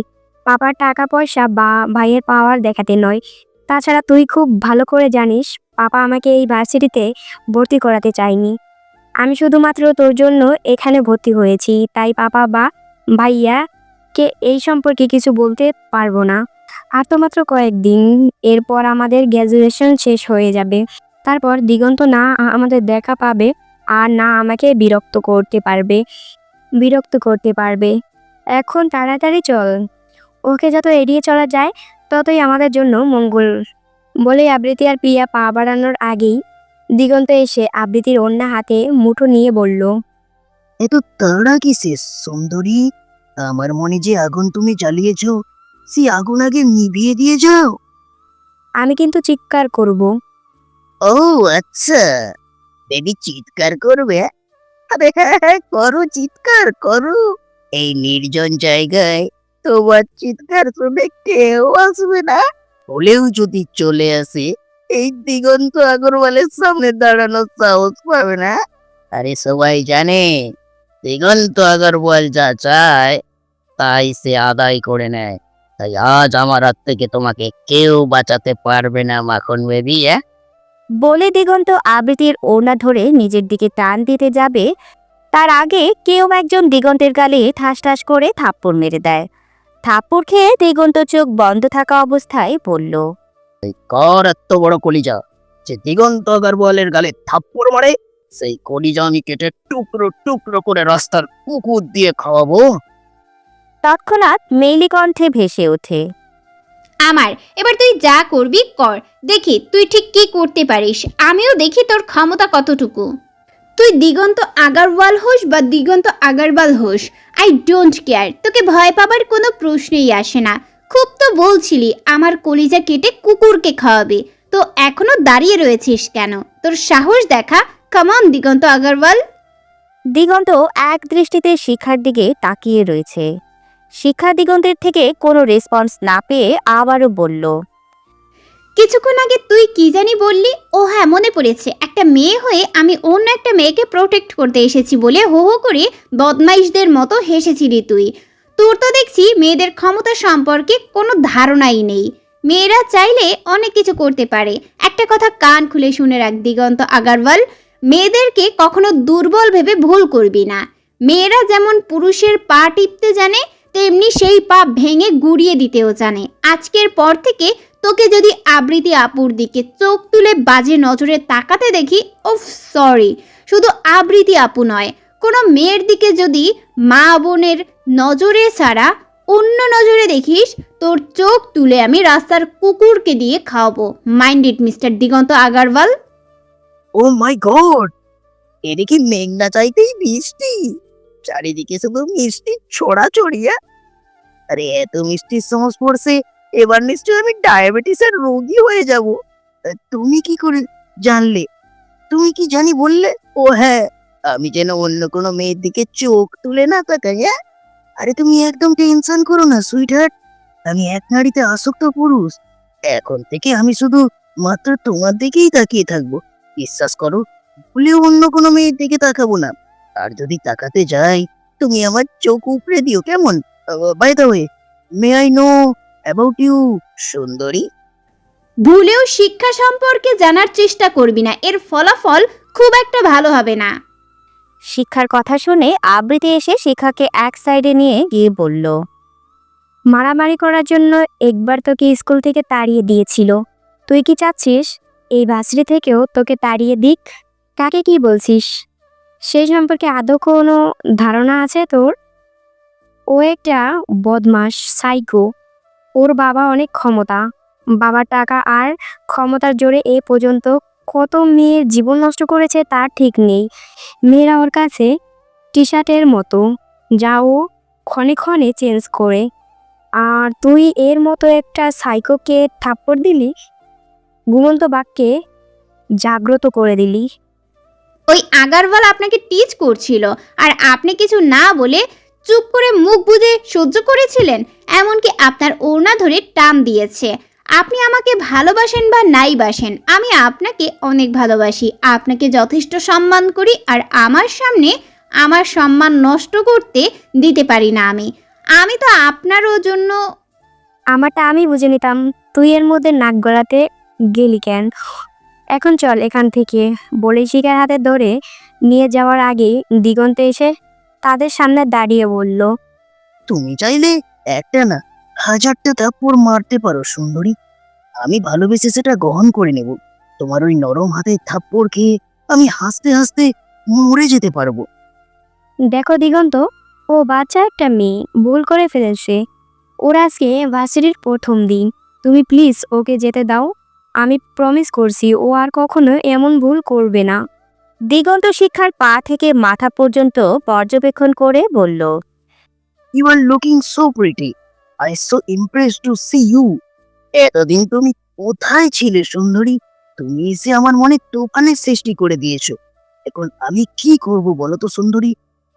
পাপার টাকা পয়সা বা ভাইয়ের পাওয়ার দেখাতে নয়। তাছাড়া তুই খুব ভালো করে জানিস পাপা আমাকে এই ভার্সিটিতে ভর্তি করাতে চায়নি। আমি শুধুমাত্র তোর জন্য এখানে ভর্তি হয়েছি, তাই পাপা বা ভাইয়াকে এই সম্পর্কে কিছু বলতে পারবো না। আর তো মাত্র কয়েকদিন, এরপর আমাদের গ্র্যাজুয়েশন শেষ হয়ে যাবে। তারপর দিগন্ত না আমাদের দেখা পাবে আর না আমাকে বিরক্ত করতে পারবে। এখন তাড়াতাড়ি চল, ওকে যত এড়িয়ে চলা যায় ততই আমাদের জন্য মঙ্গল। বলে আবৃতি আর প্রিয়া পা বাড়ানোর আগেই দিগন্ত এসে আবৃতির ওড়না হাতে মুঠো নিয়ে বলল, এত তাড়া কিসের সুন্দরী? আমার মনে যে আগুন তুমি জ্বালিয়েছ, সেই আগুন আগে নিভিয়ে দিয়ে যাও। আমি কিন্তু চিৎকার করব। ও আচ্ছা, বেবি চিৎকার করবে? আরে হ্যাঁ, করো, চিৎকার করো। এই নির্জন জায়গায় তোমার চিৎকার শুনে কেউ আসবে না। হলেও যদি চলে আসে, এই দিগন্ত আগরওয়ালের সামনে দাঁড়ানোর সাহস পাবে না। আরে সবাই জানে দিগন্ত আগরওয়াল যা চায় তাই সে আদায় করে নেয়। তাই আজ আমার হাত থেকে তোমাকে কেউ বাঁচাতে পারবে না মাখন বেবি। বলে দিগন্ত আবৃতির ওড়না ধরে নিজের দিকে টান দিতে যাবে, তার আগে কেউ একজন দিগন্তের গালে ঠাস ঠাস করে থাপ্পড় মেরে দেয়। থাপ্পড় খেয়ে দিগন্ত চোখ বন্ধ থাকা অবস্থায় বলল, কর এত বড় কলিজা যে দিগন্ত আগরওয়ালের গালে থাপ্পড় মারে? সেই কলিজা আমি কেটে টুকরো টুকরো করে রাস্তার কুকুর দিয়ে খাওয়াবো। তৎক্ষণাৎ মেইলি কণ্ঠে ভেসে ওঠে, এবার তুই যা করবি কর, দেখি তুই ঠিক কি করতে পারিস। আমিও দেখি তোর ক্ষমতা কতটুকু। তুই দিগন্ত আগারওয়াল হোস বা দিগন্ত আগারওয়াল হোস, আই ডোন্ট কেয়ার। তোকে ভয় পাবার কোনো প্রশ্নই আসে না। খুব তো বলছিলি আমার কলিজা কেটে কুকুরকে খাওয়াবে, তো এখনো দাঁড়িয়ে রয়েছিস কেন? তোর সাহস দেখা, কামন দিগন্ত আগারওয়াল। দিগন্ত এক দৃষ্টিতে শিখার দিকে তাকিয়ে রয়েছে। শিক্ষা দিগন্তের থেকে কোনো রেসপন্স না পেয়ে আবারও বলল, কিছুক্ষণ আগে তুই কি জানি বললি? ও হ্যাঁ, মনে পড়েছে। একটা মেয়ে হয়ে আমি অন্য একটা মেয়েকে প্রোটেক্ট করতে এসেছি বলে হো হো করে বদমাইশদের মতো হেসেছিলি তুই। তোর তো দেখছি মেয়েদের ক্ষমতা সম্পর্কে কোনো ধারণাই নেই। মেয়েরা চাইলে অনেক কিছু করতে পারে। একটা কথা কান খুলে শুনে রাখ দিগন্ত আগারওয়াল, মেয়েদেরকে কখনো দুর্বল ভেবে ভুল করবি না। মেয়েরা যেমন পুরুষের পা টিপতে জানে, তেমনি সেই পা ভেঙে গুড়িয়ে দিতেও জানে। আজকের পর থেকে তোকে যদি আবৃতি আপুর দিকে চোখ তুলে বাজে নজরে তাকাতে দেখি, ওফ সরি, শুধু আবৃতি আপু নয়, কোনো মেয়ের দিকে যদি মা বোনের নজরে ছাড়া অন্য নজরে দেখিস, তোর চোখ তুলে আমি রাস্তার কুকুরকে দিয়ে খাওয়াবো। Mind it mister Diganta Agarwal. Oh my god, এদিকে মেঘনা চাইতেই বৃষ্টি, চারিদিকে শুধু মিষ্টি ছড়াছড়িয়া। আরে এত মিষ্টির সংস্পর্শে এবার নিশ্চয়ই আমি ডায়াবেটিসের রোগী হয়ে যাব। তুমি কি করে জানলে? তুমি কি জানি বললে? ও হ্যাঁ, আমি যেন অন্য কোনো মেয়ের দিকে চোখ তুলে না তাকাই। হ্যাঁ, আরে তুমি একদম টেনশন করো না সুইট হার্ট, আমি এক নারীতে আসক্ত পুরুষ। এখন থেকে আমি শুধু মাত্র তোমার দিকেই তাকিয়ে থাকবো। বিশ্বাস করো, ভুলেও অন্য কোনো মেয়ের দিকে তাকাবো না। আর যদি তাকাতে যাই, তুমি আমার চোখ উপড়ে দিও, কেমন? By the way, may I know about you সুন্দরী? ভুলেও শিক্ষা সম্পর্কে জানার চেষ্টা করবি না, এর ফলাফল খুব একটা ভালো হবে না। শিক্ষার কথা শুনে আবৃতি এসে শিখাকে এক সাইডে নিয়ে গিয়ে বলল, মারামারি করার জন্য একবার তোকে স্কুল থেকে তাড়িয়ে দিয়েছিল, তুই কি চাচ্ছিস এই ভার্সিটি থেকেও তোকে তাড়িয়ে দিক? কাকে কি বলছিস? সেই সম্পর্কে আদৌ কোনো ধারণা আছে তোর? ও একটা বদমাস সাইকো। ওর বাবা অনেক ক্ষমতা, বাবার টাকা আর ক্ষমতার জোরে এ পর্যন্ত কত মেয়ের জীবন নষ্ট করেছে তার ঠিক নেই। মেয়েরা ওর কাছে টি শার্টের মতো, যা ও ক্ষণে ক্ষণে চেঞ্জ করে। আর তুই এর মতো একটা সাইকোকে থাপ্পড় দিলি, ঘুমন্ত বাক্যে জাগ্রত করে দিলি। ওই আগারওয়াল আপনাকে টিচ করছিল, আর আপনি কিছু না বলে চুপ করে মুখ বুজে সহ্য করেছিলেন। এমনকি আপনার ওড়না ধরে টান দিয়েছে। আপনি আমাকে ভালোবাসেন বা নাই বাসেন, আমি আপনাকে অনেক ভালোবাসি, আপনাকে যথেষ্ট সম্মান করি, আর আমার সামনে আমার সম্মান নষ্ট করতে দিতে পারি না। আমি তো আপনারও জন্য। আমারটা আমি বুঝে নিতাম, তুই এর মধ্যে নাক গলাতে গেলি কেন? এখন চল এখান থেকে, বলে শিখার হাতে ধরে নিয়ে যাওয়ার আগে দিগন্তে এসে তাদের সামনে দাঁড়িয়ে বলল, তুমি চাইলে একটা না 1000টা থাপ্পড় মারতে পারো সুন্দরী, আমি ভালোবেসে সেটা গ্রহণ করে নেব। তোমার ওই নরম হাতে থাপ্পড় খেয়ে আমি হাসতে হাসতে মরে যেতে পারবো। দেখো দিগন্ত, ও বাচ্চা একটা মেয়ে, ভুল করে ফেলেছে। ওর আজকে ভার্সিটির প্রথম দিন, তুমি প্লিজ ওকে যেতে দাও। আমি প্রমিস করছি ও আর কখনো এমন ভুল করবে না। দিগন্ত শিক্ষার পা থেকে মাথা পর্যন্ত পর্যবেক্ষণ করে বলল, you are looking so pretty, I so impressed to see you. এতদিন তুমি কোথায় ছিলে সুন্দরী? তুমি এসে আমার মনে তুফানের সৃষ্টি করে দিয়েছো। এখন আমি কি করব বলো তো সুন্দরী?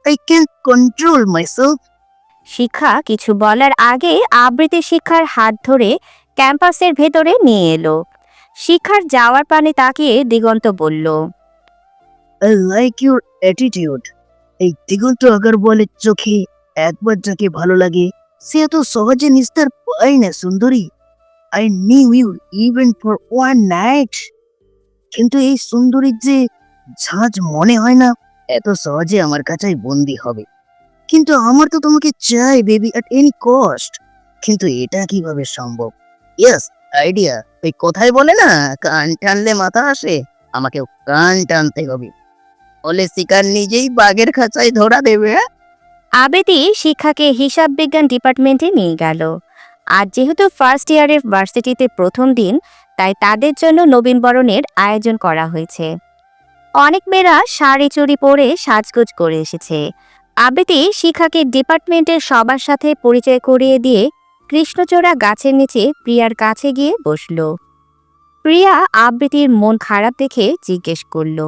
I can control myself. শিক্ষা কিছু বলার আগে আবৃতি শিক্ষার হাত ধরে ক্যাম্পাসের ভেতরে নিয়ে এলো। শিক্ষার যাওয়ার পানে তাকিয়ে দিগন্ত বলল, আই লাইক ইউর অ্যাটিটিউড। এই দিগন্ত আগরওয়ালের চোখে একবার যাকে ভালো লাগে সে এত সহজে নিস্তার পায় না সুন্দরী। I need you even for one night. কিন্তু এই সুন্দরীর যে ঝাঁজ মনে হয় না এত সহজে আমার কাছে বন্দি হবে। কিন্তু আমার তো তোমাকে চাই বেবি, অ্যাট এনি কস্ট। কিন্তু এটা কিভাবে সম্ভব? Yes, idea. ওই কথাই বলে না, কান টানলে মাথা আসে, আমাকেও কান টানতে হবে, বলে শিকার নিজেই বাঘের খাঁচায় ধরা দেবে। আবৃতি শিক্ষাকে হিসাব বিজ্ঞান ডিপার্টমেন্টে নিয়ে গেল। আর যেহেতু ফার্স্ট ইয়ারের ভার্সিটিতে প্রথম দিন, তাই তাদের জন্য নবীনবরণের আয়োজন করা হয়েছে। অনেক মেয়েরা শাড়ি চুড়ি পরে সাজগোজ করে এসেছে। আবৃতি শিক্ষাকে ডিপার্টমেন্টের সবার সাথে পরিচয় করিয়ে দিয়ে কৃষ্ণচূড়া গাছের নিচে প্রিয়ার কাছে গিয়ে বসল। প্রিয়া আবৃতির মন খারাপ দেখে জিজ্ঞেস করল,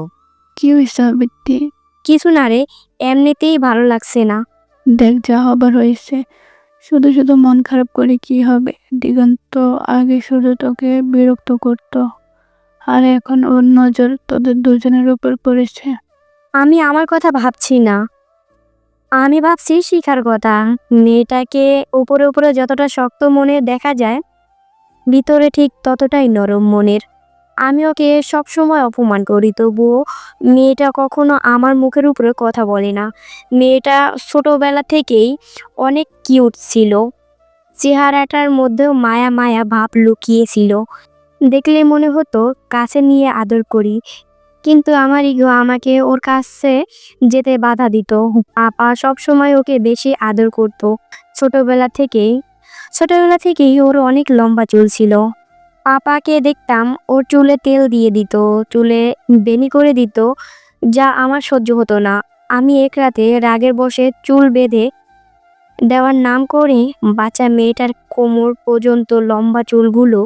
কি হয়েছে আবৃত্তি? কিছু না রে, এমনিতেই ভালো লাগছে না। দেখ, যা হবার হয়েছে, শুধু শুধু মন খারাপ করে কি হবে? দিগন্ত আগে শুধু তোকে বিরক্ত করত, আর এখন ওর নজর তোদের দুজনের উপর পড়েছে। আমি আমার কথা ভাবছি না, আমি ভাবছি শিখার কথা। মেয়েটাকে উপরে উপরে যতটা শক্ত মনে দেখা যায়, ভিতরে ঠিক ততটাই নরম মনের। আমি ওকে সবসময় অপমান করি, তবুও মেয়েটা কখনো আমার মুখের উপরে কথা বলে না। মেয়েটা ছোটবেলা থেকেই অনেক কিউট ছিল, চেহারাটার মধ্যেও মায়া মায়া ভাব লুকিয়েছিল। দেখলে মনে হতো কাছে নিয়ে আদর করি, কিন্তু আমার ইগো আমাকে ওর কাছে যেতে বাধা দিত। আপা সবসময় ওকে বেশি আদর করত। ছোটবেলা থেকেই ছোটবেলা থেকেই ওর অনেক লম্বা চুল ছিল। পাপাকে দেখতাম ওর চুলে তেল দিয়ে দিত, চুলে বেনি করে দিত, যা আমার সহ্য হতো না। আমি এক রাতে রাগের বশে চুল বেঁধে দেওয়ার নাম করে বাচ্চা মেয়েটার কোমর পর্যন্ত লম্বা চুলগুলো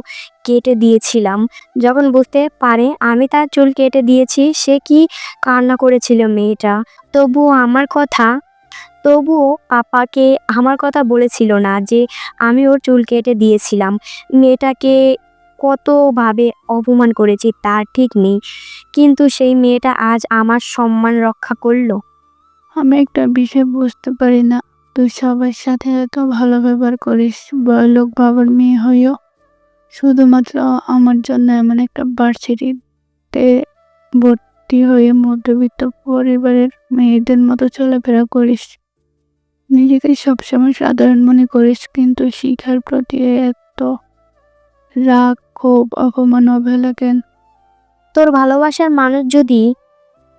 কেটে দিয়েছিলাম। যখন বুঝতে পারে আমি তার চুল কেটে দিয়েছি, সে কি কান্না করেছিল মেয়েটা। তবুও পাপাকে আমার কথা বলেছিল না যে আমি ওর চুল কেটে দিয়েছিলাম। মেয়েটাকে কতভাবে অপমান করেছি তার ঠিক নেই, কিন্তু সেই মেয়েটা আজ আমার সম্মান রক্ষা করলো। আমি একটা বিষয় বুঝতে পারি না, তুই সবার সাথে এত ভালো ব্যবহার করিস, বড়লোক বাবার মেয়ে হয়েও শুধুমাত্র আমার জন্য এমন একটা ভার্সিটিতে ভর্তি হয়ে মধ্যবিত্ত পরিবারের মেয়েদের মতো চলাফেরা করিস। নিজেকে সবসময় সাধারণ মনে করিস, কিন্তু শিখার প্রতি এত রাগ, ক্ষোভ, অপমান, অবহেলা কেন? তোর ভালোবাসার মানুষ যদি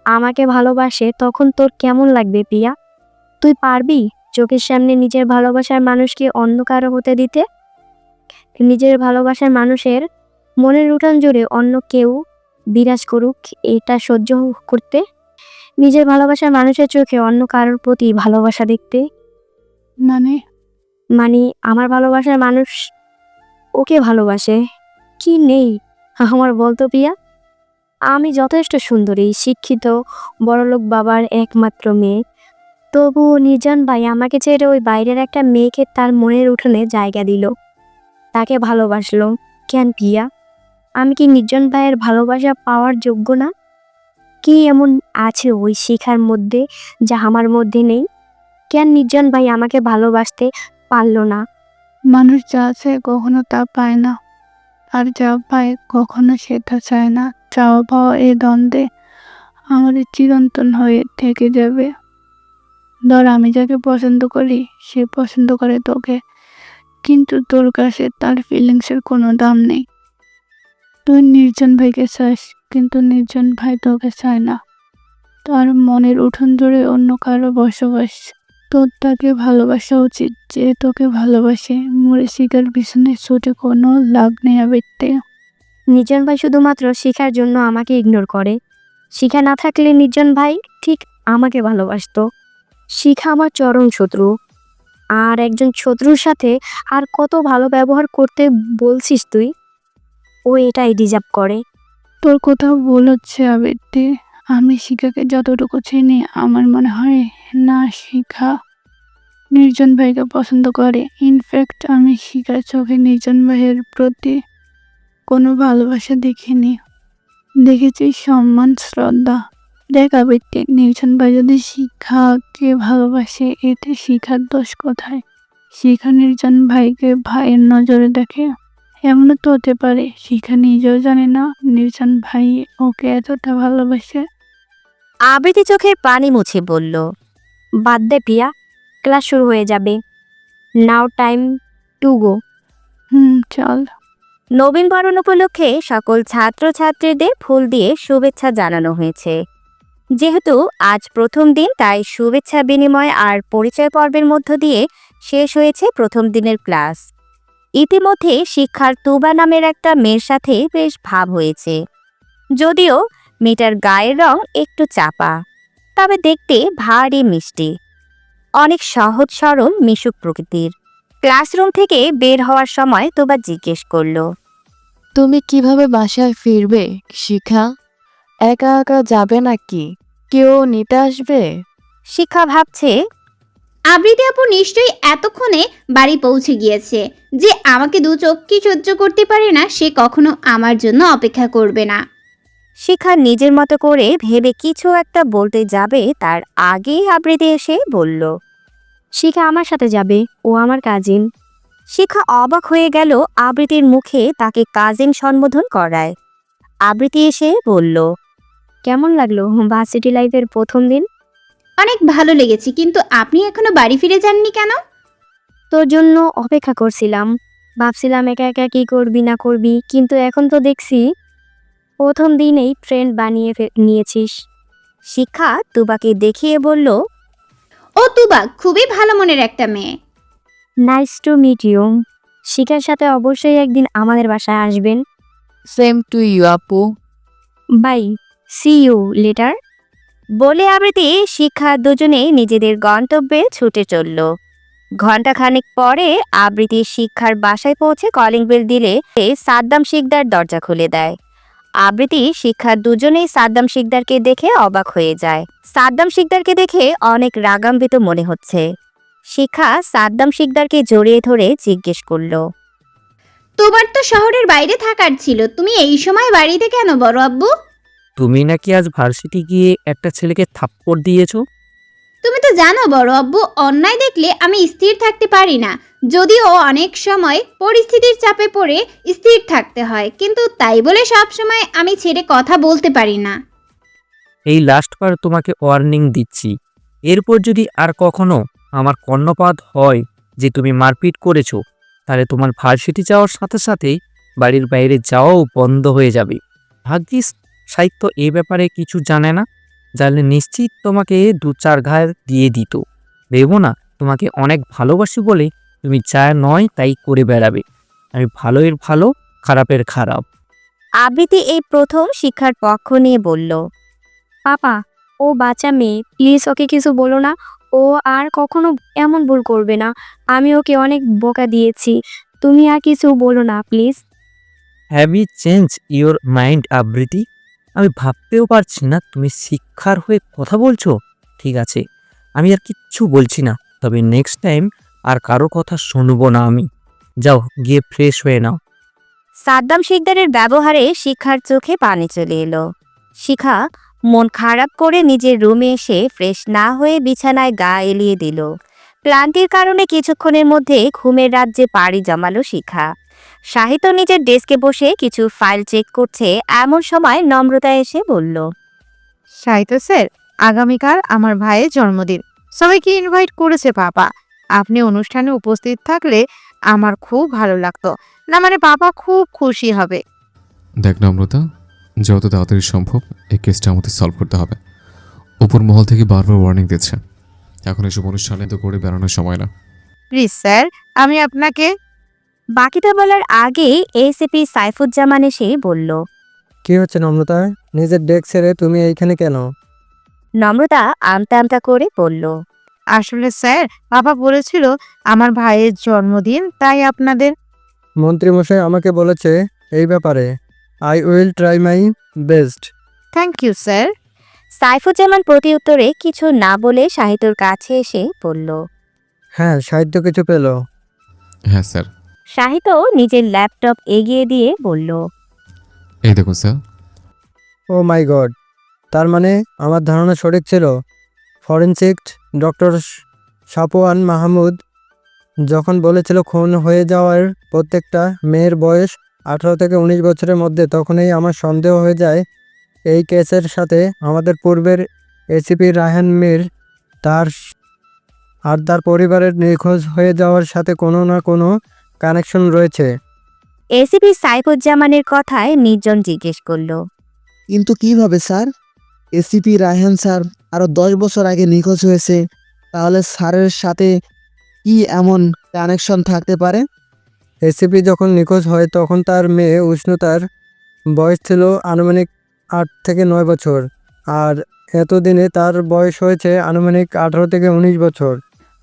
আমাকে ভালোবাসে তখন তোর কেমন লাগবে প্রিয়া? তুই পারবি চোখের সামনে নিজের ভালোবাসার মানুষকে অন্য কারো হতে দিতে? নিজের ভালোবাসার মানুষের মনের উঠান জুড়ে অন্য কেউ বিরাজ করুক, এটা সহ্য করতে? নিজের ভালোবাসার মানুষের চোখে অন্য কারোর প্রতি ভালোবাসা দেখতে? মানে আমার ভালোবাসার মানুষ ওকে ভালোবাসে কি নেই আমার বলতো প্রিয়া? আমি যথেষ্ট সুন্দরী, শিক্ষিত, বড়লোক বাবার একমাত্র মেয়ে, তবুও নির্জন ভাই আমাকে ছেড়ে ওই বাইরের একটা মেয়েকে তার মনের উঠোনে জায়গা দিল, তাকে ভালোবাসলো। কেন প্রিয়া? আমি কি নির্জন ভাইয়ের ভালোবাসা পাওয়ার যোগ্য না? কি এমন আছে ওই শিখার মধ্যে যা আমার মধ্যে নেই? কেন নির্জন ভাই আমাকে ভালোবাসতে পারলো না? মানুষ যা আছে কখনো তা পায় না, আর যা পায় কখনো সেটা চায় না। চাওয়া পাওয়া এই দ্বন্দ্বে আমাদের চিরন্তন হয়ে থেকে যাবে। ধর আমি যাকে পছন্দ করি সে পছন্দ করে তোকে, কিন্তু তোর কাছে তার ফিলিংসের কোনো দাম নেই। তুই নির্জন ভাইকে চাস, কিন্তু নির্জন ভাই তোকে চায় না। তার মনের উঠোন জুড়ে অন্য কারো বসবাস। তোর তাকে ভালোবাসা উচিত যে তোকে ভালোবাসে। মরে শিকার পিছনে ছুটে কোনো লাভ নেই আবেগতে। নির্জন ভাই শুধুমাত্র শিখার জন্য আমাকে ইগনোর করে। শিখা না থাকলে নির্জন ভাই ঠিক আমাকে ভালোবাসতো। শিখা আমার চরম শত্রু, আর একজন শত্রুর সাথে আর কত ভালো ব্যবহার করতে বলছিস তুই? ও এটাই ডিজার্ভ করে। তোর কোথাও ভুল হচ্ছে আবেগতে। আমি শিখাকে যতটুকু চিনি আমার মনে হয় না শিখা নির্জন ভাইকে পছন্দ করে। ইনফ্যাক্ট আমি শিখার চোখে নির্জন ভাইয়ের প্রতি কোনো ভালোবাসা দেখিনি, দেখেছি সম্মান, শ্রদ্ধা। দেখ আবেগতে, নির্জন ভাই যদি শিখাকে ভালোবাসে এতে শিখার দোষ কোথায়? শিখা নির্জন ভাইকে ভাইয়ের নজরে দেখে, এমনও তো হতে পারে শিখা নিজেও জানে না নির্জন ভাই ওকে এতটা ভালোবাসে। আবৃতি চোখের পানি মুছে বলল, বাদ দে প্রিয়া, ক্লাস শুরু হয়ে যাবে। নাও টাইম টু গো। চল। নবীনবরণ উপলক্ষে সকল ছাত্রছাত্রীদের ফুল দিয়ে শুভেচ্ছা জানানো হয়েছে। যেহেতু আজ প্রথম দিন, তাই শুভেচ্ছা বিনিময় আর পরিচয় পর্বের মধ্য দিয়ে শেষ হয়েছে প্রথম দিনের ক্লাস। ইতিমধ্যে শিক্ষার তুবা নামের একটা মেয়ের সাথে বেশ ভাব হয়েছে, যদিও মেয়েটার গায়ের রং একটু চাপা, তবে দেখতে ভারী মিষ্টি, অনেক সহজ সরল মিশুক প্রকৃতির। ক্লাসরুম থেকে বের হওয়ার সময় তুবা জিজ্ঞেস করলো, তুমি কিভাবে বাসায় ফিরবে শিখা? একা একা যাবে নাকি? কেউ নিতে আসবে? শিখা ভাবছে, আবৃতি আপু নিশ্চয়ই এতক্ষণে বাড়ি পৌঁছে গিয়েছে। যে আমাকে দু চোখকে সহ্য করতে পারে না সে কখনো আমার জন্য অপেক্ষা করবে না। শিখা নিজের মতো করে ভেবে কিছু একটা বলতে যাবে, তার আগেই আবৃতি এসে বলল, শিখা আমার সাথে যাবে, ও আমার কাজিন। শিখা অবাক হয়ে গেল আবৃতির মুখে তাকে কাজিন সম্বোধন করায়। আবৃতি এসে বলল, কেমন লাগলো ভার্সিটি লাইফের প্রথম দিন? অনেক ভালো লেগেছে, কিন্তু আপনি এখনো বাড়ি ফিরে যাননি কেন? তোর জন্য অপেক্ষা করছিলাম। ভাবছিলাম একা একা কি করবি না করবি, কিন্তু এখন তো দেখছি প্রথম দিনেই ফ্রেন্ড বানিয়ে নিয়েছিস। শিখা তুবাকে দেখিয়ে বলল, ও তুবা খুবই ভালো মনের একটা মেয়ে। Nice to meet you. শিখার সাথে অবশ্যই একদিন আমাদের বাসায় আসবেন। সেম টু ইউ আপু। Bye, see you later. বলে আবৃতি শিখা দুজনেই নিজেদের গন্তব্যে ছুটে চলল। ঘণ্টাখানেক পরে আবৃতি শিক্ষার বাসায় পৌঁছে কলিং বেল দিলে সাদ্দাম শিকদার দরজা খুলে দেয়। আবৃতি শিক্ষার দুজনেই সাদ্দাম শিকদারকে দেখে অবাক হয়ে যায়। সাদ্দাম শিকদারকে দেখে অনেক রাগান্বিত মনে হচ্ছে। শিখা সাদ্দাম শিকদারকে জড়িয়ে ধরে জিজ্ঞেস করল, তোমার তো শহরের বাইরে থাকার ছিল, তুমি এই সময় বাড়িতে কেন বড় আব্বু? তুমি নাকি আজ ভার্সিটি গিয়ে একটা ছেলেকে থাপ্পড় দিয়েছো? তুমি তো জানো বড় আব্বু, অন্যায় দেখলে আমি স্থির থাকতে পারি না। যদিও অনেক সময় পরিস্থিতির চাপে পড়ে স্থির থাকতে হয়, কিন্তু তাই বলে সব সময় আমি ছেড়ে কথা বলতে পারি না। এই লাস্টবার তোমাকে ওয়ার্নিং দিচ্ছি, এরপর যদি আর কখনো আমার কর্ণপাত হয় যে তুমি মারপিট করেছো, তাহলে তোমার ভার্সিটি যাওয়ার সাথে সাথেই বাড়ির বাইরে যাওয়াও বন্ধ হয়ে যাবে। ভাগ্যিস সাহিত্য এ ব্যাপারে কিছু জানে না, জানলে নিশ্চিত তোমাকে 2-4 ঘায়ে দিয়ে দিত। ভেবো না তোমাকে অনেক ভালোবাসি বলে তুমি যা নয় তাই করে বেড়াবে। আমি ভালোর ভালো, খারাপের খারাপ। আবৃতি এই প্রথম শিক্ষার পক্ষ নিয়ে বলল, পাপা, ও বাচ্চা মেয়ে, প্লিজ ওকে কিছু বলো না। ও আর কখনো এমন ভুল করবে না। আমি ওকে অনেক বোকা দিয়েছি। তুমি আর কিছু বলো না please. Have you change your mind Abriti? আমি ভাবতেও পারছি না তুমি শিক্ষার হয়ে কথা বলছো। ঠিক আছে, আমি আর কিচ্ছু বলছি না, তবে নেক্সট টাইম আর কারো কথা শুনবো না আমি। যাও গিয়ে ফ্রেশ হয়ে নাও। সাদ্দাম শিকদারের ব্যবহারে শিখার চোখে পানি চলে এলো। শিখা মন খারাপ করে নিজের রুমে এসে ফ্রেশ না হয়ে বিছানায় গা এলিয়ে দিল। ক্লান্তির কারণে কিছুক্ষণের মধ্যে ঘুমের রাজ্যে পাড়ি জমালো শিখা। সাহিত্য নিজের ডেস্কে বসে কিছু ফাইল চেক করছে, এমন সময় নম্রতা এসে বলল, সাহিত্য স্যার, আগামীকাল আমার ভাইয়ের জন্মদিন, সবাইকে ইনভাইট করেছে পাপা। আপনি অনুষ্ঠানে উপস্থিত থাকলে আমার খুব ভালো লাগতো। না মানে পাপা খুব খুশি হবে। দেখ নম্রতা, যত তাড়াতাড়ি সম্ভব এই কেসটা আমাদের সলভ করতে হবে। উপর মহল থেকে বারবার ওয়ার্নিং দিচ্ছে, এখন এসব অনুষ্ঠানে তো করে বেড়ানোর সময় না। প্লিজ স্যার, আমি আপনাকে। বাকিটা বলার আগে এসিপি সাইফুজ্জামান এসে বলল, কি হচ্ছে নম্রতা? নিজের ডেস্ক ছেড়ে তুমি এইখানে কেন? নম্রতা আমতা আমতা করে বলল, আসলে স্যার, পাপা বলেছিল আমার ভাইয়ের জন্মদিন, তাই আপনাদের। মন্ত্রীমশাই আমাকে বলেছে এই ব্যাপারে। I will try my best. Thank you sir. Saifuzzaman প্রতি উত্তরে কিছু না বলে সাহিত্যর কাছে এসে বলল, হ্যাঁ, সাহিত্য কিছু পেল? হ্যাঁ স্যার। সাহিত্য নিজের ল্যাপটপ এগিয়ে দিয়ে বলল, এই দেখুন স্যার। ও মাই গড, তার মানে আমার ধারণা সঠিক ছিল। ফরেনসিক ডক্টর সাপওয়ান মাহমুদ যখন বলেছিল খুন হয়ে যাওয়ার প্রত্যেকটা মেয়ের বয়স 18 থেকে 19 বছরের মধ্যে, তখনই আমার সন্দেহ হয়ে যায় এই কেসের সাথে আমাদের পূর্বের এসিপি রায়হান মীর তার পরিবারের নিখোঁজ হয়ে যাওয়ার সাথে কোনো না কোনো কানেকশন রয়েছে। এসিপি সাইফুজ্জামানের কথায় নির্জন জিজ্ঞেস করল, কিন্তু কিভাবে স্যার? এসিপি রায়হান স্যার আরো 10 বছর আগে নিখোঁজ হয়েছে, তাহলে স্যারের সাথে কি এমন কানেকশন থাকতে পারে? এসিপি যখন নিখোঁজ হয় তখন তার মেয়ে উষ্ণতার বয়স ছিল আনুমানিক 8 থেকে 9 বছর, আর এতদিনে তার বয়স হয়েছে আনুমানিক 18 থেকে 19 বছর।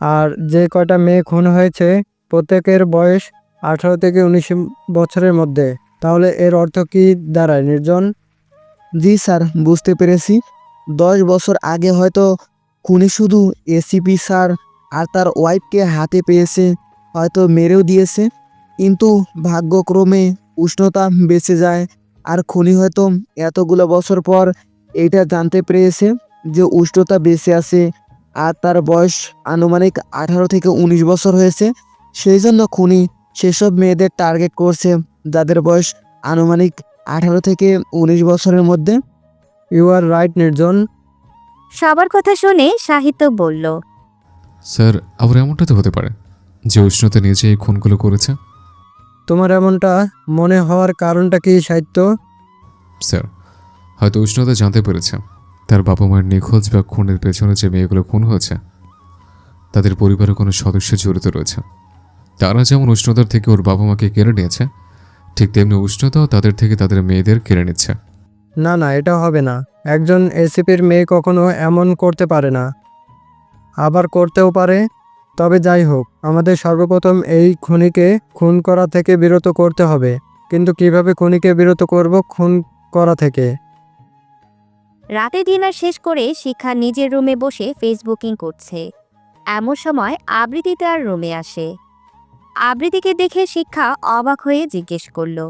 আর যে কয়টা মেয়ে খুন হয়েছে প্রত্যেকের বয়স 18 থেকে 19 বছরের মধ্যে। তাহলে এর অর্থ কি দাঁড়ায় নির্জন? জি স্যার, বুঝতে পেরেছি। 10 বছর আগে হয়তো খুনি শুধু এসিপি স্যার আর তার ওয়াইফকে হাতে পেয়েছে, হয়তো মেরেও দিয়েছে, কিন্তু ভাগ্যক্রমে উষ্ণতা বেঁচে যায়। আর খুনি হয়তো এতগুলো বছর পর এইটা জানতে পেরেছে যে উষ্ণতা বেঁচে আছে আর তার বয়স আনুমানিক 18 থেকে 19 বছর হয়েছে। সেই জন্য খুনি সেসব মেয়েদের টার্গেট করছে যাদের বয়স আনুমানিক 18 থেকে 19 বছরের মধ্যে। ইউ আর রাইট নির্জন। সবার কথা শুনে সাহিত্য বলল, স্যার আবার এমনটা তো হতে পারে যে উষ্ণতা নিজে এই খুনগুলো করেছে। তোমার এমনটা মনে হওয়ার কারণটা কি সাহিত্য? স্যার হয়তো উষ্ণতা জানতে পেরেছে তার বাবা মায়ের নিখোঁজ বা খুনের পেছনে যে মেয়েগুলো খুন হয়েছে তাদের পরিবারের কোনো সদস্য জড়িত রয়েছে। তারা যেমন উষ্ণতার থেকে ওর বাবা মাকে কেড়ে নিয়েছে, ঠিক তেমনি উষ্ণতাও তাদের থেকে তাদের মেয়েদের কেড়ে নিচ্ছে। না না, এটা হবে না। একজন এসিপির মেয়ে কখনো এমন করতে পারে না, আবার করতেও পারে। তবে যাই হোক, আমাদের সর্বপ্রথম এই খুনিকে খুন করা থেকে বিরত করতে হবে। কিন্তু কিভাবে খুনিকে বিরত করব খুন করা থেকে? রাতে ডিনার শেষ করে শিখা নিজের রুমে বসে ফেসবুকিং করছে। এমন সময় আবৃতি তার রুমে আসে। আবৃতিকে দেখে শিক্ষা অবাক হয়ে জিজ্ঞেস করলো,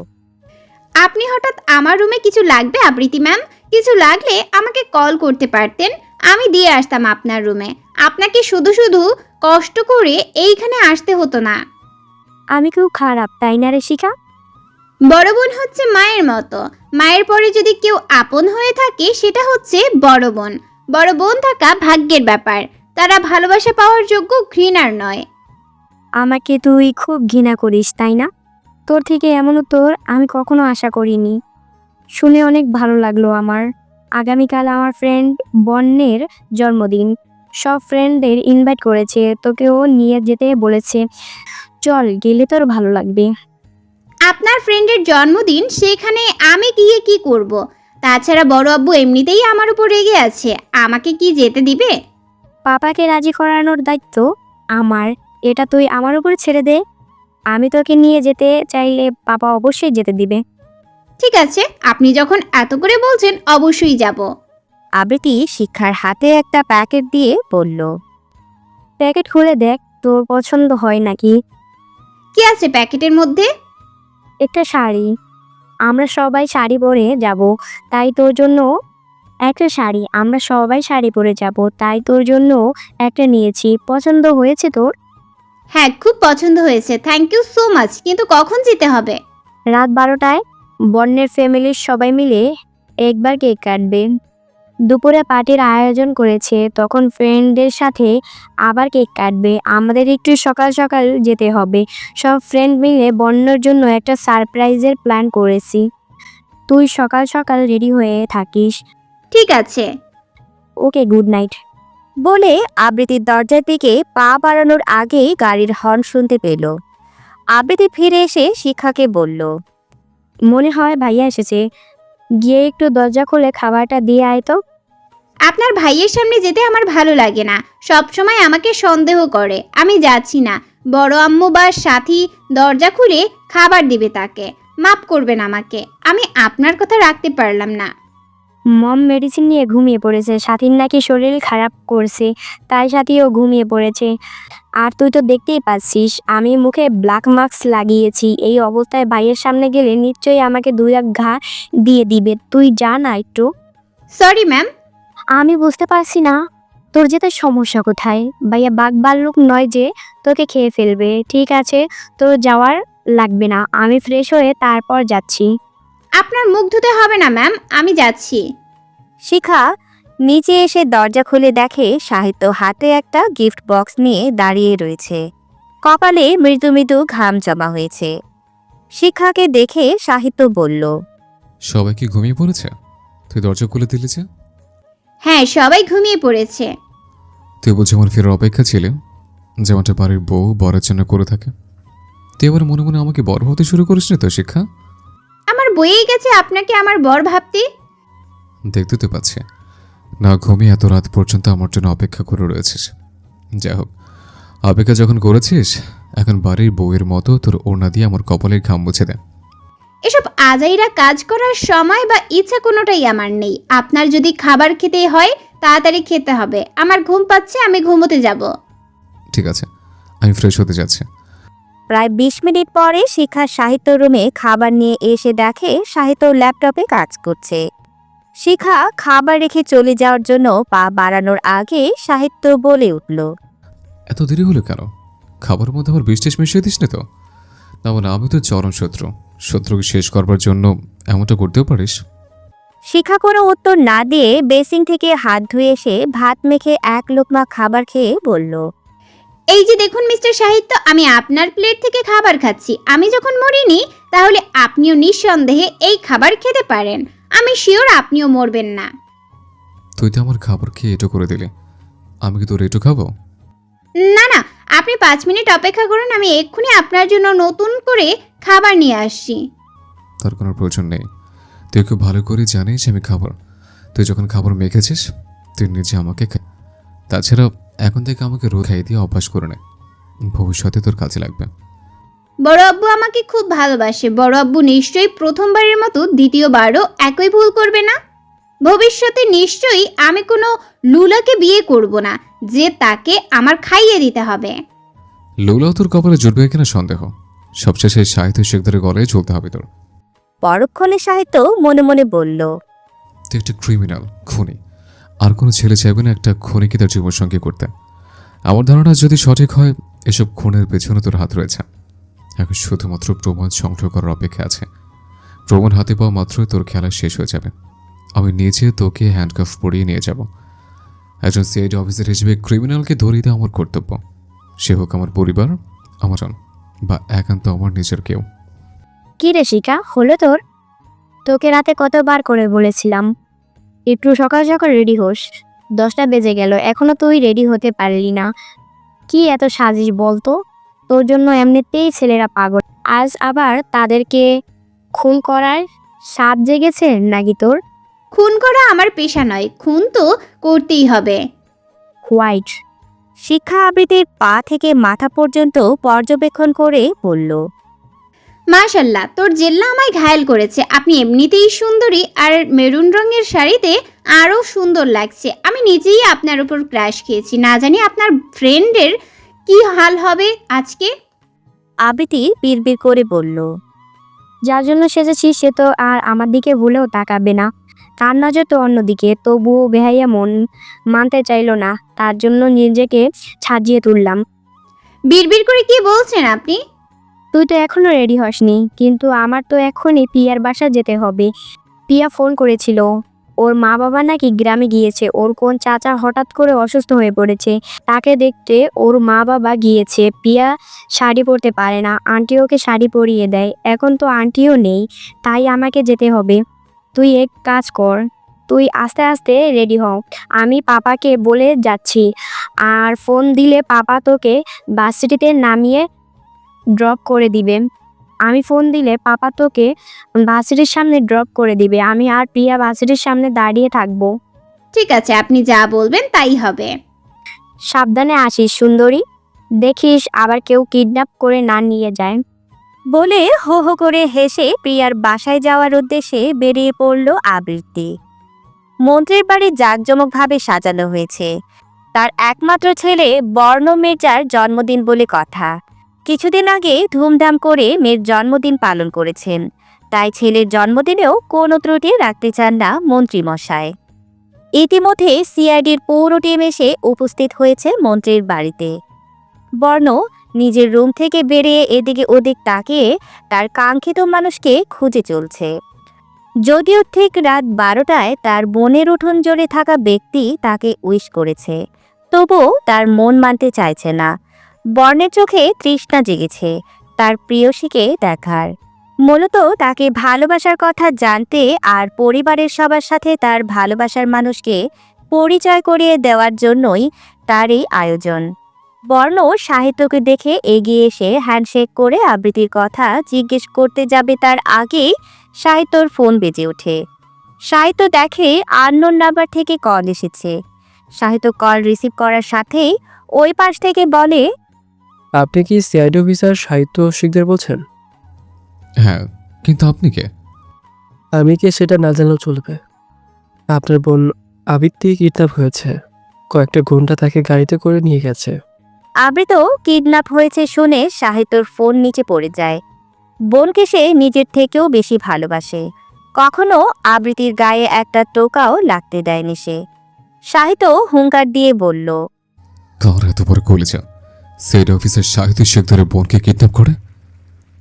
আপনি হঠাৎ আমার রুমে কিছু লাগবে আবৃতি ম্যাম? কিছু লাগলে আমাকে কল করতে পারতেন, আমি দিয়ে আসতাম আপনার রুমে। আপনাকে শুধু শুধু কষ্ট করে এইখানে আসতে হতো না। আমি খুব খারাপ তাই না রে শিখা? বড় বোন হচ্ছে মায়ের মতো। মায়ের পরে যদি কেউ আপন হয়ে থাকে সেটা হচ্ছে বড় বোন। বড় বোন থাকা ভাগ্যের ব্যাপার। তারা ভালোবাসা পাওয়ার যোগ্য, ঘৃণার নয়। আমাকে তুই খুব ঘৃণা করিস তাই না? তোর থেকে এমন উত্তর আমি কখনো আশা করিনি। শুনে অনেক ভালো লাগলো আমার। আগামীকাল আমার ফ্রেন্ড বন্যের জন্মদিন। সব ফ্রেন্ডদের ইনভাইট করেছে, তোকেও নিয়ে যেতে বলেছে। চল, গেলে তোর ভালো লাগবে। আপনার ফ্রেন্ডের জন্মদিন, সেখানে আমি গিয়ে কি করব? তাছাড়া বড় আব্বু এমনিতেই আমার উপর রেগে আছে, আমাকে কি যেতে দিবে? পাপাকে রাজি করানোর দায়িত্ব আমার। এটা তুই আমার উপর ছেড়ে দে। আমি তোকে নিয়ে যেতে চাইলে পাপা অবশ্যই যেতে দিবে। ঠিক আছে, আপনি যখন এত করে বলছেন অবশ্যই যাব। আবৃতি শিক্ষার হাতে একটা প্যাকেট দিয়ে বলল, প্যাকেট খুলে দেখ, তোর পছন্দ হয় নাকি। কি আছে প্যাকেটের মধ্যে? একটা শাড়ি। আমরা সবাই শাড়ি পরে যাব, তাই তোর জন্য একটা শাড়ি। আমরা সবাই শাড়ি পরে যাব, তাই তোর জন্য একটা নিয়েছি। পছন্দ হয়েছে তোর? হ্যাঁ, খুব পছন্দ হয়েছে, থ্যাংক ইউ সো মাচ। কিন্তু কখন যেতে হবে? রাত 12টায় বন্যের ফ্যামিলির সবাই মিলে একবার কেক কাটবে। দুপুরে পার্টির আয়োজন করেছে, তখন ফ্রেন্ডদের সাথে আবার কেক কাটবে। আমাদের একটু সকাল সকাল যেতে হবে। সব ফ্রেন্ড মিলে বন্যর জন্য একটা সারপ্রাইজের প্ল্যান করেছি। তুই সকাল সকাল রেডি হয়ে থাকিস। ঠিক আছে। ওকে, গুড নাইট। বলে আবৃতির দরজার দিকে পা বাড়ানোর আগেই গাড়ির হর্ন শুনতে পেল। আবৃতি ফিরে এসে শিখাকে বলল, মনে হয় ভাইয়া এসেছে, গিয়ে একটু দরজা খুলে খাবারটা দিয়ে আয় তো। আপনার ভাইয়ের সামনে যেতে আমার ভালো লাগে না, সব সময় আমাকে সন্দেহ করে। আমি যাচ্ছি না। বড় আম্মু বা সাথী দরজা খুলে খাবার দিবে তাকে। মাফ করবেন আমাকে, আমি আপনার কথা রাখতে পারলাম না। মম মেডিসিন নিয়ে ঘুমিয়ে পড়েছে। সাথীর নাকি শরীর খারাপ করছে, তাই সাথীও ঘুমিয়ে পড়েছে। আর তুই তো দেখতেই পাচ্ছিস আমি মুখে ব্ল্যাক মাস্ক লাগিয়েছি। এই অবস্থায় ভাইয়ের সামনে গেলে নিশ্চয়ই আমাকে 2 ঘা দিয়ে দিবে। তুই যা না একটু। Sorry ma'am. আমি বুঝতে পারছি না তোর যেতে সমস্যা কোথায়। ভাইয়া বাঘ ভাল্লুক নয় যে তোকে খেয়ে ফেলবে। ঠিক আছে, তোর যাওয়ার লাগবে না, আমি ফ্রেশ হয়ে তারপর যাচ্ছি। আপনার মুখ ধুতে হবে না ম্যাম, আমি যাচ্ছি। শিখা নিচে এসে দরজা খুলে দেখে সাহিত্য হাতে একটা গিফট বক্স নিয়ে দাঁড়িয়ে রয়েছে। কপালে মৃদু মৃদু ঘাম জমা হয়েছে। শিখাকে দেখে সাহিত্য বলল, সবাই কি ঘুমিয়ে পড়েছে? তুই দরজা খুলে দিলি যে? হ্যাঁ, সবাই ঘুমিয়ে পড়েছে। তুই বুঝি আমার ফেরার অপেক্ষা ছিলে, যেমনটা বাড়ির বউ বরের জন্য করে থাকে। তুই এবার মনে মনে আমাকে বর ভাবতে শুরু করিস নি তো শিক্ষা? আমার বইয়ে গেছে আপনাকে আমার বর ভাবতে। দেখতে তো পাচ্ছি না ঘুমিয়ে এত রাত পর্যন্ত আমার জন্য অপেক্ষা করে রয়েছিস। যাই হোক, অপেক্ষা যখন করেছিস, এখন বাড়ির বউয়ের মতো তোর ওড়না দিয়ে আমার কপালের ঘাম মুছে দে। এসব আজাইরা কাজ করার সময় বা ইচ্ছা কোনোটাই আমার নেই। আপনার যদি খাবার খেতে হয় তাড়াতাড়ি খেতে হবে। আমার ঘুম পাচ্ছে, আমি ঘুমোতে যাব। ঠিক আছে, আমি ফ্রেশ হতে যাচ্ছি। প্রায় 20 মিনিট পরে শিখা সাহিত্য রুমে খাবার নিয়ে এসে দেখে সাহিত্য ল্যাপটপে কাজ করছে। শিখা খাবার রেখে চলে যাওয়ার জন্য পা বাড়ানোর আগে সাহিত্য বলে উঠল, এত দেরি হলো কেন? খাবারের মধ্যে আবার বিষ টিষ মিশিয়ে দিস না তো? না মানে আমি তো চরম শত্রু। শত্রুকে শেষ করবার জন্য এমনটা করতেও পারিস? শিখা কোনো উত্তর না দিয়ে বেসিন থেকে হাত ধুয়ে এসে ভাত মেখে এক লোকমা খাবার খেয়ে বলল, এই যে দেখুন মিস্টার সাহিত্য, আমি আপনার প্লেট থেকে খাবার খাচ্ছি। আমি যখন মরিনি, তাহলে আপনিও নিঃসন্দেহে এই খাবার খেতে পারেন। আমি শিওর আপনিও মরবেন না। তুই তো আমার খাবার খেয়ে এটো করে দিলি, আমি কি তোর এটো খাবো? না না, আপনি 5 মিনিট অপেক্ষা করুন, আমি এক্ষুনি আপনার জন্য নতুন করে খাবার নিয়ে আসছি। তার কোনো প্রয়োজন নেই। তুই খুব ভালো করে জানিস আমি খাবার। তুই যখন খাবার মেখেছিস তুই নিজে আমাকে তাছাড়া এখন থেকে আমাকে রোজ খাইয়ে দিয়ে অভ্যাস করে নে, ভবিষ্যতে তোর কাজে লাগবে। বড় আব্বু আমাকে খুব ভালোবাসে। বড় আব্বু নিশ্চয়ই প্রথমবারের মতো দ্বিতীয়বারও একই ভুল করবে না। ভবিষ্যতে নিশ্চয়ই আমি কোনো লুলাকে বিয়ে করব না যে তাকে আমার খাইয়ে দিতে হবে। লোলাও তোর কপালে জুটবে কিনা সন্দেহ। সবশেষে সাহিত্য শেখদারের গলায় চলতে হবে তোর। পরক্ষণে সাহিত্য মনে মনে বলল, তুই একটা ক্রিমিনাল, খুনি। আর কোনো ছেলে চাইবে না একটা খুনিকে তার জীবনসঙ্গী করতে। আমার ধারণা যদি সঠিক হয় এসব খুনের পেছনে তোর হাত রয়েছে। এখন শুধুমাত্র প্রমাণ সংগ্রহ করার অপেক্ষা আছে। প্রমাণ হাতে পাওয়া মাত্রই তোর খেলা শেষ হয়ে যাবে। আমি নিজে তোকে হ্যান্ডকাফ পরিয়ে নিয়ে যাব। একজন সিআইডি অফিসার হিসেবে ক্রিমিনালকে ধরিয়ে দেওয়া আমার কর্তব্য। সে হোক আমার পরিবার, আমার বা একান্ত আমার নিজের কেউ। কি রে শিখা, হলো তোর? তোকে রাতে কতবার করে বলেছিলাম একটু সকাল সকাল রেডি হোস। 10টা বেজে গেল, এখনো তুই রেডি হতে পারলি না। কি এত সাজিস বলতো? তোর জন্য এমনিতেই ছেলেরা পাগল, আজ আবার তাদেরকে খুন করার স্বাদ জেগেছে নাকি তোর? খুন করা আমার পেশা নয়, খুন তো করতেই হবে। হোয়াইট। শিক্ষা আবৃত্তির পা থেকে মাথা পর্যন্ত পর্যবেক্ষণ করে বলল, মাশাল্লাহ, তোর জেল্লা আমায় ঘায়েল করেছে। আপনি এমনিতেই সুন্দরী, আর মেরুন রঙের শাড়িতে আরও সুন্দর লাগছে। আমি নিজেই আপনার উপর ক্রাশ খেয়েছি। না জানি আপনার ফ্রেন্ডের কি হাল হবে আজকে। আবৃত্তি বিড়বিড় করে বলল, যার জন্য সেজেছি সে তো আর আমার দিকে ভুলেও তাকাবে না। তার নজর তো অন্যদিকে, তবুও বেহাইয়া মন মানতে চাইলো না, তার জন্য নিজেকে সাজিয়ে তুললাম। বিড়বিড় করে কি বলছেন আপনি? তুই তো এখনো রেডি হসনি, কিন্তু আমার তো এখনই পিয়ার বাসা যেতে হবে। পিয়া ফোন করেছিল, ওর মা বাবা নাকি গ্রামে গিয়েছে। ওর কোন চাচা হঠাৎ করে অসুস্থ হয়ে পড়েছে, তাকে দেখতে ওর মা বাবা গিয়েছে। পিয়া শাড়ি পরতে পারে না, আন্টি ওকে শাড়ি পরিয়ে দেয়। এখন তো আন্টিও নেই, তাই আমাকে যেতে হবে। তুই এক কাজ কর, তুই আস্তে আস্তে রেডি হ, আমি পাপাকে বলে যাচ্ছি। আর ফোন দিলে পাপা তোকে বাসটিতে নামিয়ে ড্রপ করে দিবে। আমি ফোন দিলে পাপা তোকে বাসের সামনে ড্রপ করে দিবে। আমি আর প্রিয়া বাসের সামনে দাঁড়িয়ে থাকবো। ঠিক আছে, আপনি যা বলবেন তাই হবে। সাবধানে আসিস সুন্দরী, দেখিস আবার কেউ কিডন্যাপ করে না নিয়ে যায়। বলে হো হো করে হেসে প্রিয়ার বাসায় যাওয়ার উদ্দেশ্যে বেরিয়ে পড়ল আবৃত্তি। মন্ত্রীর বাড়ি জাঁকজমকভাবে সাজানো হয়েছে। তার একমাত্র ছেলে বর্ণ মির্জার জন্মদিন বলে কথা। কিছুদিন আগে ধুমধাম করে মেয়ের জন্মদিন পালন করেছেন, তাই ছেলের জন্মদিনেও কোনো ত্রুটি রাখতে চান না মন্ত্রীমশাই। ইতিমধ্যে সিআইডির পুরো টিম এসে উপস্থিত হয়েছে মন্ত্রীর বাড়িতে। বর্ণ নিজের রুম থেকে বেরিয়ে এদিকে ওদিক তাকিয়ে তার কাঙ্ক্ষিত মানুষকে খুঁজে চলছে। যদিও ঠিক রাত 12টায় তার বোনের উঠোন জোরে থাকা ব্যক্তি তাকে উইশ করেছে, তবুও তার মন মানতে চাইছে না। বর্ণের চোখে তৃষ্ণা জেগেছে তার প্রিয়সীকে দেখার। মূলত তাকে ভালোবাসার কথা জানতে আর পরিবারের সবার সাথে তার ভালোবাসার মানুষকে পরিচয় করিয়ে দেওয়ার জন্যই তার এই আয়োজন। বর্ণ সাহিত্যকে দেখে এগিয়ে এসে হ্যান্ডশেক করে আবৃত্তির কথা জিজ্ঞেস করতে যাবে, তার আগেই সাহিত্যর ফোন বেজে ওঠে। সাহিত্য দেখে আননোন নাম্বার থেকে কল এসেছে। সাহিত্য কল রিসিভ করার সাথেই ওই পাশ থেকে বলে, আপনি কি সিআইডি অফিসার সাহিত্য শিকদার বলছেন? হ্যাঁ, কিন্তু আপনি কে? আমি কে সেটা না জানলেও চলবে। আপনার বোন আবৃত্তি কিডন্যাপ হয়েছে, কয়েকটা গুন্ডা তাকে গাড়িতে করে নিয়ে গেছে। আবৃত কিডন্যাপ হয়েছে শুনে সাহিত্যর ফোন নিচে পড়ে যায়। বোনকে সে নিজের থেকেও বেশি ভালোবাসে, কখনো আবৃত্তির গায়ে একটা টোকাও লাগতে দেয়নি সে। সাহিত্য হুঙ্কার দিয়ে বলল, কার এত বড় কলেজা, সেট অফিসের সাহিত্য শেখদারের বোনকে কিডন্যাপ করে?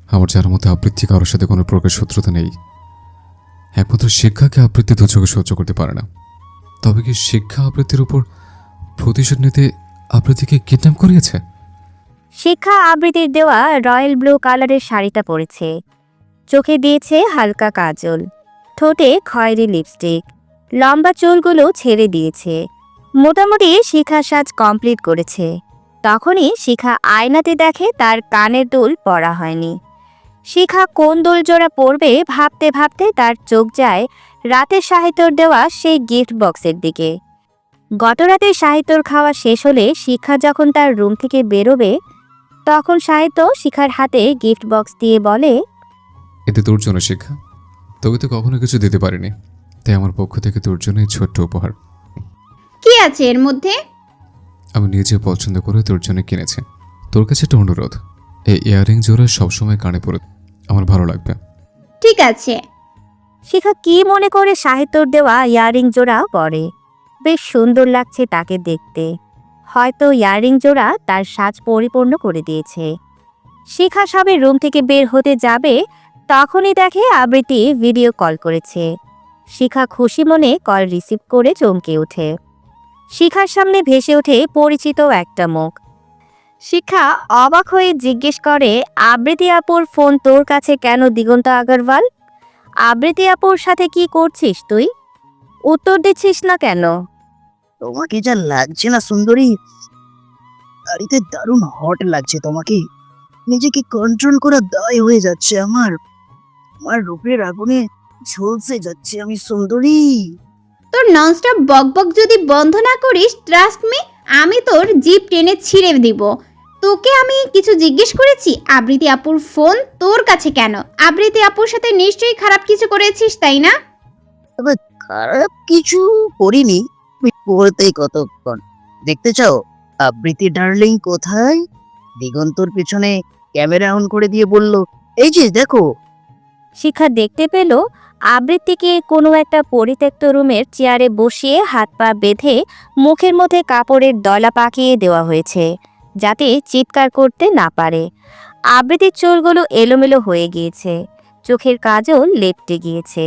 আমার জানার মতো আবৃত্তি কারোর সাথে কোনো প্রকার শত্রুতা নেই। একমাত্র শিক্ষাকে আবৃত্তি দু চোখে সহ্য করতে পারে না। তবে কি শিক্ষা আবৃত্তির উপর প্রতিশোধ নিতে আবৃত্তিকে কিডন্যাপ করিয়েছে? শিক্ষা আবৃত্তির দেওয়া রয়্যাল ব্লু কালারের শাড়িটা পরেছে, চোখে দিয়েছে হালকা কাজল, ঠোঁটে খয়েরি লিপস্টিক, লম্বা চুলগুলো ছেড়ে দিয়েছে। মোটামুটি শিখা সাজ কমপ্লিট করেছে। তখনই শিখা আয়নাতে দেখে তার কানের দুল পরা হয়নি। শিখা কোন দুল জোড়া পরবে ভাবতে ভাবতে তার চোখ যায় রাতের সাহিত্যর দেওয়া সেই গিফট বক্সের দিকে। গতরাতে সাহিত্যর খাওয়া শেষ হলে শিখা যখন তার রুম থেকে বেরোবে, তখন সাহিত্য শিখার হাতে গিফট বক্স দিয়ে বলে, এতে তোর জন্য শিক্ষা, তোকে তো কখনো কিছু দিতে পারিনি, তাই আমার পক্ষ থেকে তোর জন্য এই ছোট্ট উপহার। কি আছে এর মধ্যে? আমি নিজে পছন্দ করে তোর জন্য কিনেছি। তোর কাছে একটা অনুরোধ, এই ইয়াররিং জোড়া সবসময় কানে পরে আমার ভালো লাগবে। ঠিক আছে। শিখা কি মনে করে সাহিত্যর দেওয়া ইয়াররিং জোড়া পরে। বেশ সুন্দর লাগছে তাকে দেখতে। হয়তো ইয়াররিং জোড়া তার সাজ পরিপূর্ণ করে দিয়েছে। শিখা সবে রুম থেকে বের হতে যাবে, তখনই দেখে আবৃত্তি ভিডিও কল করেছে। শিখা খুশি মনে কল রিসিভ করে চমকে ওঠে। শিখার সামনে ভেসে ওঠে পরিচিত একটা মুখ। শিখা অবাক হয়ে জিজ্ঞেস করে, আবৃত্তি আপুর ফোন তোর কাছে কেন দিগন্ত আগরওয়াল? আবৃত্তি আপুর সাথে কি করছিস তুই? উত্তর দিচ্ছিস না কেন? তোমাকে যা লাগছে না সুন্দরী, বাড়িতে দারুণ হট লাগছে তোমাকে। নিজেকে কন্ট্রোল করা দায় হয়ে যাচ্ছে আমার। আমার রূপের আগুনে ঝলসে যাচ্ছে আমি সুন্দরী। তোর ননস্টপ বকবক যদি বন্ধ না করিস, ট্রাস্ট মি, আমি তোর জিপ টেনে ছিঁড়ে দিব। তোকে আমি কিছু জিজ্ঞেস করেছি? আবৃত্তি আপুর ফোন তোর কাছে কেন? আবৃত্তি আপুর সাথে নিশ্চয়ই খারাপ কিছু করেছিস, তাই না? তবে খারাপ কিছু করিনি, তুমি বলতেই কতক্ষণ। দেখতে চাও আবৃত্তি ডার্লিং কোথায়? দিগন্তর পেছনে ক্যামেরা অন করে দিয়ে বলল, এই যে দেখো। শিখা দেখতে পেল আবৃত্তিকে কোনো একটা পরিত্যক্ত রুমের চেয়ারে বসিয়ে হাত পা বেঁধে মুখের মধ্যে কাপড়ের দলা পাকিয়ে দেওয়া হয়েছে, যাতে চিৎকার করতে না পারে। আবৃত্তির চুলগুলো এলোমেলো হয়ে গিয়েছে, চোখের কাজল লেপটে গিয়েছে।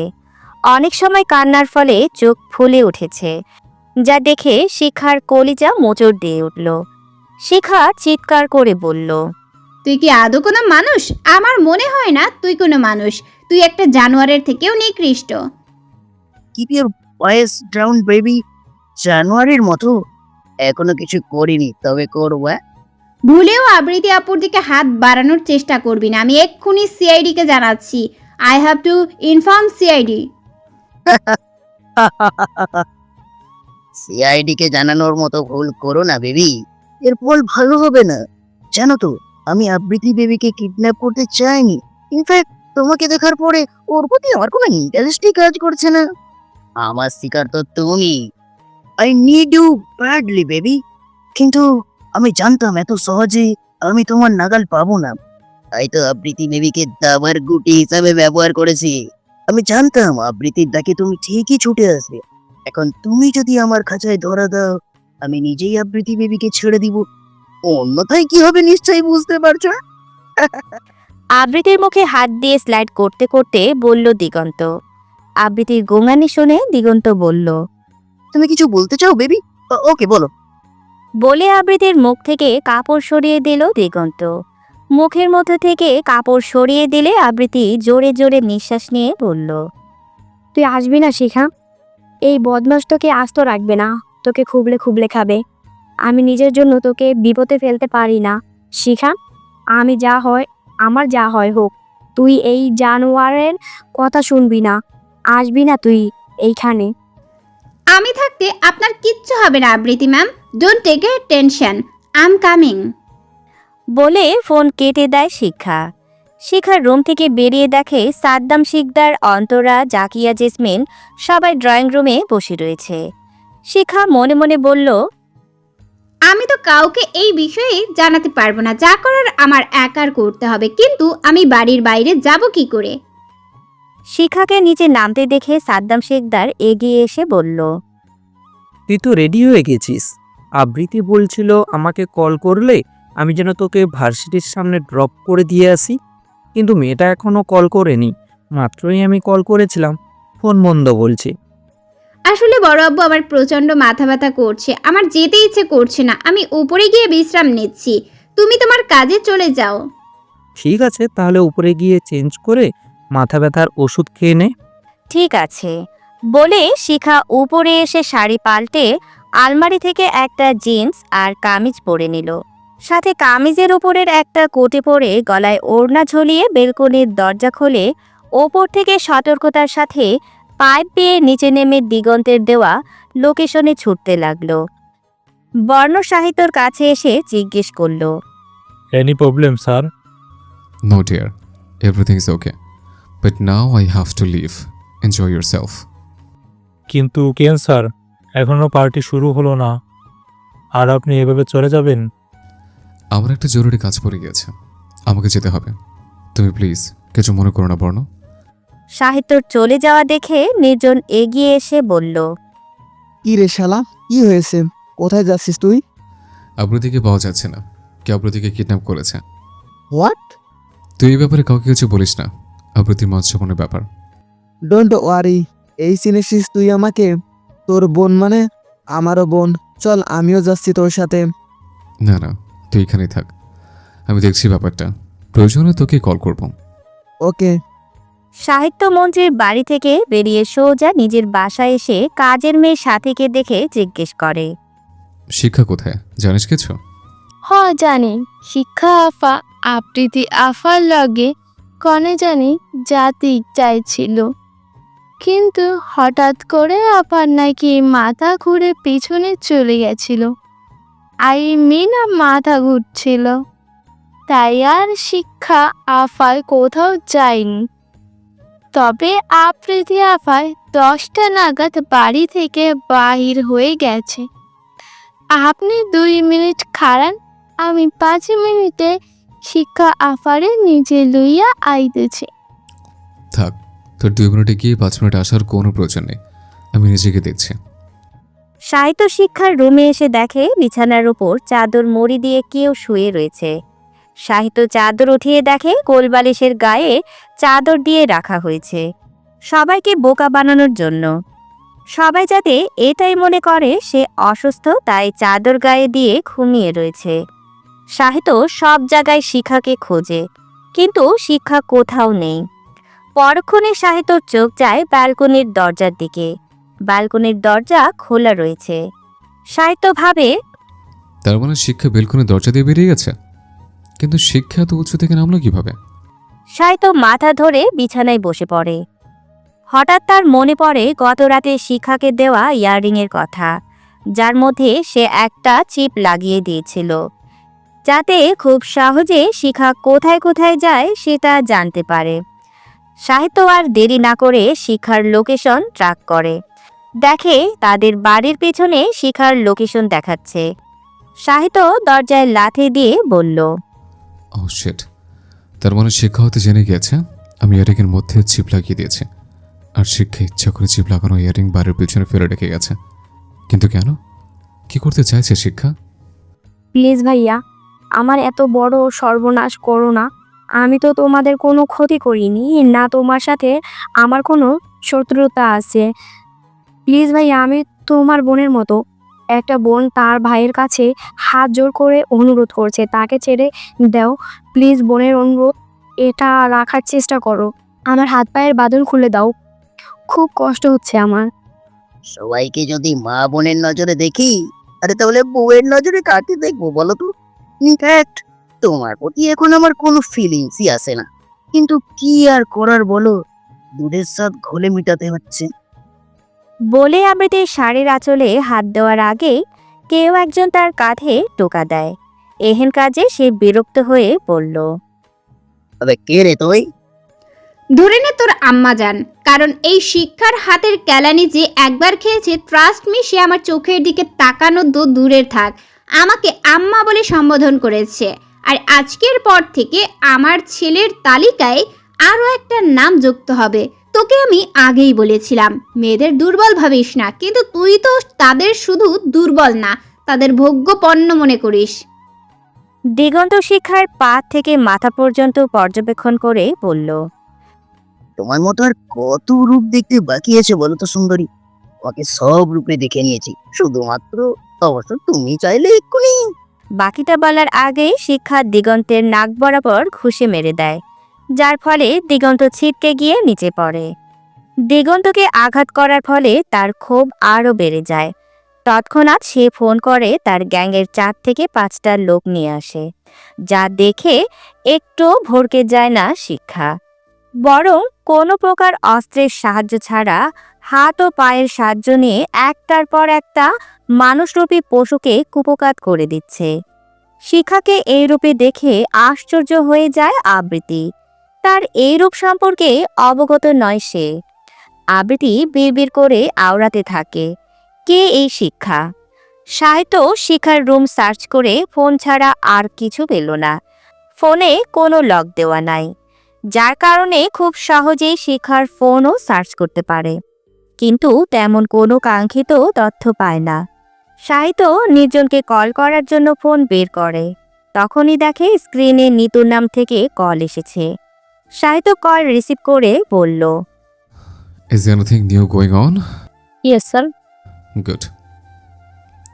অনেক সময় কান্নার ফলে চোখ ফুলে উঠেছে, যা দেখে শিখার কলিজা মোচড় দিয়ে উঠল। শিখা চিৎকার করে বলল, তুই কি আদৌ কোনো মানুষ? আমার মনে হয় না তুই কোনো মানুষ। তুই একটা জানোয়ারের থেকেও নিকৃষ্ট। Keep your voice down baby. জানুয়ারির মতো এখনো কিছু করিনি, তবে করবো। ভুলেও আবৃত্তি আপুর দিকে হাত বাড়ানোর চেষ্টা করবি না। আমি এক্ষুনি সিআইডি কে জানাচ্ছি। I have to inform CID. CID কে জানানোর মতো ভুল করো না বেবি, এর ফল ভালো হবে না। জানো তো, আমি আবৃত্তি বেবিকে কিডন্যাপ করতে চাইনি। ইনফ্যাক্ট তোমাকে দেখার পরে ওর প্রতি আমার কোনো ইন্টারেস্টই কাজ করছে না। আমার শিকার তো তুমি। I need you badly baby. কিন্তু আমি জানতাম এত সহজে আমি তোমার নাগাল পাবো না, তাই তো আবৃত্তি বেবিকে দাবার গুটি হিসাবে ব্যবহার করেছি। আমি জানতাম আবৃত্তির ডাকে তুমি ঠিকই ছুটে আসবে। এখন তুমি যদি আমার খাঁচায় ধরা দাও, আমি নিজেই আবৃত্তি বেবিকে ছেড়ে দিব। অন্যথায় কি হবে নিশ্চয়ই বুঝতে পারছো। আবৃত্তির মুখে হাত দিয়ে স্লাইড করতে করতে বলল দিগন্ত। আবৃত্তির গোঙানি শুনে দিগন্ত বলল, তুমি কিছু বলতে চাও বেবি? ওকে বলো। বলে আবৃত্তির মুখ থেকে কাপড় সরিয়ে দিল দিগন্ত। মুখের মধ্যে থেকে কাপড় সরিয়ে দিলে আবৃত্তি জোরে জোরে নিঃশ্বাস নিয়ে বলল, তুই আসবি না শিখা? এই বদমাস তোকে আস্ত রাখবে না, তোকে খুবলে খুবলে খাবে। আমি নিজের জন্য তোকে বিপদে ফেলতে পারি না শিখা। আমি যা হয়, আমার যা হয় হোক, তুই এই জানোয়ারের কথা শুনবি না, আসবি না তুই এইখানে। আমি থাকতে আপনার কিচ্ছু হবে না Abritti ma'am. Don't take a tension, I am coming. বলে ফোন কেটে দেয় শিখা। শিখার রুম থেকে বেরিয়ে দেখে সাদ্দাম শিকদার, অন্তরা, জাকিয়া, জেসমিন সবাই ড্রয়িং রুমে বসে রয়েছে। শিখা মনে মনে বলল, আমি তো কাউকে এই বিষয়ে জানাতে পারবো না। যা করার আমার একার করতে হবে। কিন্তু আমি বাড়ির বাইরে যাব কি করে? শিখাকে নিচে নামতে দেখে সাদ্দাম শিকদার এগিয়ে এসে বলল, তুই তো রেডি হয়ে গেছিস। আবৃত্তি বলছিল আমাকে কল করলে আমি যেন তোকে ভার্সিটির সামনে ড্রপ করে দিয়ে আসি, কিন্তু মেয়েটা এখনো কল করেনি। মাত্রই আমি কল করেছিলাম, ফোন বন্ধ বলছে। আসলে বড় আব্বু আমার প্রচন্ড মাথা ব্যথা করছে, আমার যেতে ইচ্ছে করছে না, আমি উপরে গিয়ে বিশ্রাম নিচ্ছি, তুমি তোমার কাজে চলে যাও। ঠিক আছে, তাহলে উপরে গিয়ে চেঞ্জ করে মাথা ব্যথার ওষুধ খেয়ে নে। ঠিক আছে বলে শিখা উপরে এসে শাড়ি পাল্টে আলমারি থেকে একটা জিন্স আর কামিজ পরে নিল। সাথে কামিজের উপরের একটা কোটে পরে গলায় ওড়না ঝুলিয়ে বেলকনির দরজা খুলে ওপর থেকে সতর্কতার সাথে পাইপ দিয়ে নিচে নেমে দিগন্তের দেওয়া লোকেশনে ছুটতে লাগলো। বর্ণ সাহিত্যর কাছে এসে জিজ্ঞেস করলো, any problem sir? No dear, everything is okay. But now I have to leave. Enjoy yourself. কিন্তু কেন স্যার, এখনো পার্টি শুরু হলো না, আর আপনি এভাবে চলে যাবেন? আমার একটা জরুরি কাজ পড়ে গিয়েছে, আমাকে যেতে হবে। তুমি প্লিজ কিছু মনে করো না বর্ণ। সাহিত্যর চলে যাওয়া দেখে নির্জন এগিয়ে এসে বলল, কি রে শালা, কি হয়েছে? কোথায় যাচ্ছিস তুই? আব্রুদিকে পাওয়া যাচ্ছে না, কে আব্রুদিকে কিডন্যাপ করেছে। হোয়াট? তুই এই ব্যাপারে কাউকে কিছু বলিস না, আব্রুদির মৎস্যপণের ব্যাপার। ডোন্ট ওয়ারি, এই চিনেছিস তুই আমাকে? তোর বোন মানে আমারও বোন। চল আমিও যাচ্ছি তোর সাথে। না না, তুই এখানেই থাক, আমি দেখছি ব্যাপারটা, প্রয়োজনে তোকে কল করব। ওকে। সাহিত্যমন্ত্রীর বাড়ি থেকে বেরিয়ে সোজা নিজের বাসায় এসে কাজের মেয়ে সাথীকে দেখে জিজ্ঞেস করে, শিক্ষা কোথায় জানিস কিছু? হ জানি, শিক্ষা আফা আবৃত্তি আফার লগে কনে জানি জাতি চাইছিল, কিন্তু হঠাৎ করে আপার নাকি মাথা ঘুরে পিছনে চলে গেছিল। আই মিন মাথা ঘুরছিল, তাই আর শিক্ষা আফায় কোথাও যায়নি। তবে আবৃত্তি আফায় 10টা নাগাদ বাড়ি থেকে বাহির হয়ে গেছে। আপনি 2 মিনিট খাড়ান, আমি 5 মিনিটে শিক্ষা আফারে নিজে লইয়া আইতেছি। থাক, তোর 2 মিনিটে গিয়ে 5 মিনিট আসার কোনো প্রয়োজন নেই, আমি নিজেকে দেখছি। সাহিত্য শিক্ষার রুমে এসে দেখে বিছানার উপর চাদর মুড়ি দিয়ে কেউ শুয়ে রয়েছে। সাহিত্য চাদর উঠিয়ে দেখে কোলবালিশের গায়ে চাদর দিয়ে রাখা হয়েছে, সবাইকে বোকা বানানোর জন্য। সবাই যাতে এটাই মনে করে সে অসুস্থ, তাই চাদর গায়ে দিয়ে ঘুমিয়ে রয়েছে। সাহিত্য সব জায়গায় শিখাকে খোঁজে, কিন্তু শিক্ষা কোথাও নেই। পরক্ষণে সাহিত্যর চোখ যায় ব্যালকনির দরজার দিকে। ব্যালকনির দরজা খোলা রয়েছে। সাহিত্য ভাবে, তার মানে শিক্ষা বেলকনি দরজা দিয়ে বেরিয়ে গেছে, কিন্তু শিক্ষা এত উঁচু থেকে নামলো কিভাবে? সাহিত্য মাথা ধরে বিছানায় বসে পড়ে। হঠাৎ তার মনে পড়ে গত রাতে শিখাকে দেওয়া ইয়াররিংয়ের কথা, যার মধ্যে সে একটা চিপ লাগিয়ে দিয়েছিল, যাতে খুব সহজে শিখা কোথায় কোথায় যায় সেটা জানতে পারে। সাহিত্য আর দেরি না করে শিখার লোকেশন ট্র্যাক করে, দেখে তাদের বাড়ির পেছনে শিখার লোকেশন দেখাচ্ছে। সাহিত্য দরজায় লাথি দিয়ে বলল, ও শিট, তার মানে শিক্ষা হতে জেনে গিয়েছে আমি ইয়ারিংয়ের মধ্যে চিপ লাগিয়ে দিয়েছি, আর শিক্ষা ইচ্ছা করে চিপ লাগানো ইয়ারিং বাড়ির পিছনে ফেলে রেখে গেছে। কিন্তু কেন, কি করতে চাইছে শিক্ষা? প্লিজ ভাইয়া, আমার এত বড় সর্বনাশ করো না। আমি তো তোমাদের কোনো ক্ষতি করিনি, না তোমার সাথে আমার কোনো শত্রুতা আছে। প্লিজ ভাইয়া, আমি তোমার বোনের মতো। একটা বোন তার ভাইয়ের কাছে হাত জোর করে অনুরোধ করছে, তাকে ছেড়ে দাও প্লিজ। বোনের অনুরোধ, এটা রাখার চেষ্টা করো। আমার হাত পায়ের বাঁধন খুলে দাও, খুব কষ্ট হচ্ছে আমার। সবাইকে যদি মা বোনের নজরে দেখি, আরে তাহলে বউয়ের নজরে কাকে দেখবো বলো তো? ইনফ্যাক্ট তোমার প্রতি এখন আমার কোনো ফিলিংসই আসে না, কিন্তু কি আর করার বলো, দুধের স্বাদ ঘোলে মিটাতে হচ্ছে। বলে আবৃতির শাড়ির আঁচলে হাত দেওয়ার আগে কেউ একজন তার কাঁধে টোকা দেয়। এহেন কাজে সে বিরক্ত হয়ে বলল, তবে কে রে তুই? ধরে নে তোর আম্মা যান, কারণ এই শিক্ষার হাতের কেলানি যে একবার খেয়েছে, ট্রাস্ট মি, সে আমার চোখের দিকে তাকানো দূরের থাক, আমাকে আম্মা বলে সম্বোধন করেছে। আর আজকের পর থেকে আমার ছেলের তালিকায় আরও একটা নাম যুক্ত হবে। তোকে আমি আগেই বলেছিলাম মেয়েদের দুর্বল ভাবিস না, কিন্তু তুই তো তাদের শুধু দুর্বল না, তাদের ভোগ্য পণ্য মনে করিস। দিগন্ত শিখার পা থেকে মাথা পর্যন্ত পর্যবেক্ষণ করে বলল, তোমার মতো আর কত রূপ দেখতে বাকি আছে বলো তো সুন্দরী? ওকে সব রূপে দেখে নিয়েছি, শুধুমাত্র অবশ্য তুমি চাইলে এক্ষুনি। বাকিটা বলার আগেই শিক্ষা দিগন্তের নাক বরাবর ঘুষে মেরে দেয়, যার ফলে দিগন্ত ছিটকে গিয়ে নিচে পড়ে। দিগন্তকে আঘাত করার ফলে তার ক্ষোভ আরও বেড়ে যায়। তৎক্ষণাৎ সে ফোন করে তার গ্যাংয়ের 4 থেকে 5টা লোক নিয়ে আসে, যা দেখে একটু ভড়কে যায় না শিক্ষা, বরং কোনো প্রকার অস্ত্রের সাহায্য ছাড়া হাত ও পায়ের সাহায্য নিয়ে একটার পর একটা মানুষরূপী পশুকে কুপোকাত করে দিচ্ছে। শিখাকে এই রূপে দেখে আশ্চর্য হয়ে যায় আবৃতি। তার এই রূপ সম্পর্কে অবগত নয় সে। আবৃতি বিড়বিড় করে আওড়াতে থাকে, কে এই শিক্ষা? সাহিত্য শিখার রুম সার্চ করে ফোন ছাড়া আর কিছু পেল না। ফোনে কোনো লক দেওয়া নাই, যার কারণে খুব সহজেই শিখার ফোনও সার্চ করতে পারে, কিন্তু তেমন কোনো কাঙ্ক্ষিত তথ্য পায় না। সাহিত্য নির্জনকে কল করার জন্য ফোন বের করে, তখনই দেখে স্ক্রিনে নিতুর নাম থেকে কল এসেছে। সাহিত্য কল রিসিভ করে বলল, is anything new going on? Yes sir. Good.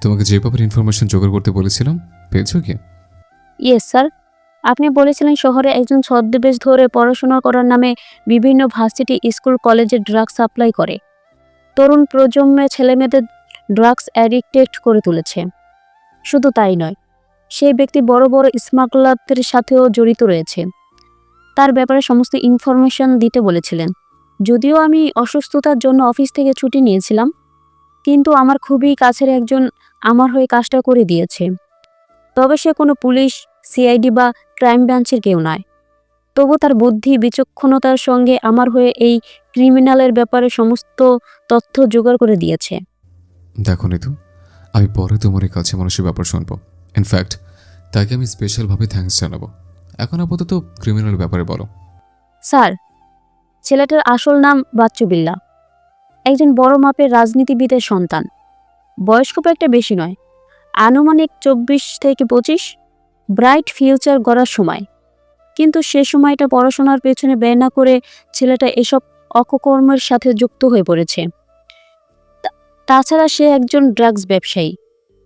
তোমাকে যে ব্যাপারে ইনফরমেশন জোগাড় করতে বলেছিলাম, পেয়েছো কি? ইয়েস স্যার, আপনি বলেছিলেন শহরে একজন ছদ্মবেশ ধরে পড়াশোনা করার নামে বিভিন্ন ভার্সিটি, স্কুল, কলেজে ড্রাগস সাপ্লাই করে তরুণ প্রজন্মের ছেলেমেয়েদের ড্রাগস অ্যাডিক্টেড করে তুলেছে। শুধু তাই নয়, সেই ব্যক্তি বড় বড় স্মাগলারদের সাথেও জড়িত রয়েছে। তার ব্যাপারে সমস্ত ইনফরমেশন দিতে বলেছিলেন। যদিও আমি অসুস্থতার জন্য অফিস থেকে ছুটি নিয়েছিলাম, কিন্তু আমার খুবই কাছের একজন আমার হয়ে কাজটা করে দিয়েছে। তবে সে কোনো পুলিশ, সিআইডি বা ক্রাইম ব্রাঞ্চের কেউ নয়। তবু তার বুদ্ধি বিচক্ষণতার সঙ্গে আমার হয়ে এই ক্রিমিনালের ব্যাপারে সমস্ত তথ্য জোগাড় করে দিয়েছে। দেখো নিতু, আমি পরে তোমার এই কাছে মানুষের ব্যাপার শুনবো। ইনফ্যাক্ট তাকে আমি স্পেশালভাবে থ্যাঙ্কস জানাবো। এখন আপাতত ক্রিমিনাল ব্যাপারে বলো। স্যার, ছেলেটার আসল নাম বাচ্চু বিল্লা, একজন বড় মাপের রাজনীতিবিদের সন্তান। বয়স খুব একটা বেশি নয়, আনুমানিক 24 থেকে 25, ব্রাইট ফিউচার গড়ার সময়। কিন্তু সে সময়টা পড়াশোনার পেছনে ব্যয় না করে ছেলেটা এসব অকর্মের সাথে যুক্ত হয়ে পড়েছে। তাছাড়া সে একজন ড্রাগস ব্যবসায়ী,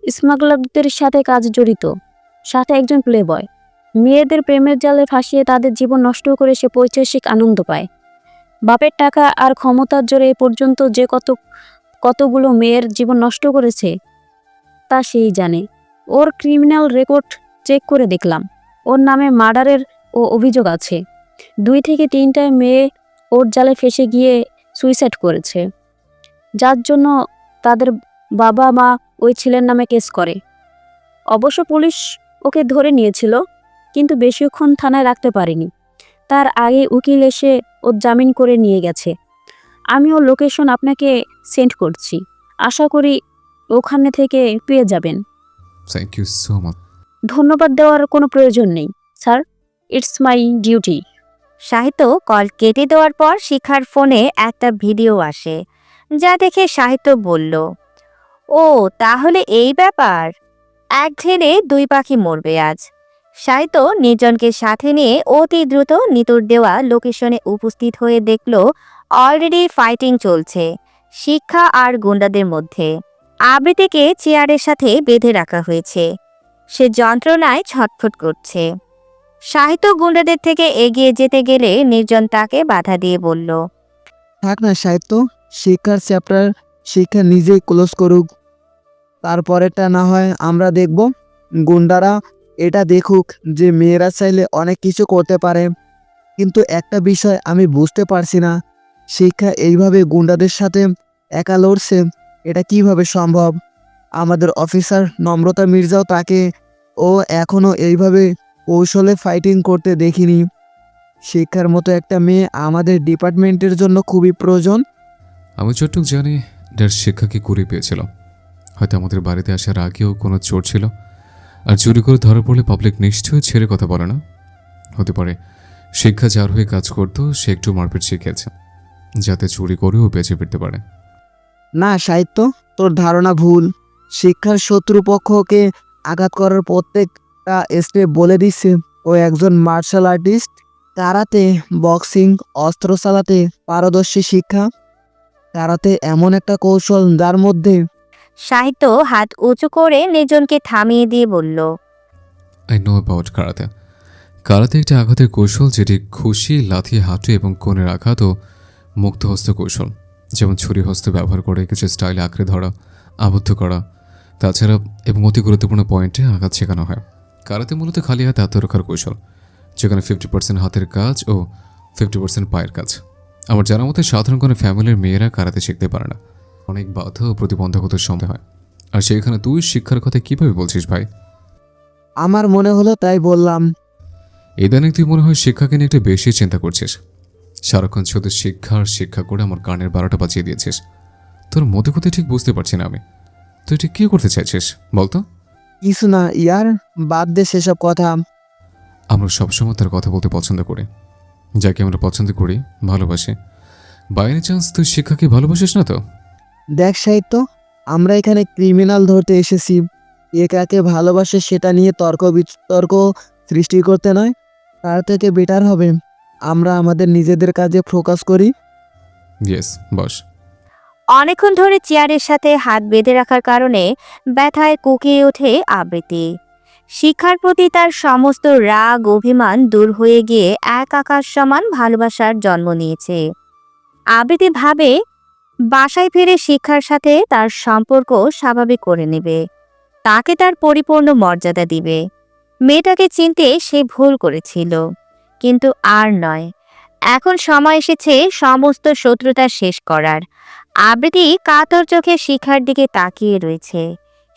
স্মাগলারদের সাথে কাজ জড়িত, সাথে একজন প্লেবয়। মেয়েদের প্রেমের জালে ফাঁসিয়ে তাদের জীবন নষ্ট করে সে পৈশাচিক আনন্দ পায়। বাপের টাকা আর ক্ষমতার জোরে এ পর্যন্ত যে কতগুলো মেয়ের জীবন নষ্ট করেছে তা সেই জানে। ওর ক্রিমিনাল রেকর্ড চেক করে দেখলাম, ওর নামে মার্ডারের অভিযোগ আছে। 2 থেকে 3টা মেয়ে ওর জালে ফেসে গিয়ে সুইসাইড করেছে, যার জন্য তাদের বাবা মা ওই ছেলের নামে কেস করে। অবশ্য পুলিশ ওকে ধরে নিয়েছিল, কিন্তু বেশিক্ষণ থানায় রাখতে পারেনি। তার আগে উকিল এসে ওর জামিন করে নিয়ে গেছে। আমি ওর লোকেশন আপনাকে সেন্ড করছি, আশা করি ওখানে থেকে পেয়ে যাবেন। Thank you so much. ধন্যবাদ দেওয়ার কোনো প্রয়োজন নেই sir, it's my duty. Sahitya call কেটে দেওয়ার পর শিখার ফোনে একটা ভিডিও আসে, যা দেখে সাহিত্য বলল, ও তাহলে এই ব্যাপার। এক ঢেলে 2 পাখি মরবে আজ। সাহিত্য নির্জনকে সাথে নিয়ে অতি দ্রুত নিতুর দেওয়া লোকেশনে উপস্থিত হয়ে দেখল অলরেডি ফাইটিং চলছে শিক্ষা আর গুন্ডাদের মধ্যে। আবৃতিকে চেয়ারের সাথে বেঁধে রাখা হয়েছে, সে যন্ত্রণায় ছটফট করছে। সাহিত্য গুন্ডাদের থেকে এগিয়ে যেতে গেলে নির্জন তাকে বাধা দিয়ে বলল, থাক না সাহিত্য, শিক্ষার চ্যাপ্টার শিক্ষা নিজেই ক্লোজ করুক, তারপরেরটা না হয় আমরা দেখব। গুন্ডারা এটা দেখুক যে মেয়েরা চাইলে অনেক কিছু করতে পারে। কিন্তু একটা বিষয় আমি বুঝতে পারছি না, শিক্ষা এইভাবে গুন্ডাদের সাথে একা লড়ছে, এটা কিভাবে সম্ভব? আমাদের অফিসার নম্রতা মির্জাও তাকে এখনও এইভাবে কৌশলে ফাইটিং করতে দেখিনি। শিক্ষার মতো একটা মেয়ে আমাদের ডিপার্টমেন্টের জন্য খুবই প্রয়োজন। আমি যতটুকু জানি ড্যাড শিক্ষাকে কুড়িয়ে পেয়েছিল। হয়তো আমাদের বাড়িতে আসার আগেও কোনো চোর ছিল, আর চুরি করে ধরা পড়লে পাবলিক নিশ্চয়ই ছেড়ে কথা বলে না। হতে পারে শিক্ষা যার হয়ে কাজ করতো সে একটু মারপিট শিখেছে, যাতে চুরি করেও বেঁচে ফিরতে পারে। না সাহিত্য, তোর ধারণা ভুল। শিক্ষার শত্রুপক্ষকে আঘাত করার প্রত্যেক একটা স্টেপ বলে দিচ্ছে। ও একজন মার্শাল আর্টিস্ট, কারাতে, বক্সিং, অস্ত্র চালাতে পারদর্শী শিক্ষা। কারাতে এমন একটা কৌশল যার মধ্যে সাহিত্য হাত উঁচু করে নির্জনকে থামিয়ে দিয়ে বলল, I know about karate. Karate একটা আঘাতের কৌশল যেটি খুশি, লাথি, হাঁটু এবং কোণের আঘাত ও মুক্তহস্ত কৌশল, যেমন ছুরি হস্ত ব্যবহার করে কিছু স্টাইলে আঁকড়ে ধরা, আবদ্ধ করা, তাছাড়া এবং অতি গুরুত্বপূর্ণ পয়েন্টে আঘাত শেখানো হয়। কারাতে মূলত খালি হাতে আত্মরক্ষার কৌশল, যেখানে 50% হাতের কাজ ও 50% পায়ের কাজ। আমার জানার মতে সাধারণ কোনো ফ্যামিলির মেয়েরা কারাতে শিখতে পারে না, অনেক বাধা ও প্রতিবন্ধকতার সম্মুখীন হয়। আর সেখানে তুই শিক্ষার কথা কীভাবে বলছিস ভাই? আমার মনে হলো তাই বললাম। ইদানিং তুই মনে হয় শিক্ষাকে নিয়ে একটু বেশি চিন্তা করছিস। সারাক্ষণ শুধু শিক্ষা আর শিক্ষা করে আমার কানের 12টা বাজিয়ে দিয়েছিস। তোর মধ্যে কোথায় ঠিক বুঝতে পারছি না আমি। তুই ঠিক কী করতে চাইছিস বলতো? কিছু না ইয়ার, বাদ দে সেসব কথা। আমরা সবসময় তার কথা বলতে পছন্দ করি, যাকে আমরা পছন্দ করি, ভালোবাসি। বাই এনি চান্স তুই শিক্ষাকে ভালোবাসিস না তো? দেখ সাহিত্য, আমরা এখানে ক্রিমিনাল ধরতে এসেছি। এ কাকে ভালোবাসে সেটা নিয়ে তর্ক বিতর্ক সৃষ্টি করতে নয়। তার থেকে বেটার হবে আমরা আমাদের নিজেদের কাজে ফোকাস করি। ইয়েস, বস। অনেকক্ষণ ধরে চেয়ারের সাথে হাত বেঁধে রাখার কারণে ব্যথায় কুকিয়ে ওঠে আবৃত্তি। শিক্ষার প্রতি তার সমস্ত রাগ অভিমান দূর হয়ে গিয়ে এক আকাশ সমান ভালোবাসার জন্ম নিয়েছে। আবৃত্তি ভাবে বাসায় ফিরে শিক্ষার সাথে তার সম্পর্ক স্বাভাবিক করে নেবে, তাকে তার পরিপূর্ণ মর্যাদা দিবে। মেয়েটাকে চিনতে সে ভুল করেছিল, কিন্তু আর নয়। এখন সময় এসেছে সমস্ত শত্রুতা শেষ করার। আবৃত্তি কাতর চোখে শিখার দিকে তাকিয়ে রয়েছে।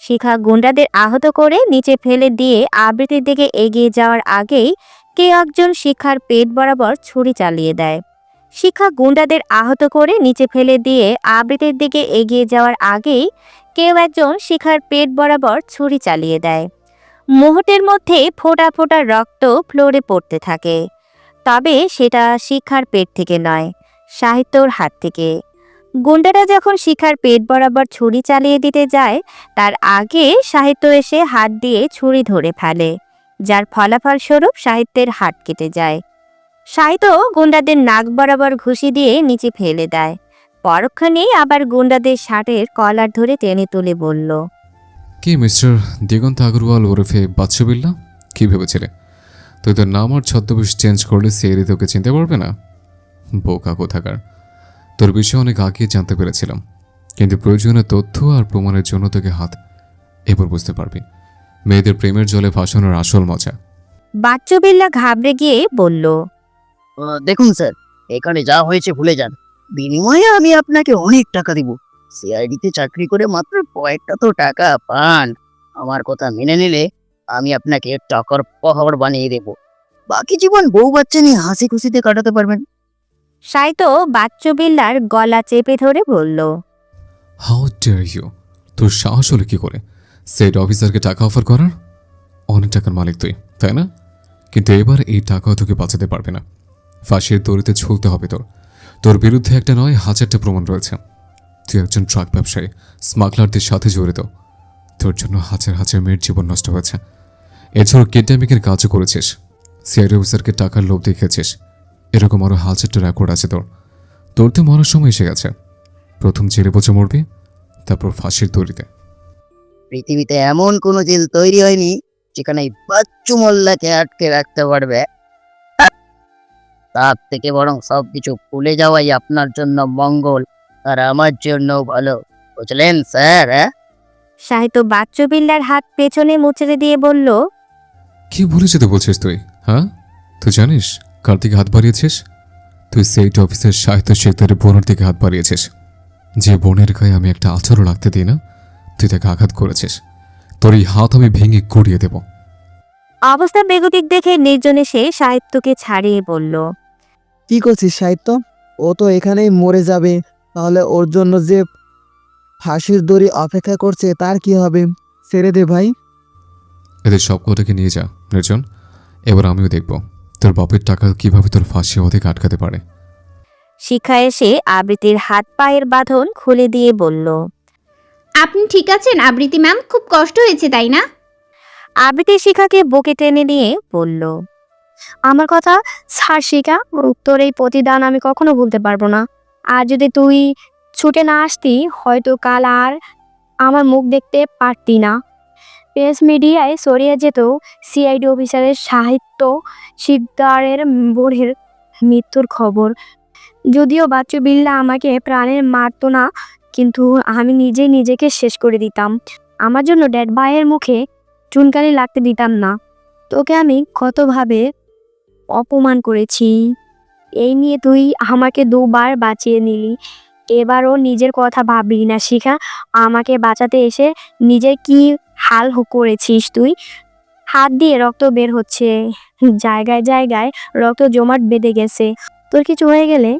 শিখা গুন্ডাদের আহত করে নিচে ফেলে দিয়ে আবৃত্তির দিকে এগিয়ে যাওয়ার আগেই কেউ একজন শিখার পেট বরাবর ছুরি চালিয়ে দেয়। শিখা গুন্ডাদের আহত করে নিচে ফেলে দিয়ে আবৃত্তির দিকে এগিয়ে যাওয়ার আগেই কেউ একজন শিখার পেট বরাবর ছুরি চালিয়ে দেয়। মুহূর্তের মধ্যে ফোঁটা ফোঁটা রক্ত ফ্লোরে পড়তে থাকে, তবে সেটা শিখার পেট থেকে নয়, সাহিত্যর হাত থেকে। গুন্ডারা যখন শিখার পেট বরাবর ছুরি চালিয়ে দিতে যায়, তার আগে সাহিত্য এসে হাত দিয়ে ছুরি ধরে ফেলে, যার ফলাফল স্বরূপ সাহিত্যের হাত কেটে যায়। সাহিত্য গুন্ডাদের নাক বরাবর ঘুষি দিয়ে নিচে ফেলে দেয়। পরক্ষণেই আবার গুন্ডাদের শার্টের কলার ধরে টেনে তুলে বলল, কি মিস্টার দিগন্ত আগরওয়াল ওরফে বাচ্চু বিল্লা, কী ভেবেছিলে তুই তোর নাম আর ছদ্মবেশ চেঞ্জ করলে সিআইডি তোকে চিনতে পারবে না? বোকা কোথাকার। তোর বিষয়ে অনেক আগে জানতে পেরেছিলাম, কিন্তু প্রয়োজনীয় তথ্য আর প্রমাণের জন্য তোকে হাত এবার বুঝতে পারবি মেয়েদের প্রেমের জলে ভাসানোর আসল মজা। বাচ্চু বিল্লা ঘাবড়ে গিয়ে বলল, দেখুন স্যার, এখানে যা হয়েছে ভুলে যান। বিনিময়ে আমি আপনাকে অনেক টাকা দিব। সিআইডিতে চাকরি করে মাত্র কয়েকটা তো টাকা পান। আমার কথা মেনে নিলে আমি আপনাকে টাকার পাহাড় বানিয়ে দেব। বাকি জীবন বউ বাচ্চা নিয়ে হাসি খুশিতে কাটাতে পারবেন। সাহিত্য বাচ্চু বিল্লার গলা চেপে ধরে বলল, হাউ ডেয়ার ইউ! তোর সাহস হলো কি করে সেট অফিসারকে টাকা অফার করার? অনেক টাকার মালিক তুই, তাই না? কিন্তু এবার এই টাকাও তোকে বাঁচাতে পারবে না। ফাঁসির দড়িতে ঝুলতে হবে তোর। তোর বিরুদ্ধে একটা নয়, 1000টা প্রমাণ রয়েছে। তুই একজন ট্রাক ব্যবসায়ী, স্মাগলারদের সাথে জড়িত। তোর জন্য হাজার হাজার মেয়ের জীবন নষ্ট হয়েছে। এছাড়াও কিডন্যাপিংয়ের কাজও করেছিস, সিআইডি অফিসারকে টাকার লোভ দেখিয়েছিস। এরকম আরও 1000টা রেকর্ড আছে তোর। তোর তো মরার সময় এসে গেছে। প্রথম জেলে পচে মরবি, তারপর ফাঁসির দড়িতে। পৃথিবীতে এমন কোনো জেল তৈরি হয়নি যেখানে এই বাচ্চু মোল্লাকে আটকে রাখতে পারবে। তার থেকে বরং সবকিছু ভুলে যাওয়াই আপনার জন্য মঙ্গল, আর আমার জন্য ভালো। বুঝলেন স্যার? সাহিত্য বাচ্চু বিল্লার হাত পেছনে মুচড়ে দিয়ে বলল, কি ভুলে যেতে বলছিস তুই? হ্যাঁ, তুই জানিস কার দিকে হাত বাড়িয়েছিস? তুই সিআইডি অফিসের সাহিত্য শেখদের বোনের দিকে হাত বাড়িয়েছিস। যে বোনের গায়ে আমি একটা আচারও রাখতে দিই না, তুই তাকে আঘাত করেছিস। তোর এই হাত আমি ভেঙে গড়িয়ে দেব। অবস্থা বেগতিক দেখে নির্জন এসে সাহিত্যকে ছাড়িয়ে বলল, কি করছিস সাহিত্য? ও তো এখানেই মরে যাবে। তাহলে ওর জন্য যে ফাঁসির দড়ি অপেক্ষা করছে তার কি হবে? ছেড়ে দে ভাই। এদের সব কটাকে নিয়ে যা নির্জন। এবার আমিও দেখব তোর বাপের টাকা কিভাবে তোর ফাঁসি অধিক আটকাতে পারে। শিখা এসে আবৃত্তির হাত পায়ের বাঁধন খুলে দিয়ে বলল, আপনি ঠিক আছেন আবৃত্তি ম্যাম? খুব কষ্ট হয়েছে তাই না? আবৃতি শিখাকে বুকে টেনে নিয়ে বলল, আমার কথা ছাড় শিখা, তোর এই প্রতিদান আমি কখনো ভুলতে পারবো না। আর যদি তুই ছুটে না আসতি হয়তো কাল আর আমার মুখ দেখতে পারতি না। প্রেস মিডিয়ায় ছড়িয়ে যেত সিআইডি অফিসারের সাহিত্য শিকদারের বোরের মৃত্যুর খবর। যদিও বাচ্চু বিল্লা আমাকে প্রাণে মারতো না, কিন্তু আমি নিজেই নিজেকে শেষ করে দিতাম। আমার জন্য ড্যাড ভাইয়ের মুখে চুনকালি লাগতে দিতাম না। তোকে আমি কতভাবে অপমান করেছি, এই নিয়ে তুই আমাকে দুবার বাঁচিয়ে নিলি। এবারও নিজের কথা ভাবলি না শিখা। আমাকে বাঁচাতে এসে নিজের কি হাল করেছিস তুই। হাত দিয়ে রক্ত বের হচ্ছে, জায়গায় জায়গায় রক্ত জমাট বেঁধে গেছে। তোর কিছু হয়ে গেলে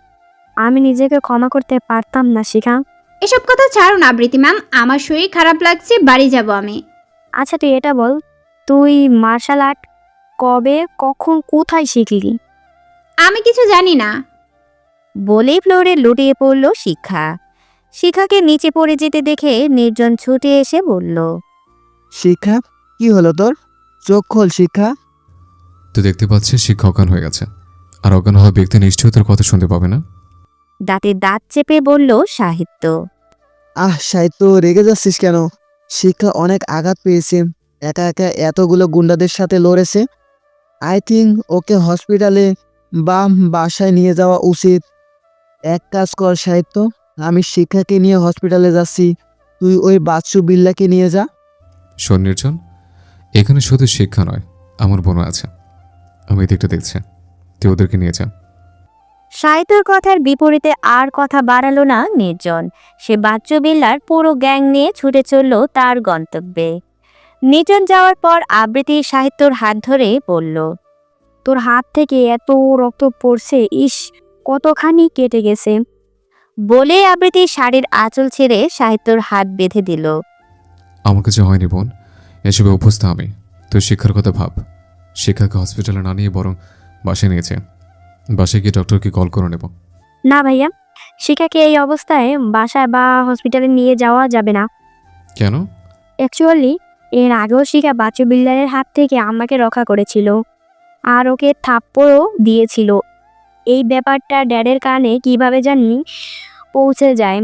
আমি নিজেকে ক্ষমা করতে পারতাম না শিখা। এসব কথা ছাড়ুন আবৃতি ম্যাম, আমার শরীর খারাপ লাগছে, বাড়ি যাব আমি। আচ্ছা তুই এটা বল, তুই মার্শাল আর্ট কবে কখন কোথায় শিখলি? আমি কিছু জানি না। বলে ফ্লোরে লুটিয়ে পড়ল শিখা। শিখাকে নিচে পড়ে যেতে দেখে নির্জন ছুটে এসে বলল, শিক্ষা, কি হলো তোর? চোখ খোল শিক্ষা। তুই দেখতে পাচ্ছিস শিক্ষা অজ্ঞান হয়ে গেছে, আর অজ্ঞান হওয়া ব্যক্তি নিশ্চয়ই তোর কথা শুনতে পাবে না। দাঁতে দাঁত চেপে বলল সাহিত্য। সাহিত্য, রেগে যাচ্ছিস কেন? শিক্ষা অনেক আঘাত পেয়েছে, একা একা এতগুলো গুন্ডাদের সাথে লড়েছে। আই থিঙ্ক ওকে হসপিটালে বা বাসায় নিয়ে যাওয়া উচিত। এক কাজ কর সাহিত্য, আমি শিক্ষাকে নিয়ে হসপিটালে যাচ্ছি, তুই ওই বাচ্চু বিল্লাকে নিয়ে যা। শোন নির্জন, এখানে শুধু শিক্ষা নয়, আমার বোনও আছে, আমি এদিকটা দেখছি, তুই ওদেরকে নিয়ে যা। সাহিত্যর কথার বিপরীতে আর কথা বাড়ালো না নির্জন। সে বাচ্চু বিল্লার পুরো গ্যাং নিয়ে ছুটে চলল তার গন্তব্যে। নির্জন যাওয়ার পর আবৃতি সাহিত্যর হাত ধরে বলল, তোর হাত থেকে এত রক্ত পড়ছে, ইস কতখানি কেটে গেছে। বলে আবৃতি শাড়ির আঁচল ছেড়ে সাহিত্যর হাত বেঁধে দিল। আমার কাছে হয়নি বোন, এসবে অভ্যস্ত আমি। তুই শিক্ষার কথা ভাব, শিক্ষাকে হসপিটালে না নিয়ে বরং বাসায় নিয়েছে, বাসায় গিয়ে ডক্টরকে কল করে নেব। না ভাইয়া, শিখাকে এই অবস্থায় বাসায় বা হসপিটালে নিয়ে যাওয়া যাবে না। কেন? অ্যাকচুয়ালি এর আগেও শিখা বাচ্চু বিল্লারের হাত থেকে আমাকে রক্ষা করেছিল, আর ওকে থাপ্পড়ও দিয়েছিল। এই ব্যাপারটা ড্যাডের কানে কিভাবে জানি পৌঁছে যায়।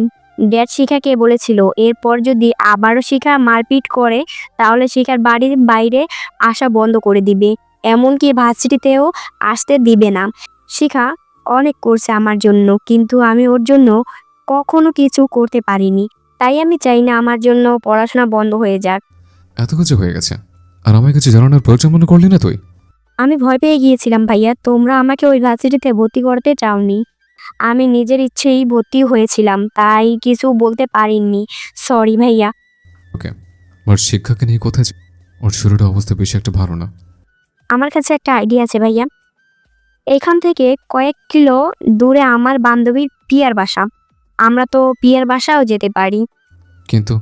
ড্যাড শিখাকে বলেছিল এরপর যদি আবারও শিখা মারপিট করে তাহলে শিখার বাড়ির বাইরে আসা বন্ধ করে দিবে, এমনকি ভার্সিটিতেও আসতে দিবে না। শিখা অনেক করছে আমার জন্য, কিন্তু আমি ওর জন্য কখনো কিছু করতে পারিনি। তাই আমি চাই না আমার জন্য পড়াশোনা বন্ধ হয়ে যাক। এত কিছু হয়ে গেছে আর আমায় কিছু জানানোর প্রয়োজন মনে করলি না তুই? আমি ভয় পেয়ে গিয়েছিলাম ভাইয়া, তোমরা আমাকে ওই ভার্সিটিতে ভর্তি করতে চাওনি। আমি নিজের ইচ্ছেই ভর্তি হয়েছিলাম, তাই কিছু বলতে পারিনি। সরি ভাইয়া। ওকে, ওর শিক্ষাকে নিয়ে কোথায় ওর শরীরের অবস্থা বেশি একটা ভালো না। আমার কাছে একটা আইডিয়া আছে ভাইয়া। এখান থেকে কয়েক কিলো দূরে আমার বান্ধবীর পিয়ার বাসা, আমরা তো পিয়ার বাসাও যেতে পারি। কিন্তু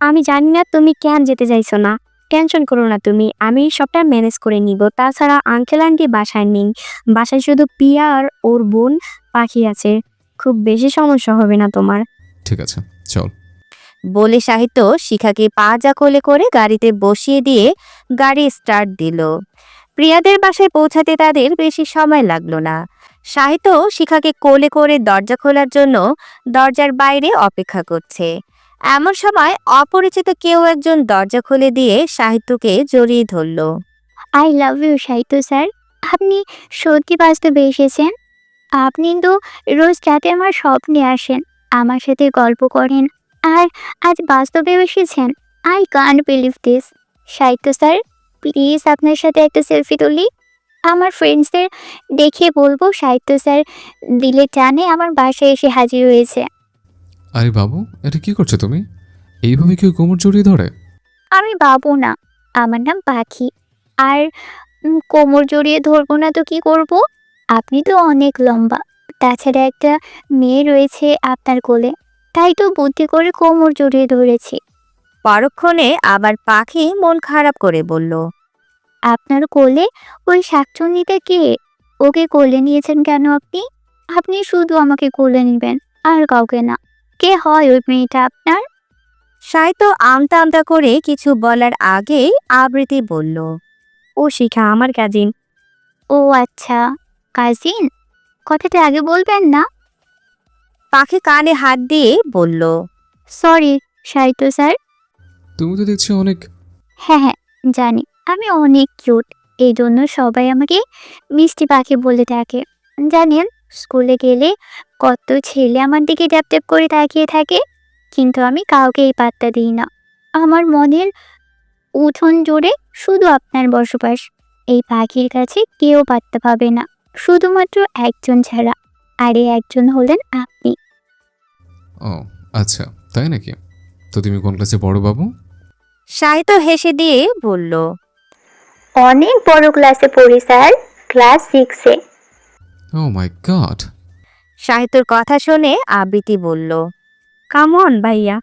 আমি জানি না তুমি কেন যেতে চাইছো না, টেনশন করো না তুমি, আমি সবটা ম্যানেজ করে নিব। তাছাড়া আঙ্কেল আন্টি বাসায় নেই, বাসায় শুধু পিয়া আর ওর বোন পাখি আছে, খুব বেশি সমস্যা হবে না তোমার। ঠিক আছে, চল। বলে সাহিত্য শিখাকে পাজা কোলে করে গাড়িতে বসিয়ে দিয়ে গাড়ি স্টার্ট দিল। প্রিয়াদের বাসায় পৌঁছাতে তাদের বেশি সময় লাগলো না। সাহিত্য শিখাকে কোলে করে দরজা খোলার জন্য দরজার বাইরে অপেক্ষা করছে। এমন সময় অপরিচিত কেউ একজন দরজা খুলে দিয়ে সাহিত্যকে জড়িয়ে ধরল। আই লাভ ইউ সাহিত্য স্যার, আপনি সত্যি বাস্তবে এসেছেন। আপনি তো রোজ রাতে আমার স্বপ্নে আসেন, আমার সাথে গল্প করেন, আর আজ বাস্তবে এসেছেন। I can't believe this. সাহিত্য স্যার, প্লিজ আপনার সাথে একটা সেলফি তুলি। আমার ফ্রেন্ডসদের দেখে বলবো সাহিত্য স্যার দিলে টানে আমার বাসায় এসে হাজির হয়েছে। আরে বাবু, এটা কি করছো তুমি? এইভাবে কেউ কোমর জড়িয়ে ধরে? আমি বাবু না, আমার নাম পাখি। আর কোমর জড়িয়ে ধরবো না তো কি করব? আপনি তো অনেক লম্বা, তাছাড়া একটা মেয়ে রয়েছে আপনার কোলে, তাই তো বুদ্ধি করে কোমর জড়িয়ে ধরেছি। পরক্ষণে আবার পাখি মন খারাপ করে বলল, আপনার কোলে ওই শাকচুন্নিটা কে? ওকে কোলে নিয়েছেন কেন আপনি? আপনি শুধু আমাকে কোলে নেবেন আর কাউকে না। কে হয় ওই মেয়েটা আপনার? সাহিত্য আমতা আমতা করে কিছু বলার আগেই আবৃত্তি বলল, ও শিখা আমার কাজিন। ও আচ্ছা, কাজিন, কথাটা আগে বলবেন না? পাখি কানে হাত দিয়ে বলল, সরি সাহিত্য স্যার। তুমি তো দেখছি অনেক। হ্যাঁ হ্যাঁ, জানি আমি অনেক কিউট, এই জন্য সবাই আমাকে মিষ্টি পাখি বলে থাকে। জানেন, স্কুলে গেলে কত ছেলে আমার দিকে ট্যাপ ট্যাপ করে তাকিয়ে থাকে, কিন্তু আমি কাউকে এই পাত্তা দিই না। আমার মনের উঠোন জুড়ে শুধু আপনার বসবাস। এই পাখির কাছে কেউ পাত্তা পাবে না, শুধুমাত্র একজন ছাড়া, আর এই একজন হলেন আপনি। ও আচ্ছা, তাই নাকি? তো তুমি কোন ক্লাসে পড়ো বাবু? সাহিত্য হেসে দিয়ে বলল, অনেক বড় ক্লাসে পড়ি sir, class 6-এ। O my god. সাহিত্যর কথা শুনে আবৃত্তি বলল, কামন ভাইয়া,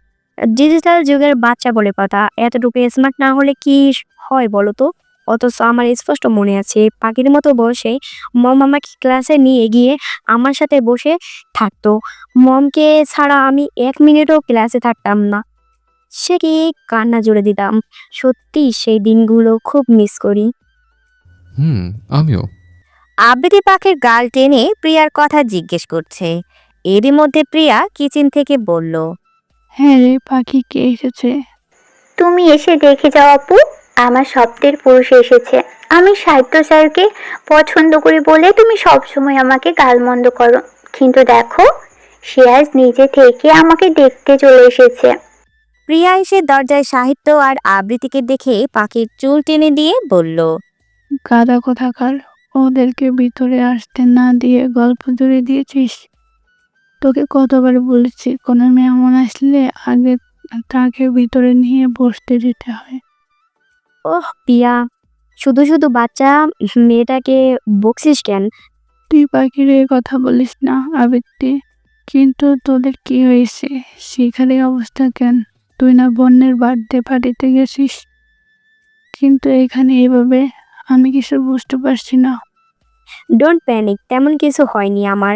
ডিজিটাল যুগের বাচ্চা বলে কথা, এতটুকু স্মার্ট না হলে কি হয় বলো তো? অথচ আমার স্পষ্ট মনে আছে, পাখির মতো বসে মম আমাকে ক্লাসে নিয়ে গিয়ে আমার সাথে বসে থাকতো। মমকে ছাড়া আমি 1 মিনিটও ক্লাসে থাকতাম না। সে কি কান্না জুড়ে দিতাম। সত্যি সেই দিনগুলো খুব মিস করি। আমিও। আবৃত্তি পাখির গাল টেনে প্রিয়ার কথা জিজ্ঞেস করছে। এরই মধ্যে প্রিয়া কিচেন থেকে বলল, হ্যাঁ রে পাখি, কে এসেছে? তুমি এসে দেখে যাও আপু, আমার শব্দের পুরুষ এসেছে। আমি সাহিত্য স্যারকে পছন্দ করি বলে তুমি সবসময় আমাকে গালমন্দ করো, কিন্তু দেখো, সে আজ নিজে থেকে আমাকে দেখতে চলে এসেছে। প্রিয়া এসে দরজায় সাহিত্য আর আবৃত্তিকে দেখে পাখির চুল টেনে দিয়ে বলল, গাদা কোথাকার, ওদেরকে ভিতরে আসতে না দিয়ে গল্প জুড়ে দিয়েছিস। তোকে কতবার বলেছি, কোনো মেহমান আসলে আগে তাকে ভিতরে নিয়ে বসতে দিতে হয়। ওহ পিয়া, শুধু শুধু বাচ্চা মেয়েটাকে বকছিস কেন? তুই পাখির এই কথা বলিস না আবৃত্তি, কিন্তু তোদের কি হয়েছে? সেখানে অবস্থা কেন? তুই না বোনের বার্থডে পার্টিতে গেছিস, কিন্তু এখানে এভাবে? আমি কিছু বুঝতে পারছি না। ডোন্ট প্যানিক, তেমন কিছু হয়নি আমার।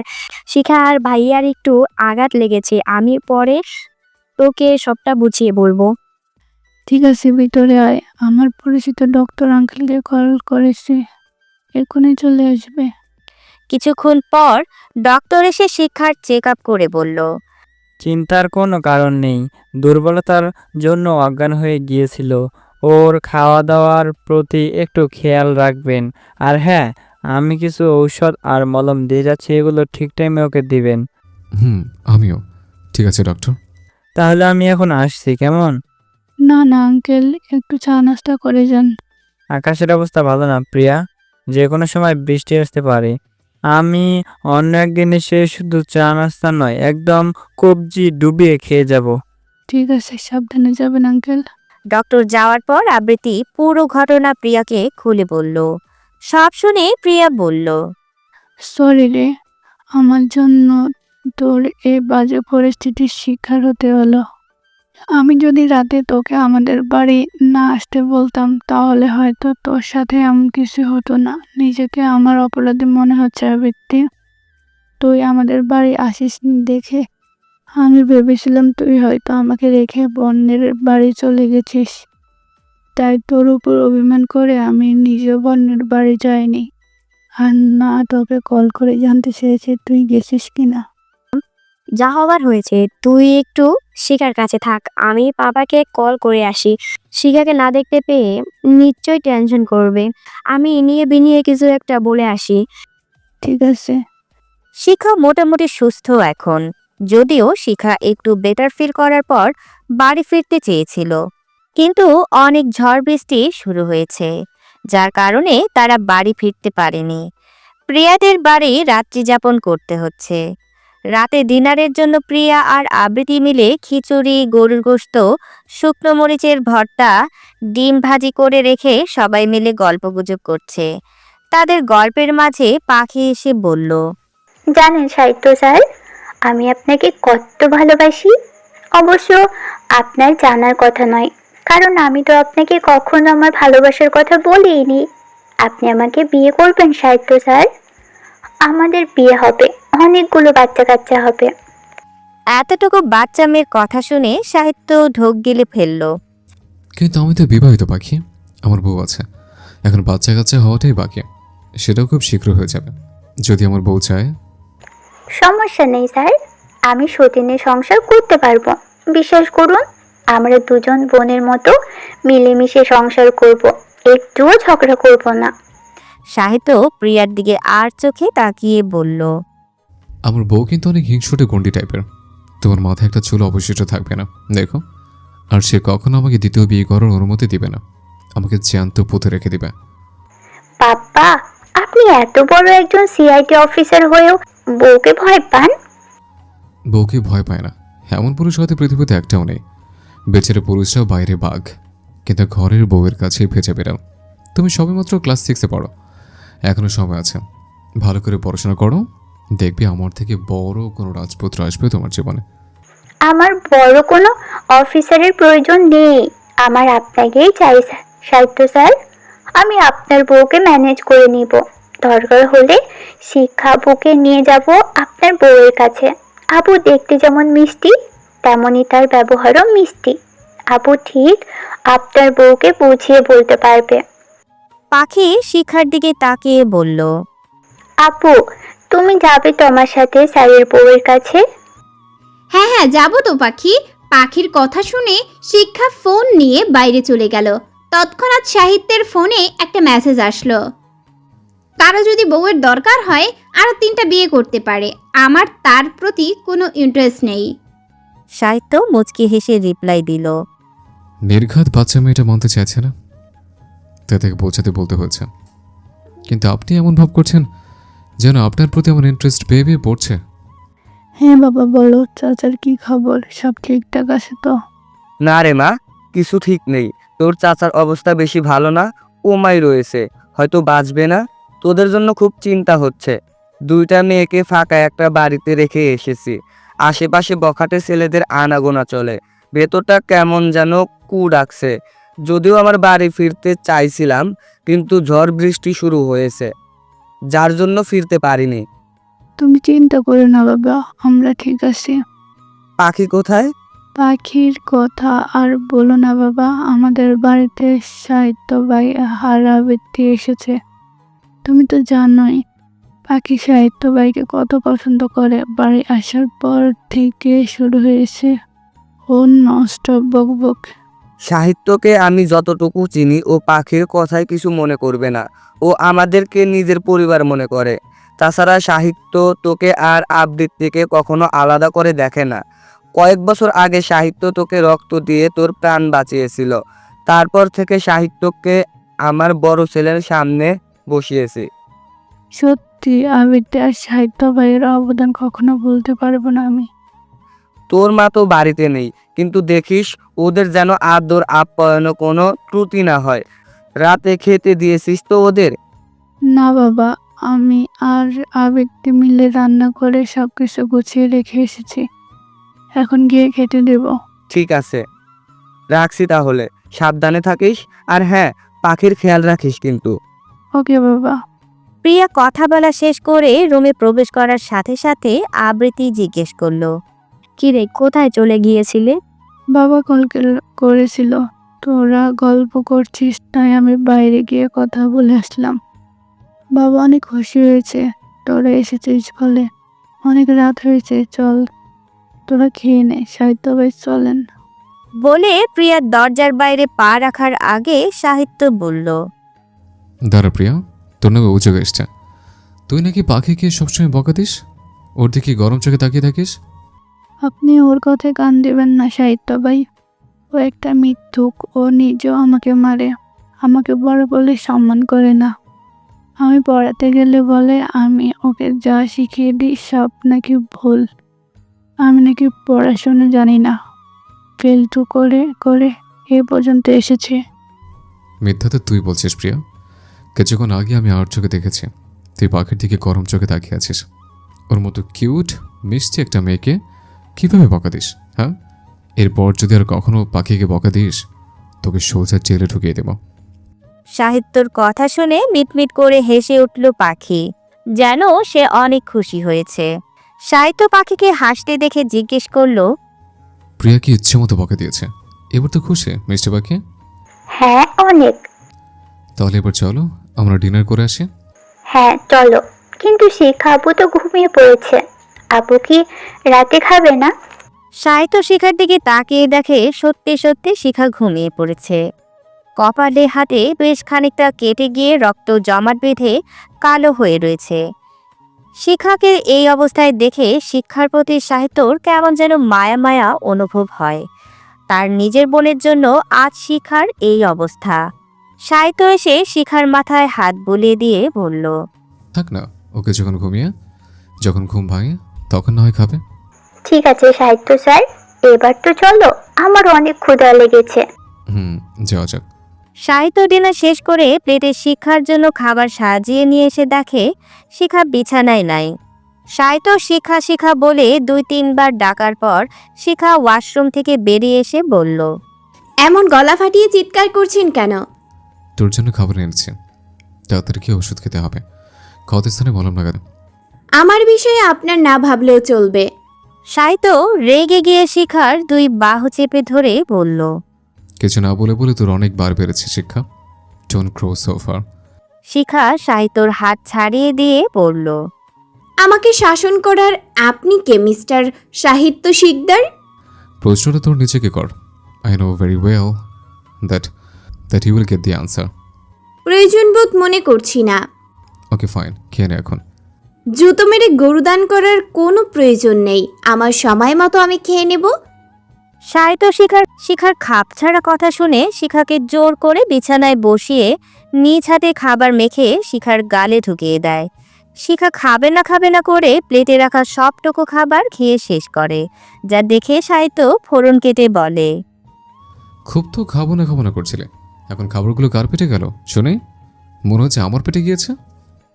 শিখা আর ভাইয়ার একটু আঘাত লেগেছে, আমি পরে তোকে সবটা বুঝিয়ে বলবো। ঠিক আছে, ভিতরে আয়। আমার পরিচিত ডক্টর আঙ্কেলকে কল করেছি, এখনই চলে আসবে। কিছুক্ষণ পর ডক্টর এসে শিক্ষার চেক আপ করে বলল, চিন্তার কোনো কারণ নেই, দুর্বলতার জন্য অজ্ঞান হয়ে গিয়েছিল। ওর খাওয়া দাওয়ার প্রতি একটু খেয়াল রাখবেন। আর হ্যাঁ, আমি কিছু ঔষধ আর মলম দিয়ে যাচ্ছি, এগুলো ঠিক টাইমে ওকে দিবেন। আমিও। ঠিক আছে ডক্টর। তাহলে আমি এখন আসছি, কেমন? না না আঙ্কেল, একটু চা নাস্তা করে যান। আকাশের অবস্থা ভালো না প্রিয়া, যে কোনো সময় বৃষ্টি আসতে পারে। আমি অন্য একদিন এসে শুধু চা নাস্তা নয়, একদম কবজি ডুবিয়ে খেয়ে যাব। ঠিক আছে, সাবধানে যাবেন আঙ্কেল। ডক্টর যাওয়ার পর আবৃত্তি পুরো ঘটনা প্রিয়াকে খুলে বলল। সব শুনে প্রিয়া বলল, সরি রে, আমার জন্য তোর এই বাজে পরিস্থিতির শিকার হতে হলো। আমি যদি রাতে তোকে আমাদের বাড়ি না আসতে বলতাম, তাহলে হয়তো তোর সাথে এমন কিছু হতো না। নিজেকে আমার অপরাধী মনে হচ্ছে আবৃত্তি। তুই আমাদের বাড়ি আসিস দেখে আমি ভেবেছিলাম তুই হয়তো আমাকে রেখে বোনের বাড়ি চলে গেছিস। তাই তোর উপর অভিমান করে আমি নিজে বোনের বাড়ি যাইনি, আর না তোকে কল করে জানতে চেয়েছি তুই গেছিস কিনা। যা হবার হয়েছে, তুই একটু শিখার কাছে থাক, আমি বাবাকে কল করে আসি। শিখাকে না দেখতে পেয়ে নিশ্চয়ই টেনশন করবে, আমি নিয়ে বিনিয়ে কিছু একটা বলে আসি। ঠিক আছে। শিখা মোটামুটি সুস্থ এখন, যদিও শিখা একটু বেটার ফিল করার পর বাড়ি ফিরতে চেয়েছিল, কিন্তু অনেক ঝড় বৃষ্টি শুরু হয়েছে, যার কারণে তারা বাড়ি ফিরতে পারেনি। প্রিয়াদের বাড়ি রাত্রি যাপন করতে হচ্ছে। রাতে ডিনারের জন্য প্রিয়া আর আবৃত্তি মিলে খিচুড়ি, গরুর গোশত, শুকনো মরিচের ভর্তা, ডিম ভাজি করে রেখে সবাই মিলে গল্পগুজব করছে। তাদের গল্পের মাঝে পাখি এসে বলল, জানেন সাহিত্য স্যার, আমি আপনাকে কত ভালোবাসি। অবশ্য আপনার জানার কথা নয়, কারণ আমি তো আপনাকে কখনো আমার ভালোবাসার কথা বলিনি। আপনি আমাকে বিয়ে করবেন সাহিত্য স্যার? আমাদের বিয়ে হবে, অনেকগুলো বাচ্চা কাচ্চা হবে। এতটুকু বাচ্চা মেয়ের কথা শুনে সাহিত্য ঢোক গিলে ফেলল। কিন্তু আমি তো বিবাহিত পাখি, আমার বউ আছে। এখন বাচ্চা কাচ্চা হওয়াটাই বাকি, সেটাও খুব শীঘ্র হয়ে যাবে যদি আমার বউ চায়। সমস্যা নেই স্যার, আমি সতীনের সংসার করতে পারবো। বিশ্বাস করুন, আমরা দুজন বোনের মতো মিলেমিশে সংসার করব, একটুও ঝগড়া করব না। সাহিত্য প্রিয়ার দিকে আর চোখে তাকিয়ে বলল, আমার বউ কিন্তু অনেক হিংসুটে গন্ডি টাইপের, তোমার মাথায় একটা চুল অবশিষ্ট থাকবে না দেখো। আর সে কখনো আমাকে দ্বিতীয় বিয়ে করার অনুমতি দিবে না, আমাকে জ্যান্ত পুঁতে রেখে দিবে। পাপ্পা, আপনি এত বড় একজন সিআইডি অফিসার হয়েও বউকে ভয় পান? বউকে ভয় পায় না এমন পুরুষ হয়তো পৃথিবীতে একটাও নেই। বেচারে পুরুষরাও বাইরে বাঘ, কিন্তু ঘরের বউয়ের কাছেই ভেজে বেরাও। তুমি সবেমাত্র ক্লাস 6-এ পড়ো, এখনো সময় আছে। ভালো করে পড়াশোনা করো, দেখবি আমার থেকে বড় কোনো রাজপুত্র আসবে তোমার জীবনে। আমার বড় কোনো অফিসারের প্রয়োজন নেই, আমার আপনাকেই চাই সাহিত্য স্যার। আমি আপনার বউকে ম্যানেজ করে নিব। দরকার হলে শিক্ষা আপুকে নিয়ে যাব আপনার বউয়ের কাছে। আপু দেখতে যেমন মিষ্টি, তেমনই তার ব্যবহারও মিষ্টি। আপু ঠিক আপনার বউকে বুঝিয়ে বলতে পারবে। পাখি শিখার দিকে তাকিয়ে বলল, আপু, তুমি যাবে তো আমার সাথে স্যারের বউয়ের কাছে? হ্যাঁ হ্যাঁ, যাবো তো পাখি। পাখির কথা শুনে শিক্ষা ফোন নিয়ে বাইরে চলে গেল। তৎক্ষণাৎ সাহিত্যের ফোনে একটা মেসেজ আসলো, কারো যদি বউয়ের দরকার হয় আরো 3টা বিয়ে করতে পারে, আমার তার প্রতি কোনো ইন্টারেস্ট নেই। সাহিত্য মুচকি হেসে রিপ্লাই দিল, নির্ঘাত বাচ্চা মেয়েটা মানতে চাইছে না, তাই তাকে বোঝাতে বলতে হয়েছে। কিন্তু আপনি এমন ভাব করছেন যেন আপনার প্রতি আমার ইন্টারেস্ট বেয়ে বেয়ে পড়ছে। হ্যাঁ বাবা, বলো চাচার কি খবর? সব ঠিকঠাক আছে তো? না রে মা, কিছু ঠিক নেই। তোর চাচার অবস্থা বেশি ভালো না, কোমায় রয়েছে, হয়তো বাঁচবে না। তোদের জন্য খুব চিন্তা হচ্ছে। 2টা মেয়েকে ফাঁকা একটা বাড়িতে রেখে এসেছি। আশেপাশে বখাটে ছেলেদের আনাগোনা চলে, ভেতরটা কেমন যেন কু ডাকছে। যদিও আমার বাড়ি ফিরতে চাইছিলাম, কিন্তু ঝড় বৃষ্টি শুরু হয়েছে, যার জন্য ফিরতে পারিনি। তুমি চিন্তা করো না বাবা, আমরা ঠিক আছি। পাখি কোথায়? পাখির কথা আর বলো না বাবা, আমাদের বাড়িতে সাহিত্য ভাই হারাবৃত্তি এসেছে। তুমি তো জানোই পাখি সাহিত্য ভাইকে কত পছন্দ করে। বাড়ি আসার পর থেকে শুরু হয়েছে ও নষ্ট বকবক। সাহিত্যকে আমি যতটুকু চিনি, ও পাখির কথায় কিছু মনে করবে না। ও আমাদেরকে নিজের পরিবার মনে করে। তাছাড়া সাহিত্য তোকে আর আবৃত্তিকে কখনো আলাদা করে দেখে না। কয়েক বছর আগে সাহিত্য তোকে রক্ত দিয়ে তোর প্রাণ বাঁচিয়েছিল। তারপর থেকে সাহিত্যকে আমার বড় ছেলের সামনে বসিয়েছি। সত্যি আবৃত্তি আর সাহিত্য ভাইয়ের অবদান কখনো বলতে পারবো না আমি। তোর মা তো বাড়িতে নেই, কিন্তু দেখিস ওদের যেন আদর আপ্যায়নে কোনো ত্রুটি না হয়। রাতে খেতে দিয়েছিস তো ওদের? না বাবা, আমি আর আবৃত্তি মিলে রান্না করে সবকিছু গুছিয়ে রেখে এসেছি, এখন গিয়ে খেতে দেব। ঠিক আছে, রাখছি তাহলে। সাবধানে থাকিস, আর হ্যাঁ, পাখির খেয়াল রাখিস কিন্তু। ওকে বাবা। প্রিয়া কথা বলা শেষ করে রুমে প্রবেশ করার সাথে সাথে আবৃত্তি জিজ্ঞেস করলো, কিরে, কোথায় চলে গিয়েছিলে? বাবা কল করেছিল, তোরা গল্প করছিস তাই আমি বাইরে গিয়ে কথা বলে আসলাম। বাবা অনেক খুশি হয়েছে তোরা এসেছিস বলে। অনেক রাত হয়েছে, চল তোরা খেয়ে নে, সাহিত্য ভাই চলেন। বলে প্রিয়ার দরজার বাইরে পা রাখার আগে সাহিত্য বলল, দাঁড়া প্রিয়া, তোর নামে অভিযোগ এসছে। তুই নাকি পাখিকে সবসময় বকা দিস, ওর দিকে গরম চোখে তাকিয়ে থাকিস। আপনি ওর কথায় কান দেবেন না সাহিত্য ভাই, ও একটা মিথ্যুক। ও নিজেও আমাকে মারে, আমাকে বড় বলে সম্মান করে না। আমি পড়াতে গেলে বলে আমি ওকে যা শিখিয়ে দিই সব নাকি ভুল। আমি নাকি পড়াশোনা জানি না, ফেলটু করে করে এ পর্যন্ত এসেছে। মিথ্যা তো তুই বলছিস প্রিয়া, কিছুক্ষণ আগে আমি আর চোখে দেখেছি তুই পাখির দিকে গরম চোখে তাকিয়ে আছিস। ওর মতো কিউট মিষ্টি একটা মেয়েকে কীভাবে বকা দিস? হ্যাঁ, এরপর যদি আর কখনো পাখিকে বকা দিস তোকে সোজা জেলে ঢুকিয়ে দেব। সাহিত্যর কথা শুনে মিটমিট করে হেসে উঠল পাখি, যেন সে অনেক খুশি হয়েছে। সাহিত্য পাখিকে হাসতে দেখে জিজ্ঞেস করলো, প্রিয়া কি ইচ্ছে মতো বকে দিয়েছে? এবার তো খুশি মিষ্টি পাখি? হ্যাঁ অনেক। তাহলে এবার চলো আমরা ডিনার করে আসি। হ্যাঁ চলো, কিন্তু শিখা আপু তো ঘুমিয়ে পড়েছে। আপু কি রাতে খাবে না? সাহিত্য শিখার দিকে তাকিয়ে দেখে সত্যি সত্যি শিখা ঘুমিয়ে পড়েছে। কপালে হাতে বেশ খানিকটা কেটে গিয়ে রক্ত জমাট বেঁধে কালো হয়ে রয়েছে। শিখাকে এই অবস্থায় দেখে শিক্ষার প্রতি সাহিত্যর কেমন যেন মায়া মায়া অনুভব হয়। তার নিজের বোনের জন্য আজ শিখার এই অবস্থা। সাহিত্য এসে শিখার মাথায় হাত বুলিয়ে দিয়ে বলল, থাক না, ওকে যখন ঘুম ভাঙে তখন না হয় খাবে। ঠিক আছে সাহিত্য স্যার, এবার তো চলো, আমার অনেক ক্ষুধা লেগেছে। যাওয়া যাক। সাহিত্য ডিনার শেষ করে প্লেটে শিক্ষার জন্য খাবার সাজিয়ে নিয়ে এসে দেখে শিখা বিছানায় নাই। সাহিত্য শিখা শিখা বলে 2-3 বার ডাকার পর শিখা ওয়াশরুম থেকে বেরিয়ে এসে বলল, এমন গলা ফাটিয়ে চিৎকার করছেন কেন? তোর জন্য খাবার এনেছি, তাড়াতাড়ি কি ওষুধ খেতে হবে। ক্ষতস্থানে মলম লাগাতে। আমার বিষয়ে আপনার না ভাবলেও চলবে। সাহিত্য রেগে গিয়ে শিখার 2 বাহু চেপে ধরে বলল, কিছু না বলে বলে তোর অনেক বার বেড়েছে শিক্ষা। Don't crow so far. শিখা সাহিত্যর হাত ছাড়িয়ে দিয়ে বলল, আমাকে শাসন করার আপনি কে মিস্টার সাহিত্য শিকদার? প্রশ্নটা তোর নিজেকে কর। I know very well that you will get the answer. প্রয়োজনবোধ মনে করছি না। ওকে ফাইন, খেয়ে নে এখন। জুতো মেরে গরুদান করার কোনো প্রয়োজন নেই, আমার সময় মতো আমি খেয়ে নেব। সাহিত্য শিখার খাপছাড়া কথা শুনে শিখাকে জোর করে বিছানায় বসিয়ে নিজ হাতে খাবার মেখে শিখার গালে ঢুকিয়ে দেয়। শিখা খাবে না করে প্লেটে রাখা সবটুকু খাবার খেয়ে শেষ করে, যা দেখে সাহিত্য ফোড়ন কেটে বলে, খুব তো খাবো না করছিলে, এখন খাবারগুলো কার পেটে গেল শুনে? মনে হচ্ছে আমার পেটে গিয়েছে।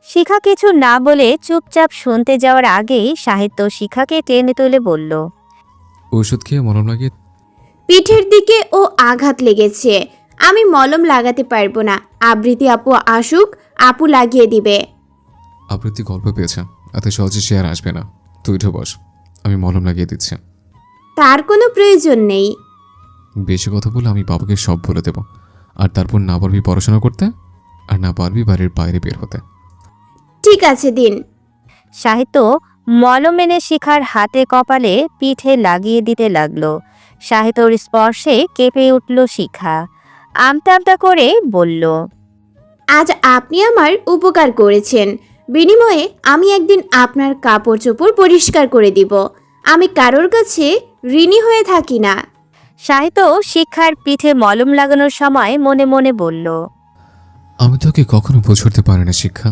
শিখা কিছু না বলে চুপচাপ শুনতে যাওয়ার আগেই সাহিত্য শিখাকে টেনে তুলে বলল, ওষুধ খেয়ে মলম লাগিয়ে। পিঠের দিকে ও আঘাত লেগেছে, আমি মলম লাগাতে পারবো না। আবৃত্তি আপু আসুক, আপু লাগিয়ে দিবে। আবৃত্তি গল্প পেয়েছে, এত সহজে সে আর আসবে না। তুই উঠে বস, আমি মলম লাগিয়ে দিচ্ছি। তার কোনো প্রয়োজন নেই। বেশি কথা বলে আমি বাবাকে সব বলে দেব, আর তারপর না পারবি পড়াশোনা করতে, আর না পারবি বাড়ির বাইরে বের হতে। ঠিক আছে দিন। সাহিত্য মলম এনে শিখার হাতে কপালে পিঠে লাগিয়ে দিতে লাগলো। সাহিত্যর স্পর্শে কেঁপে উঠল শিখা। আমতা করে বলল, আজ আপনি আমার উপকার করেছেন, বিনিময়ে আমি একদিন আপনার কাপড় চোপড় পরিষ্কার করে দিব। আমি কারোর কাছে ঋণী হয়ে থাকি না। সাহিত্য শিক্ষার পিঠে মলম লাগানোর সময় মনে মনে বলল, আমি তোকে কখনো বুঝতে পারি না শিক্ষা,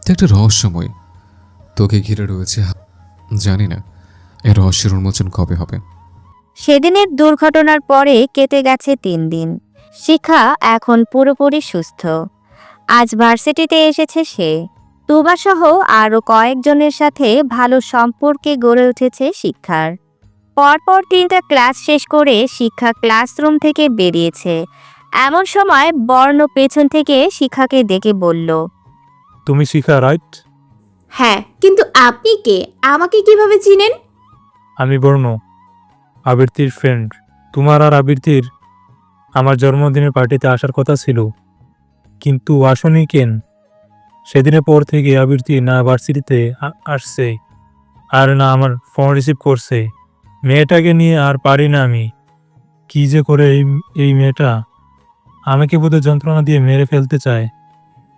তুই একটা রহস্যময়। তোকে ঘিরে রয়েছে, জানি না এই রহস্যের উন্মোচন কবে হবে। সেদিনের দুর্ঘটনার পরে কেটে গেছে 3 দিন। শিখা এখন পুরোপুরি সুস্থ। আজ ভার্সিটিতে এসেছে সে। তুবা সহ আরও কয়েকজনের সাথে ভালো সম্পর্কে গড়ে উঠেছে শিক্ষার। পরপর 3টা ক্লাস শেষ করে শিক্ষা ক্লাসরুম থেকে বেরিয়েছে। এমন সময় বর্ণ পেছন থেকে শিখাকে ডেকে বলল, তুমি শিখা রাইট? হ্যাঁ, কিন্তু আপনি কে? আমাকে কিভাবে চিনেন? আমি বর্ণ, আবৃত্তির ফ্রেন্ড। তোমার আর আবৃত্তির আমার জন্মদিনের পার্টিতে আসার কথা ছিল, কিন্তু আসনি কেন? সেদিনের পর থেকে আবৃত্তি না ভার্সিটিতে আসছে আর না আমার ফোন রিসিভ করছে। মেয়েটাকে নিয়ে আর পারি না আমি। কি যে করে এই মেয়েটা আমাকে বোধহয় যন্ত্রণা দিয়ে মেরে ফেলতে চায়।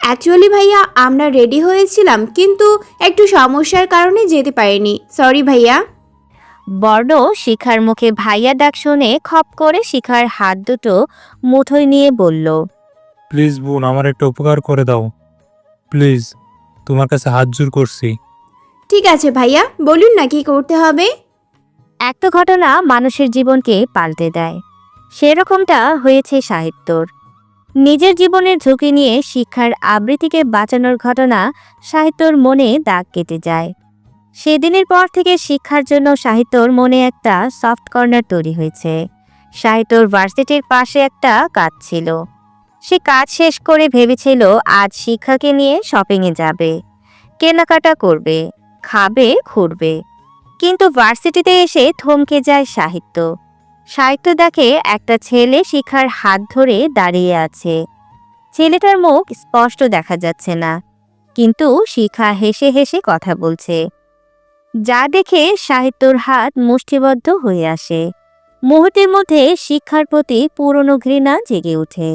অ্যাকচুয়ালি ভাইয়া আমরা রেডি হয়েছিলাম, কিন্তু একটু সমস্যার কারণে যেতে পারিনি। সরি ভাইয়া। বর্ণ শিখার মুখে ভাইয়া ডাক শুনে খপ করে শিখার হাত দুটো মুঠোয় নিয়ে বলল, প্লিজ বোন, আমার একটা উপকার করে দাও প্লিজ, তোমার কাছে হাত জোর করছি। ঠিক আছে ভাইয়া, বলুন না কি করতে হবে। একটা ঘটনা মানুষের জীবনকে পাল্টে দেয়, সেরকমটা হয়েছে সাহিত্যর। নিজের জীবনের ঝুঁকি নিয়ে শিক্ষার আবৃত্তিকে বাঁচানোর ঘটনা সাহিত্যর মনে দাগ কেটে যায়। সেদিনের পর থেকে শিক্ষার জন্য সাহিত্যর মনে একটা সফট কর্নার তৈরি হয়েছে। সাহিত্যর ভার্সিটির পাশে একটা কাজ ছিল। সে কাজ শেষ করে ভেবেছিল আজ শিক্ষাকে নিয়ে শপিংয়ে যাবে, কেনাকাটা করবে, খাবে, ঘুরবে। কিন্তু ভার্সিটিতে এসে থমকে যায় সাহিত্য। সাহিত্য দেখে একটা ছেলে শিখার হাত ধরে দাঁড়িয়ে আছে। ছেলেটার মুখ স্পষ্ট দেখা যাচ্ছে না, কিন্তু শিখা হেসে হেসে কথা বলছে, যা দেখে সাহিত্যর হাত মুষ্টিবদ্ধ হয়ে আসে। মুহূর্তের মধ্যে শিক্ষার প্রতি পুরনো ঘৃণা জেগে ওঠে।